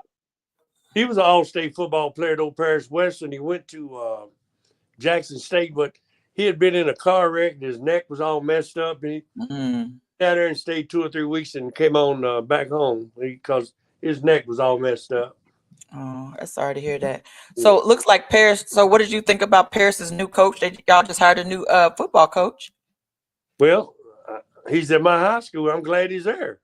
all-state football player at Old Paris Western. He went to Jackson State, but he had been in a car wreck and his neck was all messed up. And he sat there and stayed 2 or 3 weeks and came on back home because his neck was all messed up. Oh, I'm sorry to hear that. So it looks like Paris. So what did you think about Paris's new coach? Y'all just hired a new football coach. Well, he's at my high school. I'm glad he's there.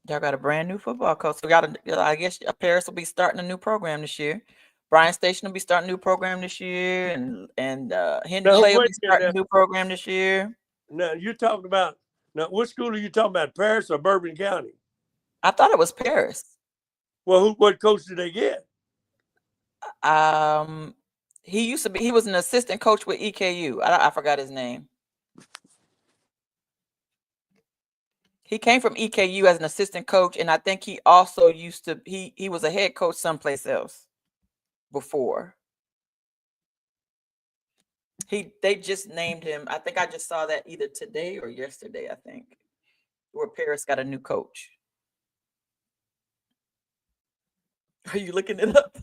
Y'all got a brand new football coach. So I guess Paris will be starting a new program this year. Bryan Station will be starting a new program this year, and Henry Clay will be starting a new program this year. Now you're talking about what school are you talking about? Paris or Bourbon County? I thought it was Paris. Well, what coach did they get? He was an assistant coach with EKU. I forgot his name. He came from EKU as an assistant coach, and I think he also he was a head coach someplace else before. They just named him. I think I just saw that either today or yesterday, I think, where Paris got a new coach. Are you looking it up?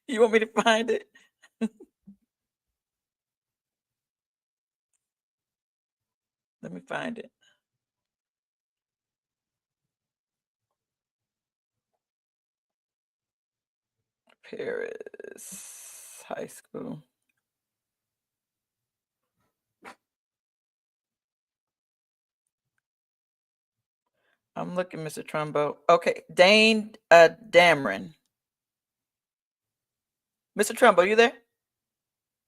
You want me to find it? Let me find it. Paris High School. I'm looking, Mr. Trumbo. Okay, Dane Dameron. Mr. Trumbo, you there?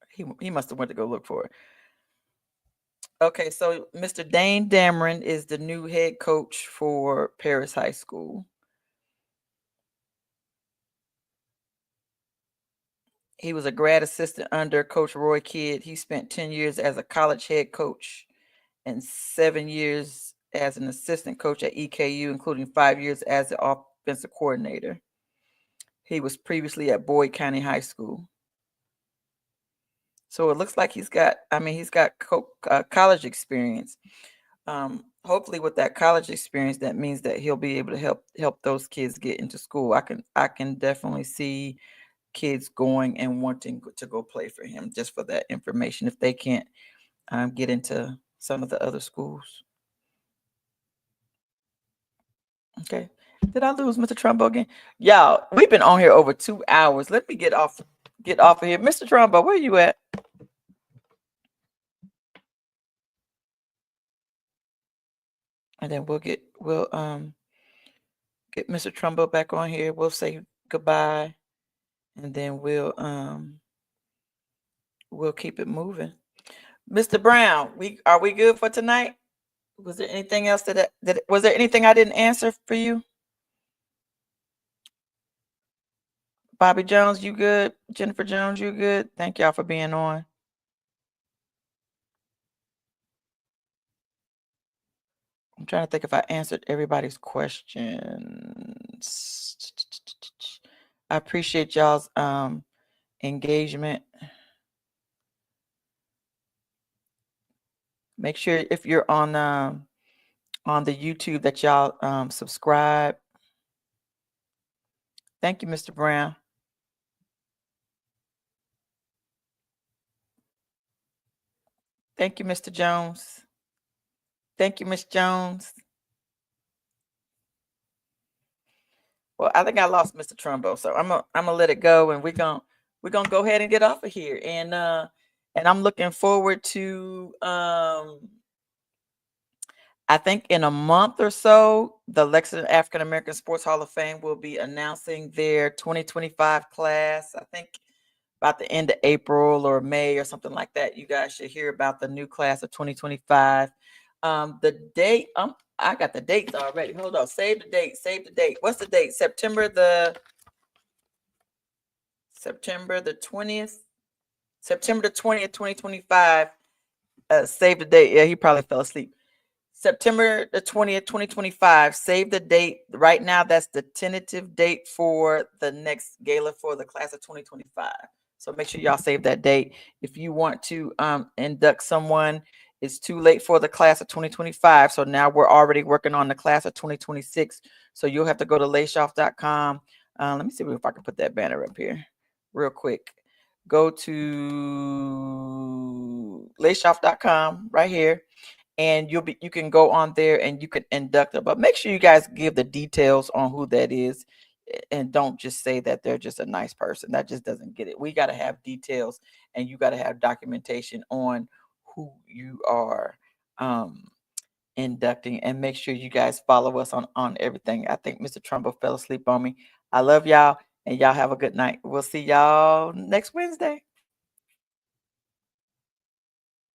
He must have went to go look for it. Okay, so Mr. Dane Dameron is the new head coach for Paris High School. He was a grad assistant under Coach Roy Kidd. He spent 10 years as a college head coach and 7 years as an assistant coach at EKU, including 5 years as the offensive coordinator. He was previously at Boyd County High School. So it looks like he's got college experience. Hopefully with that college experience, that means that he'll be able to help those kids get into school. I can definitely see kids going and wanting to go play for him just for that information if they can't get into some of the other schools. Okay. Did I lose Mr. Trumbo again? Y'all, we've been on here over 2 hours. Let me get off of here. Mr. Trumbo, where you at? And then we'll get Mr. Trumbo back on here. We'll say goodbye. And then we'll keep it moving. Mr. Brown, are we good for tonight? Was there anything else was there anything I didn't answer for you? Bobby Jones, you good? Jennifer Jones, you good? Thank y'all for being on. I'm trying to think if I answered everybody's questions. I appreciate y'all's engagement. Make sure if you're on the YouTube that y'all subscribe. Thank you, Mr. Brown. Thank you, Mr. Jones. Thank you, Miss Jones. Well, I think I lost Mr. Trumbo, so I'm gonna let it go, and we're gonna go ahead and get off of here. And I'm looking forward to I think in a month or so, the Lexington African American Sports Hall of Fame will be announcing their 2025 class. I think about the end of April or May or something like that. You guys should hear about the new class of 2025. The date, I got the dates already. Hold on, save the date. What's the date? September the 20th. September the 20th, 2025. Save the date. Yeah, he probably fell asleep. September the 20th, 2025. Save the date. Right now, that's the tentative date for the next gala for the class of 2025. So make sure y'all save that date. If you want to induct someone, it's too late for the class of 2025. So now we're already working on the class of 2026. So you'll have to go to LAASHOF.com. Let me see if I can put that banner up here real quick. Go to LAASHOF.com right here. And you can go on there and you can induct them. But make sure you guys give the details on who that is. And don't just say that they're just a nice person. That just doesn't get it. We got to have details, and you got to have documentation on who you are inducting. And make sure you guys follow us on everything. I think Mr. Trumbo fell asleep on me. I love y'all, and y'all have a good night. We'll see y'all next Wednesday.